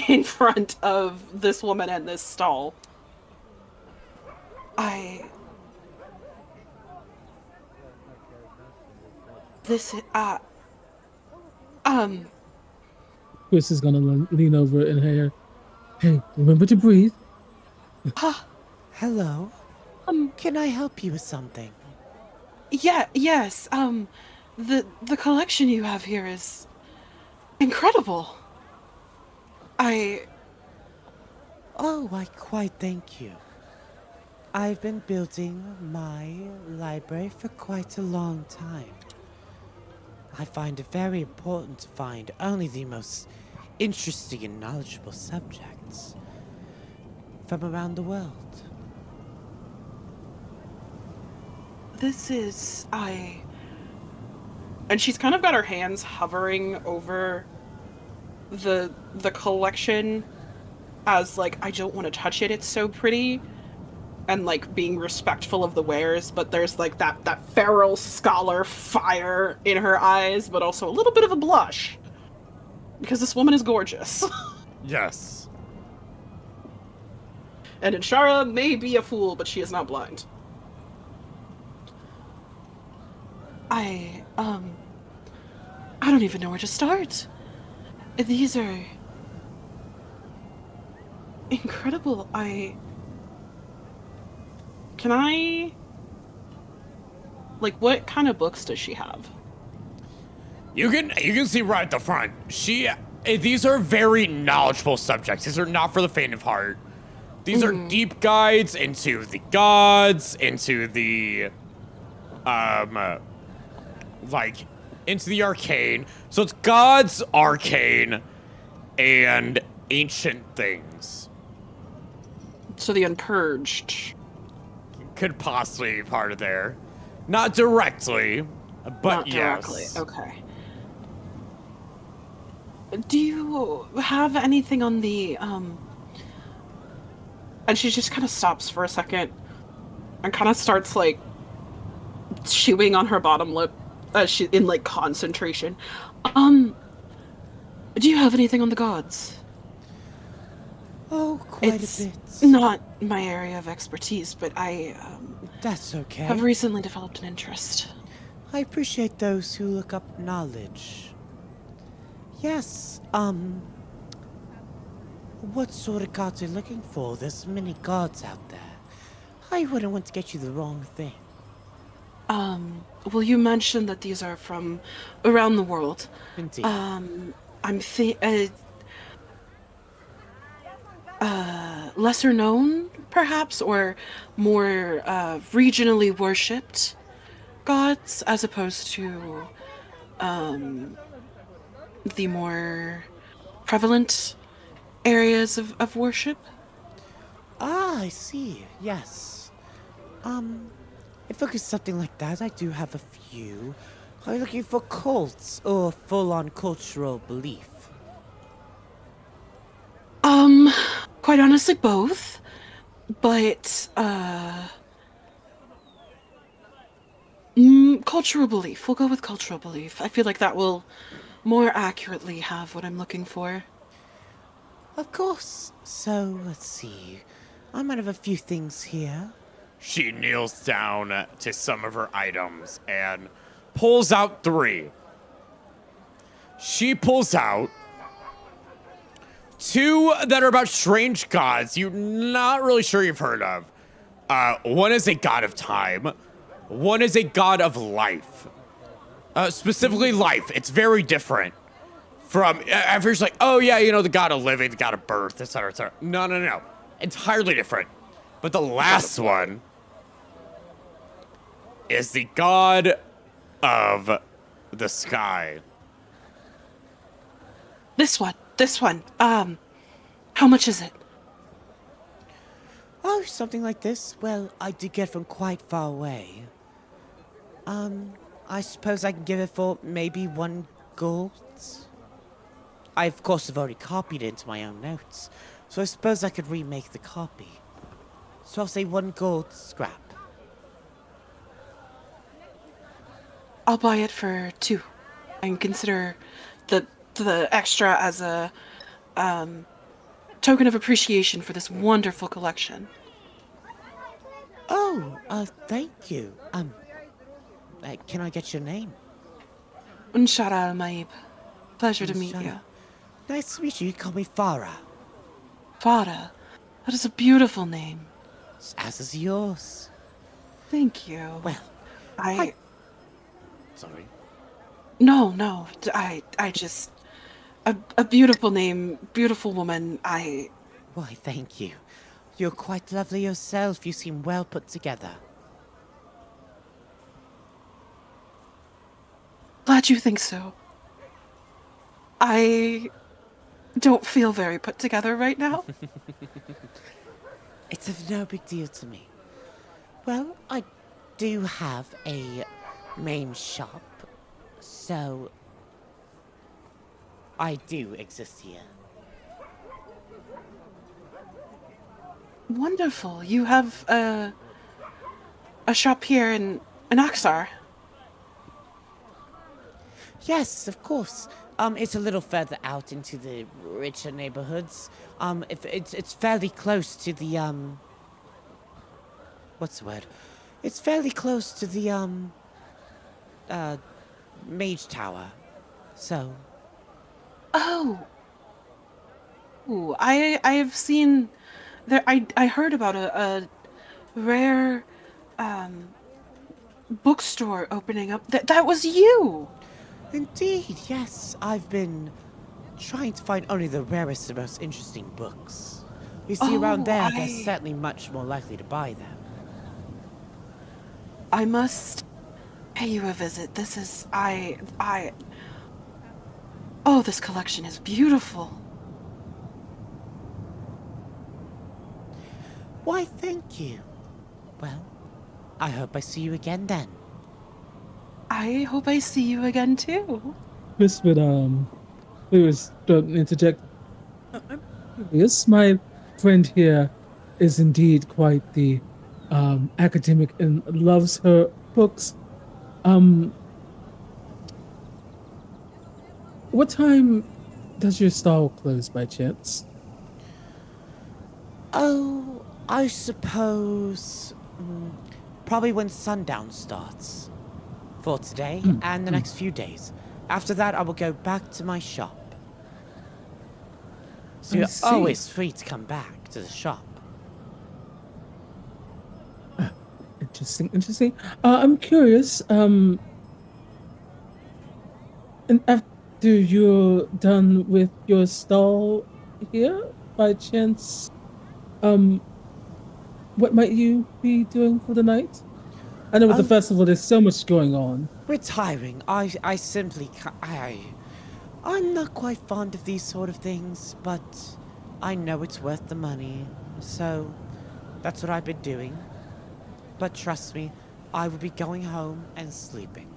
in front of this woman and this stall. Chris is gonna lean over and her. Hey, remember to breathe. Hello. Can I help you with something? Yes, the collection you have here is incredible. Oh, I quite thank you. I've been building my library for quite a long time. I find it very important to find only the most interesting and knowledgeable subjects from around the world. This is, and she's kind of got her hands hovering over the collection as, like, I don't want to touch it, it's so pretty, and, like, being respectful of the wares, but there's, like, that feral scholar fire in her eyes, but also a little bit of a blush. Because this woman is gorgeous. Yes. And Inshara may be a fool, but she is not blind. I don't even know where to start. These are incredible. Can I... Like, what kind of books does she have? You can see right at the front. These are very knowledgeable subjects. These are not for the faint of heart. These are deep guides into the gods, into the into the arcane. So it's gods, arcane, and ancient things. So the Unpurged. Could possibly be part of there. Not directly, but Not directly. yes. Okay. Do you have anything on the And she just kind of stops for a second and kind of starts like chewing on her bottom lip as she in like concentration. Do you have anything on the gods? Oh, quite It's a bit. not my area of expertise, but I That's okay. have recently developed an interest. I appreciate those who look up knowledge. Yes, what sort of gods are you looking for? There's many gods out there. I wouldn't want to get you the wrong thing. Well, you mentioned that these are from around the world. Indeed. Lesser known, perhaps, or more regionally worshipped gods, as opposed to the more prevalent areas of worship. Ah, I see. Yes. If it is something like that, I do have a few. Are you looking for cults or full-on cultural belief? Quite honestly, both. But, cultural belief. We'll go with cultural belief. I feel like that will more accurately have what I'm looking for. Of course. So, let's see. I might have a few things here. She kneels down to some of her items and pulls out 3. She pulls out 2 that are about strange gods you're not really sure you've heard of. One is a god of time. One is a god of life. Specifically life. It's very different from, at first like, oh yeah, you know, the god of living, the god of birth, etc., etc. No. Entirely different. But the last one is the god of the sky. This one. How much is it? Oh, something like this? Well, I did get from quite far away. I suppose I can give it for maybe 1 gold? I, of course, have already copied it into my own notes, so I suppose I could remake the copy. So I'll say 1 gold scrap. I'll buy it for 2, and consider the extra as a token of appreciation for this wonderful collection. Oh, thank you. Can I get your name? Unshara al-Maib. Pleasure to meet Unshara. you. Nice to meet you. You call me Farah. Farah. That is a beautiful name. As is yours. Thank you. Well, Sorry. No. I just... A beautiful name, beautiful woman. Why, thank you. You're quite lovely yourself. You seem well put together. Glad you think so. I don't feel very put together right now. It's of no big deal to me. Well, I do have a main shop, so I do exist here. Wonderful. You have a shop here in Akhdar. Yes, of course. It's a little further out into the richer neighborhoods. If it's fairly close to the what's the word? It's fairly close to the Mage Tower. So. Oh. Ooh, I've seen there. I heard about a rare bookstore opening up. That was you. Indeed, yes. I've been trying to find only the rarest and most interesting books. You see, around there, they're certainly much more likely to buy them. I must pay you a visit. This is Oh, this collection is beautiful. Why, thank you. Well, I hope I see you again then. I hope I see you again too. Chris would please don't interject. Yes, my friend here is indeed quite the academic and loves her books. What time does your stall close by chance? Oh, I suppose probably when sundown starts for today and the next few days. After that, I will go back to my shop. So you're always free to come back to the shop. Interesting. I'm curious. And after you're done with your stall here, by chance, what might you be doing for the night? I know with the festival, there's so much going on. Retiring. I simply I'm not quite fond of these sort of things, but I know it's worth the money, so that's what I've been doing. But trust me, I will be going home and sleeping.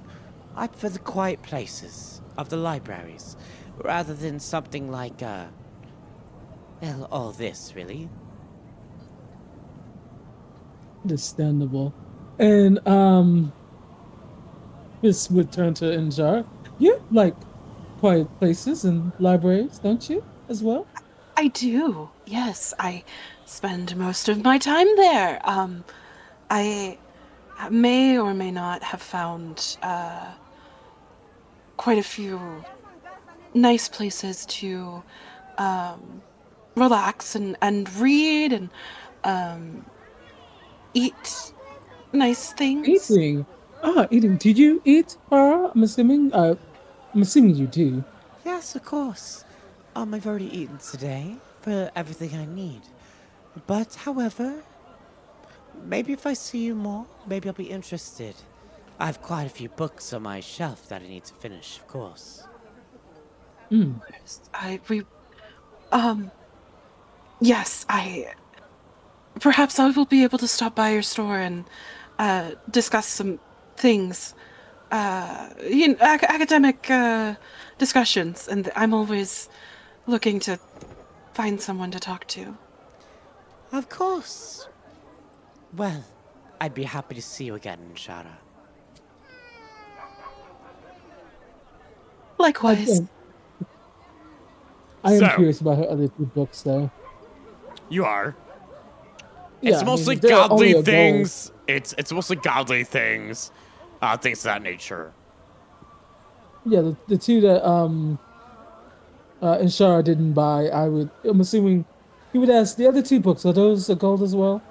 I prefer the quiet places of the libraries, rather than something like, well, all this, really. Understandable. And, this would turn to Injar. You like quiet places and libraries, don't you, as well? I do. Yes, I spend most of my time there. I may or may not have found quite a few nice places to relax and read and eat nice things. Eating. Eating. Did you eat, Para? I'm assuming you do. Yes, of course. I've already eaten today for everything I need. But, however, maybe if I see you more, maybe I'll be interested. I have quite a few books on my shelf that I need to finish, of course. Yes, perhaps I will be able to stop by your store and discuss some things. Academic discussions, and I'm always looking to find someone to talk to. Of course. Well, I'd be happy to see you again, Shara. Likewise. I am So- curious about her other two books, though. You are. Yeah, It's mostly they're only godly a goal. things. It's mostly godly things. Things of that nature. Yeah, the two that Inshara didn't buy, I'm assuming he would ask the other two books, are those a gold as well?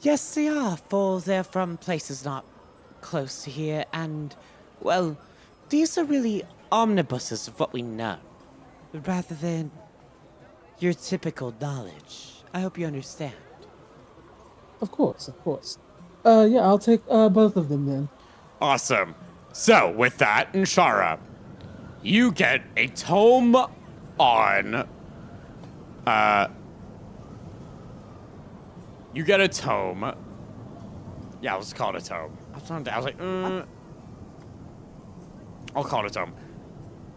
Yes, they are, for they're from places not close to here, and, well, these are really omnibuses of what we know, rather than your typical knowledge. I hope you understand. Of course. Yeah, I'll take both of them then. Awesome. So, with that, Nshara, you get a tome on, you get a tome. Yeah, let's call it a tome. I was like, I'll call it a tome.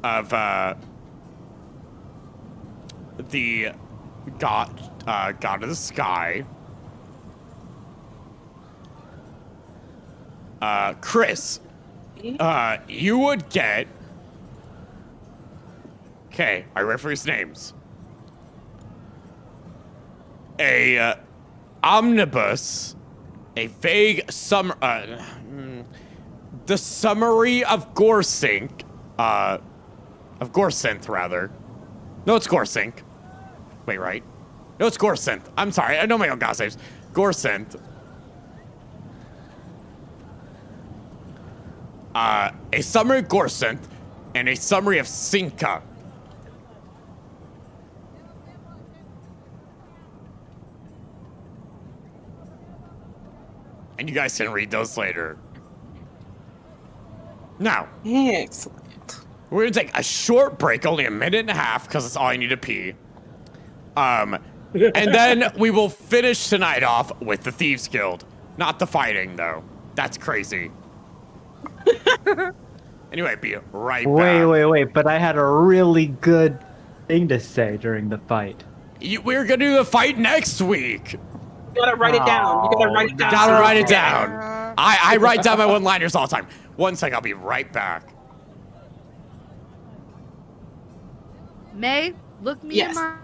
Of, the God of the Sky. Chris, you would get Okay, are you ready for these names? A omnibus, a vague the summary of Gorsynth, rather. No, it's Gorsynth. Wait, right? No, it's Gorsynth. I'm sorry, I know my own god's names. Gorsynth. A summary of Gorsynth, and a summary of Sinka. And you guys can read those later. Now, Excellent. we're gonna take a short break, only a minute and a half, because that's all I need to pee. And then we will finish tonight off with the Thieves Guild. Not the fighting, though. That's crazy. Anyway, be right back. Wait, but I had a really good thing to say during the fight. We're gonna do the fight next week. You gotta write it down. You gotta write it down. Gotta write it down. I write down my one-liners all the time. One sec, I'll be right back. May, look me Yes. in my.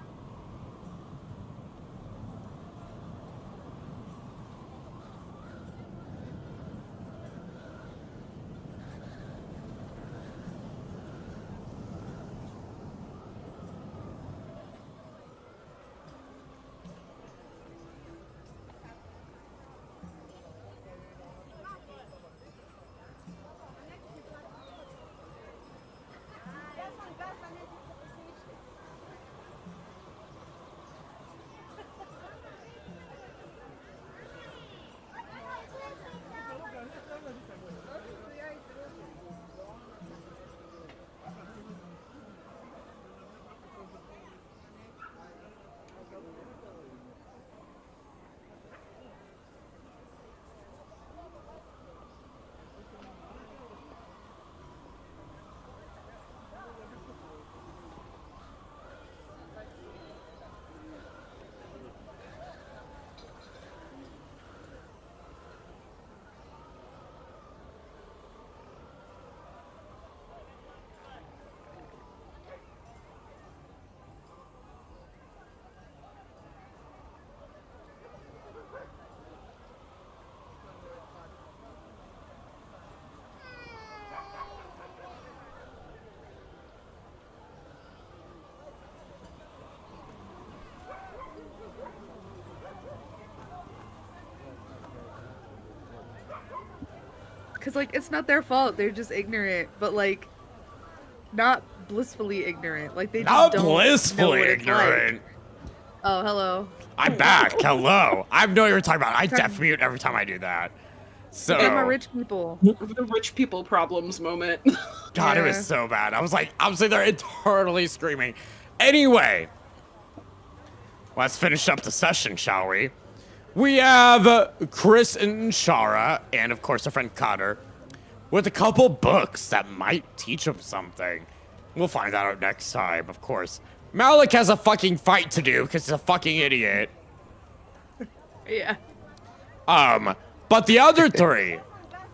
Because, like, it's not their fault. They're just ignorant. But, like, not blissfully ignorant. Like, they just Not don't know blissfully what it's ignorant. like. Oh, hello. I'm back. Hello. I have no idea what you're talking about. I deaf mute every time I do that. So, They're my rich people. The rich people problems moment. God, it was Yeah. so bad. I was like, I'm sitting there eternally screaming. Anyway, let's finish up the session, shall we? We have Chris and Shara, and of course our friend Cotter, with a couple books that might teach them something. We'll find that out next time, of course. Malik has a fucking fight to do because he's a fucking idiot. Yeah. But the other three,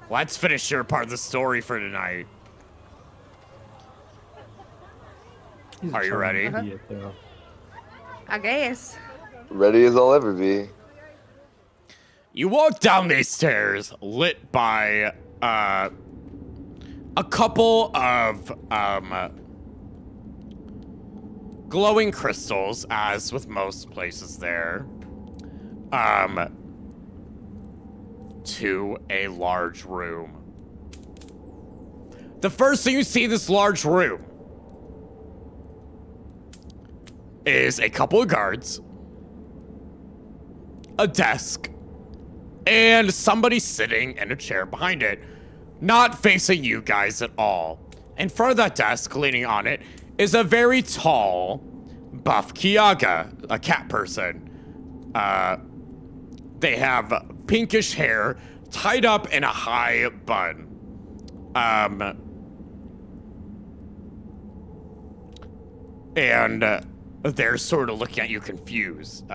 let's finish your part of the story for tonight. He's a Are you charming ready? idiot, though. I guess. Ready as I'll ever be. You walk down these stairs lit by a couple of glowing crystals, as with most places there, to a large room. The first thing you see in this large room is a couple of guards, a desk, and somebody sitting in a chair behind it, not facing you guys at all. In front of that desk, leaning on it, is a very tall, buff Kiaga, a cat person. They have pinkish hair tied up in a high bun. And they're sort of looking at you confused.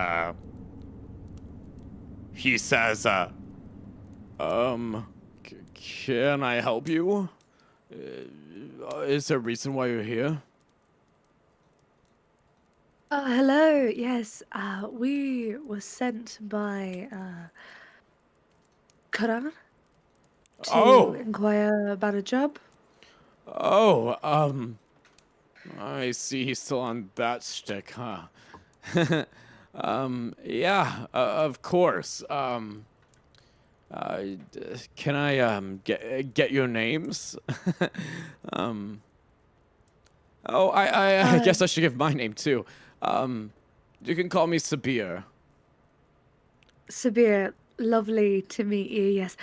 He says, can I help you? Is there a reason why you're here? Hello. Yes. We were sent by Karan to Oh, inquire about a job. oh, I see he's still on that shtick, huh? Yeah, of course. Can I get your names? um, oh, I Uh, guess I should give my name too. You can call me Sabir. Sabir, lovely to meet you. Yes.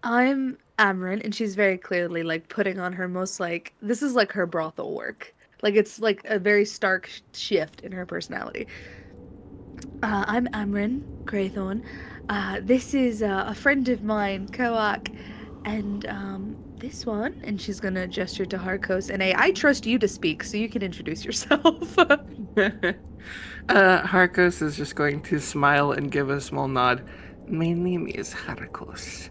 I'm Amran, and she's very clearly like putting on her most like this is like her brothel work. Like it's like a very stark shift in her personality. I'm Amran Graythorn. This is a friend of mine, Koak, and this one, and she's gonna gesture to Harkos. And I trust you to speak, so you can introduce yourself. Harkos is just going to smile and give a small nod. My name is Harkos,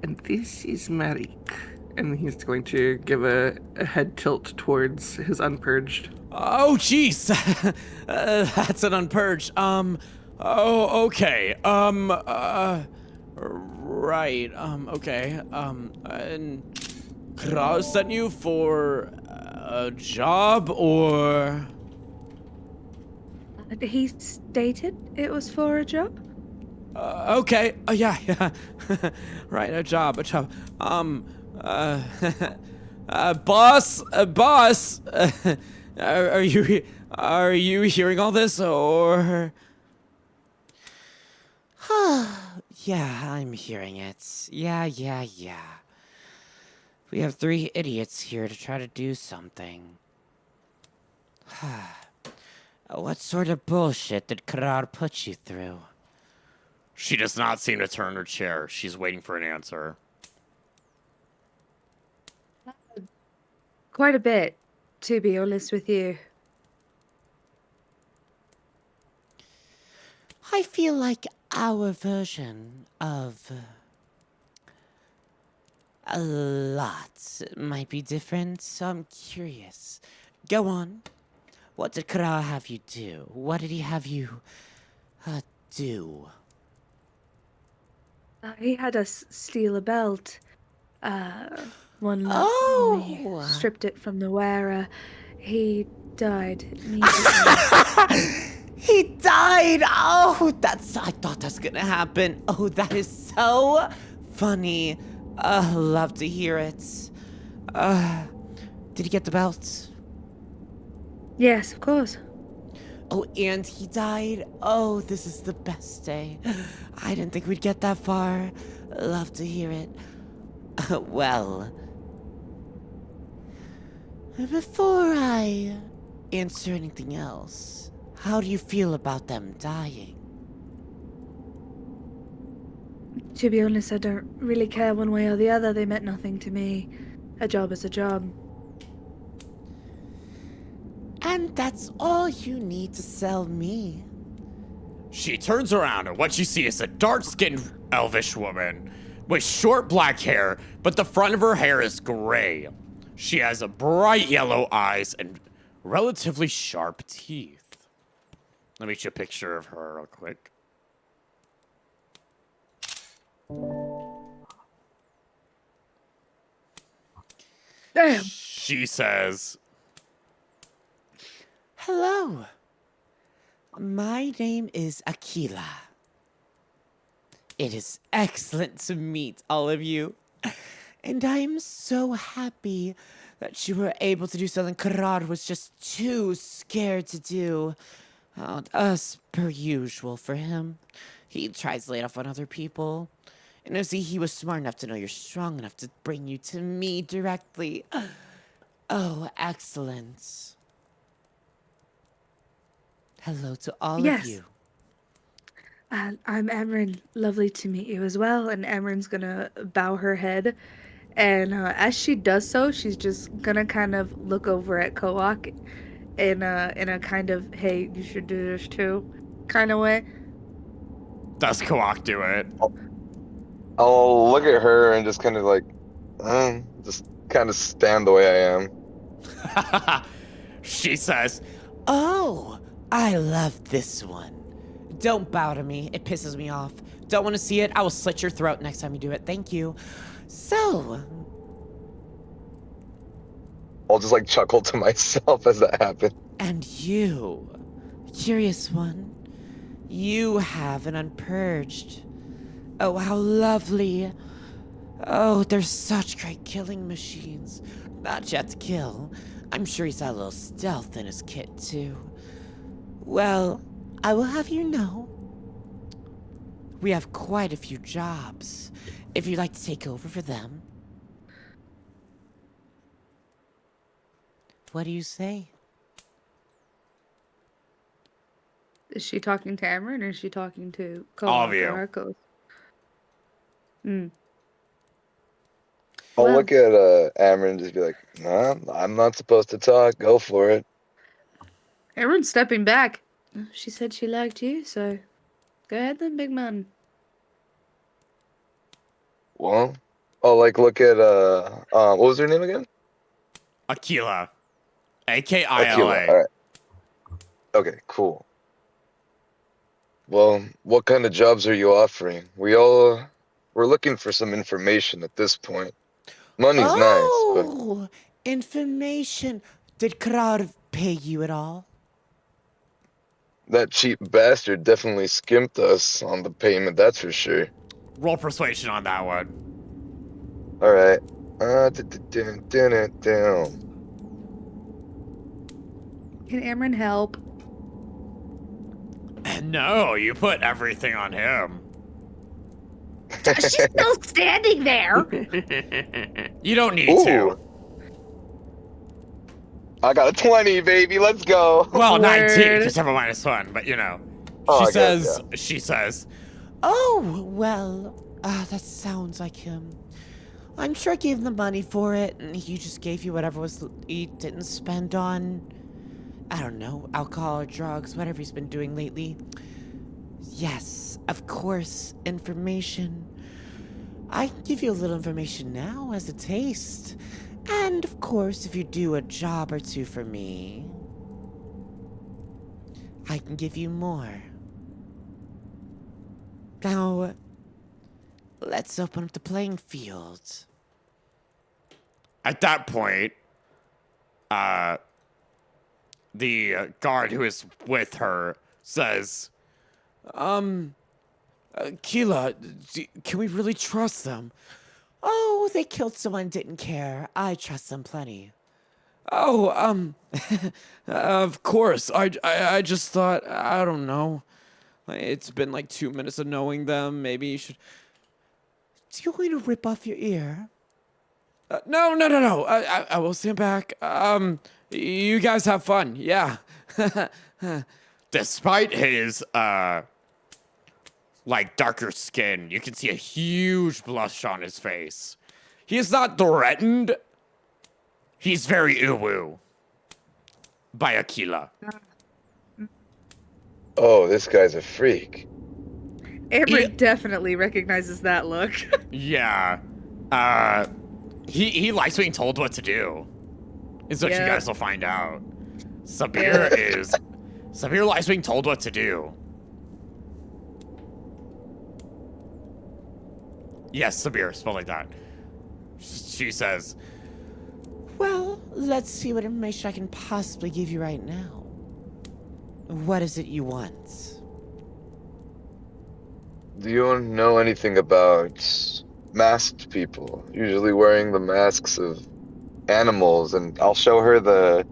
and this is Marik. And he's going to give a head tilt towards his unpurged. Oh, jeez. That's an unpurged. Oh, okay. Right. Okay. And Kraz sent you for a job, or? He stated it was for a job. Okay. Yeah, yeah. Right, a job. Boss, boss. Are you hearing all this, or? Yeah, I'm hearing it. Yeah. We have 3 idiots here to try to do something. What sort of bullshit did Karar put you through? She does not seem to turn her chair. She's waiting for an answer. Quite a bit, to be honest with you. I feel like our version of a lot might be different, so I'm curious. Go on. What did Karar have you do? What did he have you do? He had us steal a belt. One that when we Oh! stripped it from the wearer, he died immediately. He died! Oh, I thought that's gonna happen. Oh, that is so funny. Love to hear it. Did he get the belt? Yes, of course. Oh, and he died? Oh, this is the best day. I didn't think we'd get that far. Love to hear it. Well, before I answer anything else, how do you feel about them dying? To be honest, I don't really care one way or the other. They meant nothing to me. A job is a job. And that's all you need to sell me. She turns around, and what you see is a dark-skinned elvish woman with short black hair, but the front of her hair is gray. She has a bright yellow eyes and relatively sharp teeth. Let me get you a picture of her real quick. Damn. She says, Hello. My name is Akila. It is excellent to meet all of you. And I am so happy that you were able to do something Karar was just too scared to do. As per usual for him. He tries to lay it off on other people. And I see he was smart enough to know you're strong enough to bring you to me directly. Oh, excellent. Hello to all Yes. of you. I'm Emran. Lovely to meet you as well. And Emran's gonna bow her head. And as she does so, she's just gonna kind of look over at Koak in a kind of, hey, you should do this too kind of way. does Koak do it? I'll look at her and just kind of like, just kind of stand the way I am. She says, Oh, I love this one. Don't bow to me. It pisses me off. Don't want to see it. I will slit your throat next time you do it. Thank you. So, I'll just like chuckle to myself as that happens. and you, curious one, you have an unpurged. Oh, how lovely. Oh, they're such great killing machines. Not yet to kill. I'm sure he's got a little stealth in his kit, too. Well, I will have you know, we have quite a few jobs. If you'd like to take over for them. What do you say? Is she talking to Amron or is she talking to All of Kohak you. or Arcos? Hmm. I'll Well- look at Amber and just be like, "Nah, I'm not supposed to talk. Go for it." Amron's stepping back. She said she liked you, so go ahead then, big man. Well, I'll like look at what was her name again? Akila. Akila. Akila. All right. Okay, cool. Well, what kind of jobs are you offering? We're looking for some information at this point. Money's nice, but Oh, information. Did Krar pay you at all? that cheap bastard definitely skimped us on the payment, that's for sure. Roll persuasion on that one. All right. Can Amron help? No, you put everything on him. She's still standing there. You don't need Ooh. to. I got a 20, baby. Let's go. Well, 19, Word. because you have a -1, but you know. Oh, She I guess, says, Oh, well, that sounds like him. I'm sure I gave him the money for it, and he just gave you whatever he didn't spend on, I don't know, alcohol or drugs, whatever he's been doing lately. Yes, of course, information. I can give you a little information now as a taste. And of course, if you do a job or two for me, I can give you more. Now, let's open up the playing field. At that point, the guard who is with her says, Keela, can we really trust them? Oh, they killed someone and didn't care. I trust them plenty. Oh, of course. I just thought, I don't know. It's been like 2 minutes of knowing them. Maybe you should... Do you want me to rip off your ear? No. I will stand back. You guys have fun. Yeah. despite his, like, darker skin, you can see a huge blush on his face. He is not threatened. He's very uwu by Akila. Oh, this guy's a freak. Amron definitely recognizes that look. Yeah. He likes being told what to do. Is what you Yeah. guys will find out. Sabir likes being told what to do. Yes, Sabir, spelled like that. She says, Well, let's see what information I can possibly give you right now. What is it you want? Do you know anything about masked people? Usually wearing the masks of animals, and I'll show her the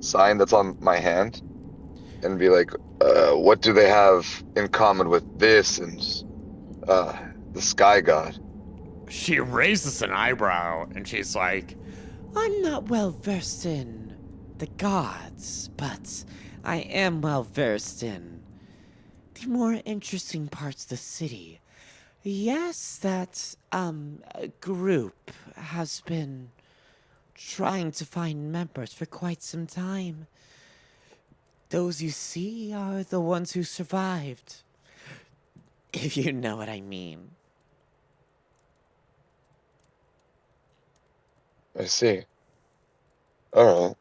sign that's on my hand and be like, what do they have in common with this and the sky god? she raises an eyebrow and she's like, I'm not well versed in the gods, but I am well versed in the more interesting parts of the city. Yes, that group has been trying to find members for quite some time. Those you see are the ones who survived. If you know what I mean. I see. All right.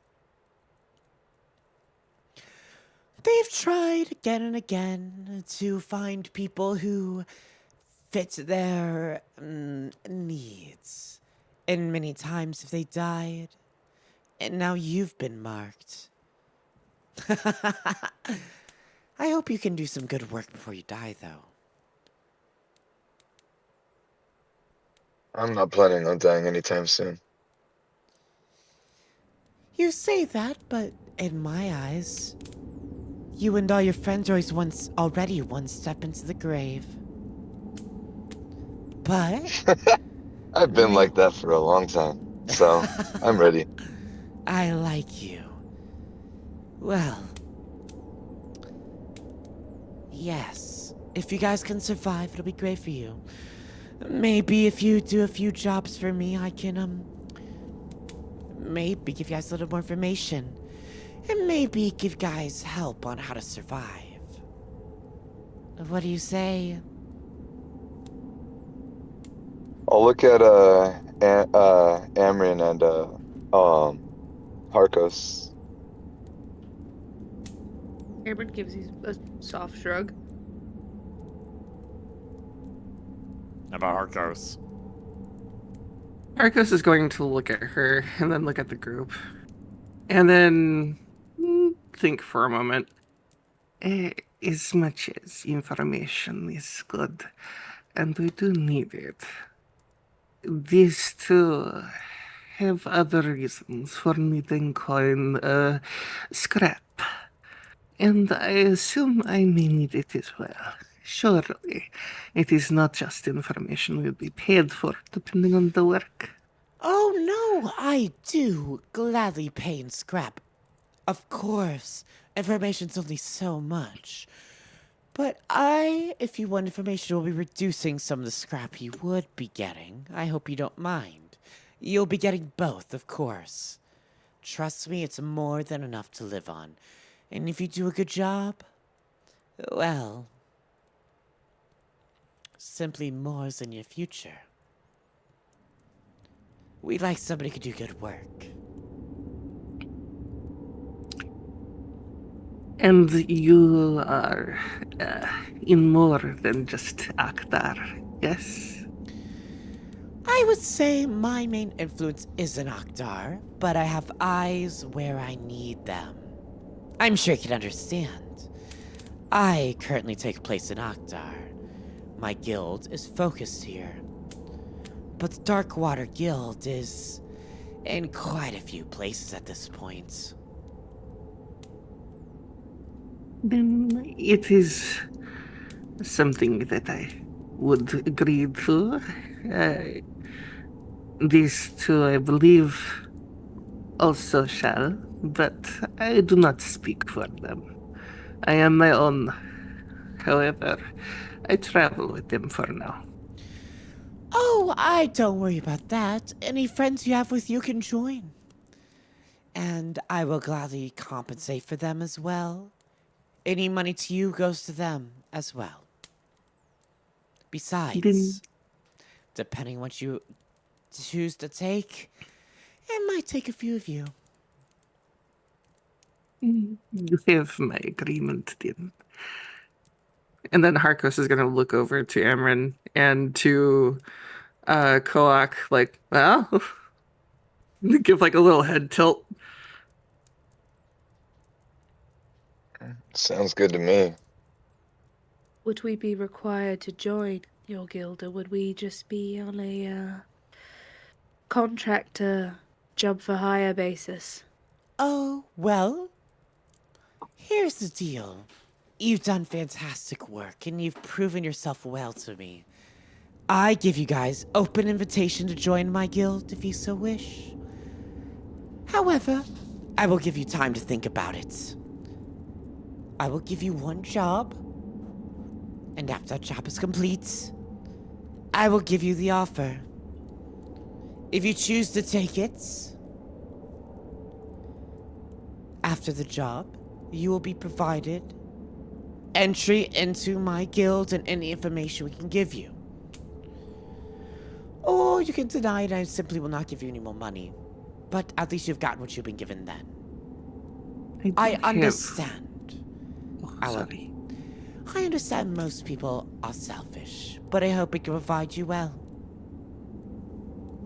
they've tried again and again to find people who fit their needs. And many times they died. And now you've been marked. I hope you can do some good work before you die, though. I'm not planning on dying anytime soon. You say that, but in my eyes, you and all your friends are already one step into the grave. But I've been like that for a long time, so I'm ready. I like you. Well, yes. If you guys can survive, it'll be great for you. Maybe if you do a few jobs for me, I can, maybe give you guys a little more information. And maybe give guys help on how to survive. What do you say? I'll look at Amrin and Harkos. Cameron gives you a soft shrug. About Harkos. Arcos is going to look at her and then look at the group. And then think for a moment. As much as information is good, and we do need it, these two have other reasons for needing coin scrap. And I assume I may need it as well. Surely, it is not just information we'll be paid for, depending on the work. Oh no, I do gladly pay in scrap. Of course, information's only so much. But if you want information, will be reducing some of the scrap you would be getting. I hope you don't mind. You'll be getting both, of course. Trust me, it's more than enough to live on. And if you do a good job, well, simply more's in your future. We like somebody who could do good work. And you are in more than just Akhdar, yes? I would say my main influence is in Akhdar, but I have eyes where I need them. I'm sure you can understand. I currently take place in Akhdar. My guild is focused here. But the Darkwater Guild is in quite a few places at this point. Then it is something that I would agree to. These two, I believe, also shall, but I do not speak for them. I am my own. However, I travel with them for now. Oh, I don't worry about that. Any friends you have with you can join. And I will gladly compensate for them as well. Any money to you goes to them as well. Besides, depending what you choose to take, it might take a few of you. You have my agreement then. And then Harkos is going to look over to Amrin and to Koak, like, well, give like a little head tilt. Sounds good to me. Would we be required to join your guild, or would we just be on a contractor job for hire basis? Oh, well, here's the deal. You've done fantastic work, and you've proven yourself well to me. I give you guys open invitation to join my guild if you so wish. However, I will give you time to think about it. I will give you one job, and after that job is complete, I will give you the offer. If you choose to take it, after the job, you will be provided entry into my guild and any information we can give you. Or you can deny it and I simply will not give you any more money. But at least you've gotten what you've been given then. I understand. sorry. I understand most people are selfish, but I hope it can provide you well.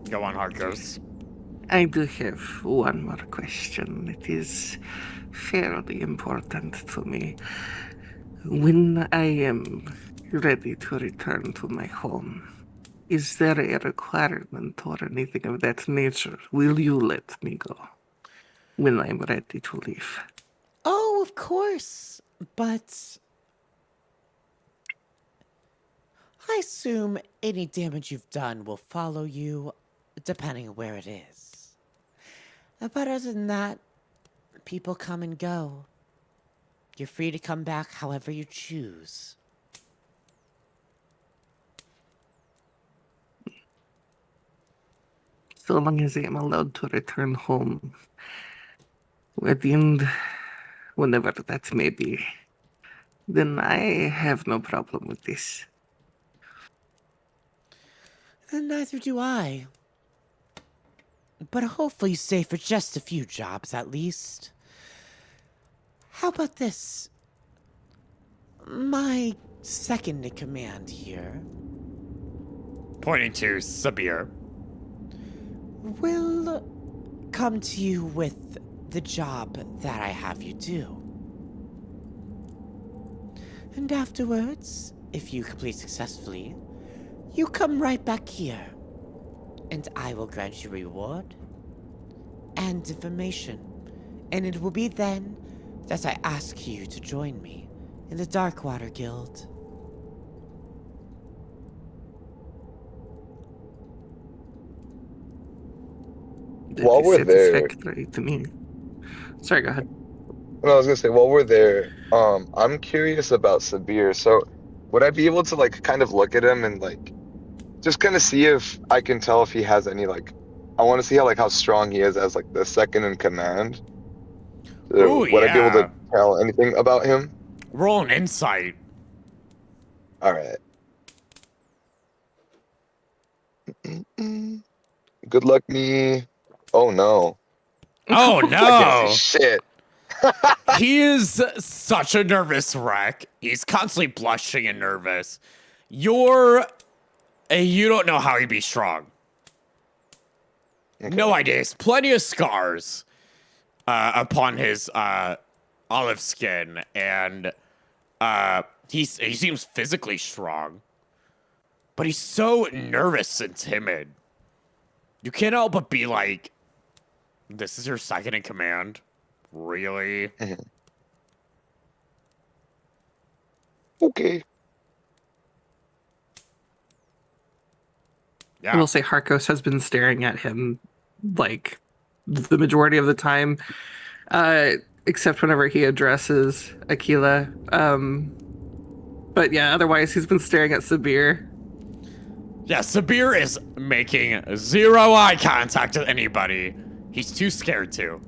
Go on, Hardghost. I do have one more question. It is fairly important to me. When I am ready to return to my home, is there a requirement or anything of that nature? Will you let me go when I'm ready to leave? Oh, of course. But I assume any damage you've done will follow you, depending on where it is. But other than that, people come and go. You're free to come back however you choose. So long as I am allowed to return home at the end, whenever that may be, then I have no problem with this. And neither do I. But hopefully you stay for just a few jobs at least. How about this? My second in command here Pointing to Sabir. will come to you with the job that I have you do. And afterwards, if you complete successfully, you come right back here. And I will grant you reward and information. And it will be then that I ask you to join me in the Darkwater Guild. That While is we're there, satisfactory to me. Sorry, go ahead. no, I was gonna say while we're there, I'm curious about Sabir. So, would I be able to like kind of look at him and like just kind of see if I can tell if he has any like I want to see how strong he is as like the second in command. So Ooh, would I be able to yeah. tell anything about him? Roll an insight. All right. Mm-mm. Good luck, me. Oh no, Oh I can't see no! shit. He is such a nervous wreck. He's constantly blushing and nervous. You don't know how he'd be strong. Okay. No idea. He's plenty of scars upon his olive skin, and he seems physically strong, but he's so nervous and timid. You can't help but be like, "This is your second in command, really?" Mhm. Okay. I will Yeah. say Harkos has been staring at him like the majority of the time, except whenever he addresses Aquila. But yeah, otherwise he's been staring at Sabir. Yeah, Sabir is making zero eye contact with anybody. He's too scared to.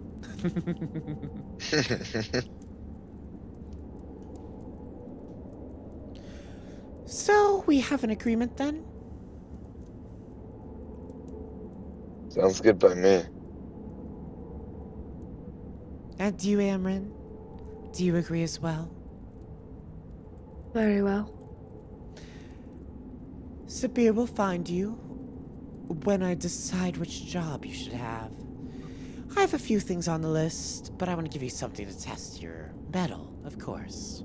So, we have an agreement then? Sounds good by me. And you, Amryn? Do you agree as well? Very well. Sabir will find you when I decide which job you should have. I have a few things on the list, but I want to give you something to test your mettle, of course.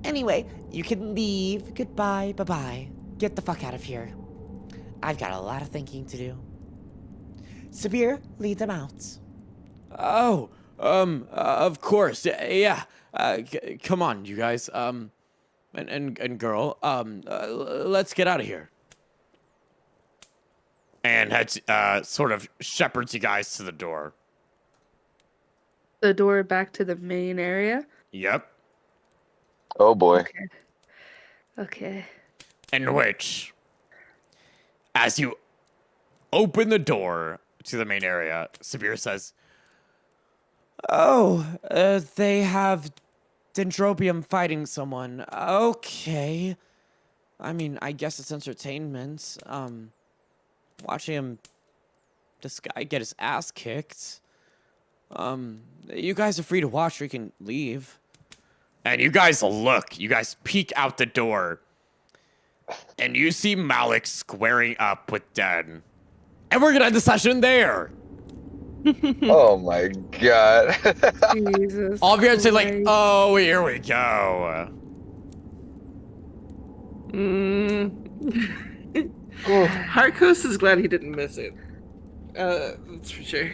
Anyway, you can leave. Goodbye, bye-bye. Get the fuck out of here. I've got a lot of thinking to do. Sabir, lead them out. Oh, of course. Yeah. Come on, you guys. And girl. Let's get out of here. And heads, sort of shepherds you guys to the door. The door back to the main area. Yep. Oh boy. Okay. Okay. In which, as you open the door to the main area, Sabir says, Oh, they have Dendrobium fighting someone. Okay. I mean, I guess it's entertainment. Watching this guy get his ass kicked. You guys are free to watch or you can leave. And you guys peek out the door. And you see Malik squaring up with Den. And we're gonna end the session there. Oh my god. Jesus. All of you have to say like, Christ. oh, here we go. Harkos is glad he didn't miss it. That's for sure.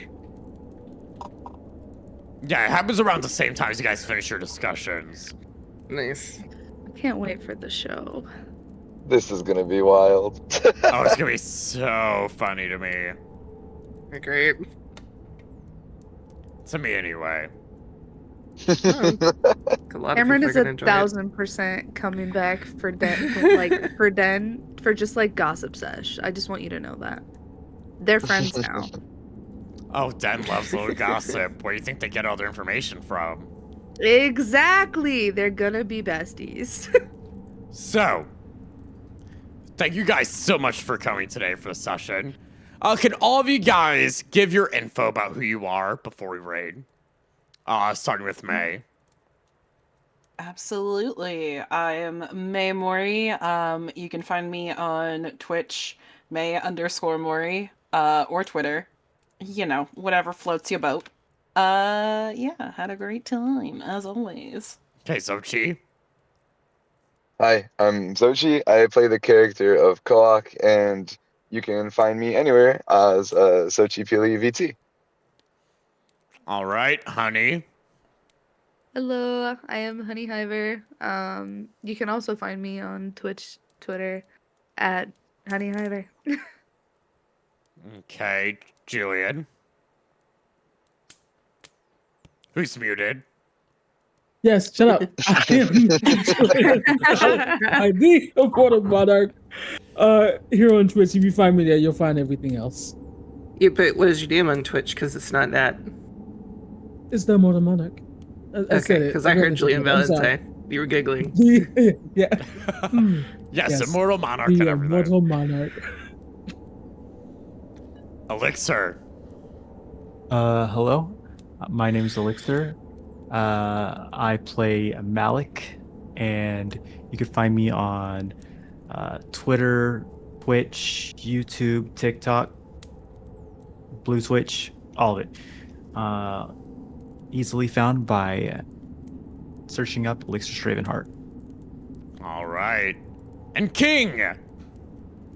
Yeah, it happens around the same time as you guys finish your discussions. Nice. I can't wait for the show. This is gonna be wild. Oh, it's gonna be so funny to me. Great. To me, anyway. A lot of Cameron people is are gonna enjoy it. 1,000% coming back for Den, for just like gossip sesh. I just want you to know that. They're friends now. Oh, Den loves a little gossip. Where do you think they get all their information from? Exactly. They're gonna be besties. So, thank you guys so much for coming today for the session. Can all of you guys give your info about who you are before we raid? Starting with May. Absolutely. I am May Mori. You can find me on Twitch, May_Mori, or Twitter. You know, whatever floats your boat. Yeah, had a great time, as always. Okay, Zochi. Hi, I'm Zochi. I play the character of Koak, and you can find me anywhere as Zochi Pili VT. All right, Honey. Hello, I am Honey Hiver. You can also find me on Twitch, Twitter, at Honey Hiver. Okay, Julian. Who's muted? Yes, shut up. I am the Immortal Monarch. Here on Twitch, if you find me there, you'll find everything else. Yeah, but what is your name on Twitch? Because it's not that. It's the Immortal Monarch. I said it. because I heard Julian I'm sorry. Valentine. You were giggling. Yeah. Yes, Yes, Immortal Monarch The and everything. Immortal Monarch. Elixir. Hello. My name is Elixir. I play Malik, and you can find me on Twitter, Twitch, YouTube, TikTok, Blue Twitch, all of it. Easily found by searching up Elixir Stravenheart. All right. And King.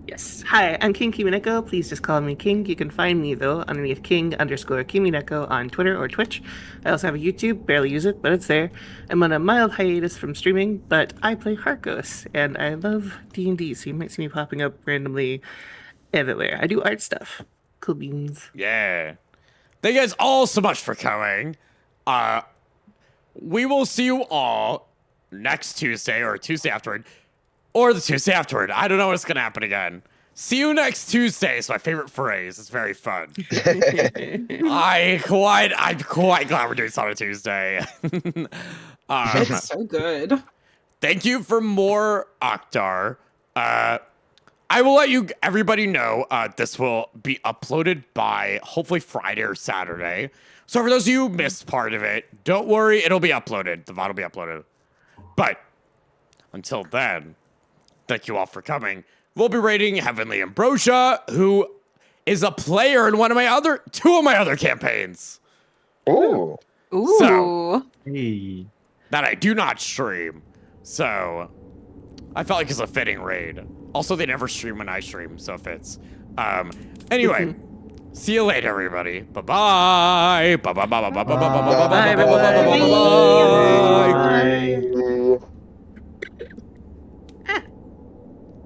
Yes. Hi, I'm King Kimineko. Please just call me King. You can find me, though, underneath King_Kimineko on Twitter or Twitch. I also have a YouTube. Barely use it, but it's there. I'm on a mild hiatus from streaming, but I play Harkos, and I love D&D, so you might see me popping up randomly everywhere. I do art stuff. Cool beans. Yeah. Thank you guys all so much for coming. We will see you all next Tuesday or Tuesday afterward. Or the Tuesday afterward. I don't know what's going to happen again. See you next Tuesday is my favorite phrase. It's very fun. I'm quite glad we're doing this on a Tuesday. It's so good. Thank you for more Akhdar. I will let everybody know this will be uploaded by hopefully Friday or Saturday. So for those of you who missed part of it, don't worry, it'll be uploaded. The VOD will be uploaded. But until then, thank you all for coming. We'll be rating Heavenly Ambrosia, who is a player in two of my other campaigns. Ooh. Ooh. So- Hey. That I do not stream. So I felt like it's a fitting raid. Also, they never stream when I stream, so it fits. Anyway, see you later, everybody. Bye-bye. Bye-bye.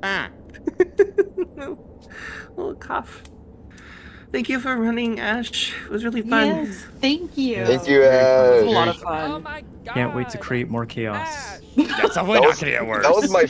Ah. Little cough. Thank you for running, Ash. It was really fun. Yes, thank you. Thank you, It was a Ash. lot of fun. Can't wait to create more chaos. That's definitely not going to get worse. That was my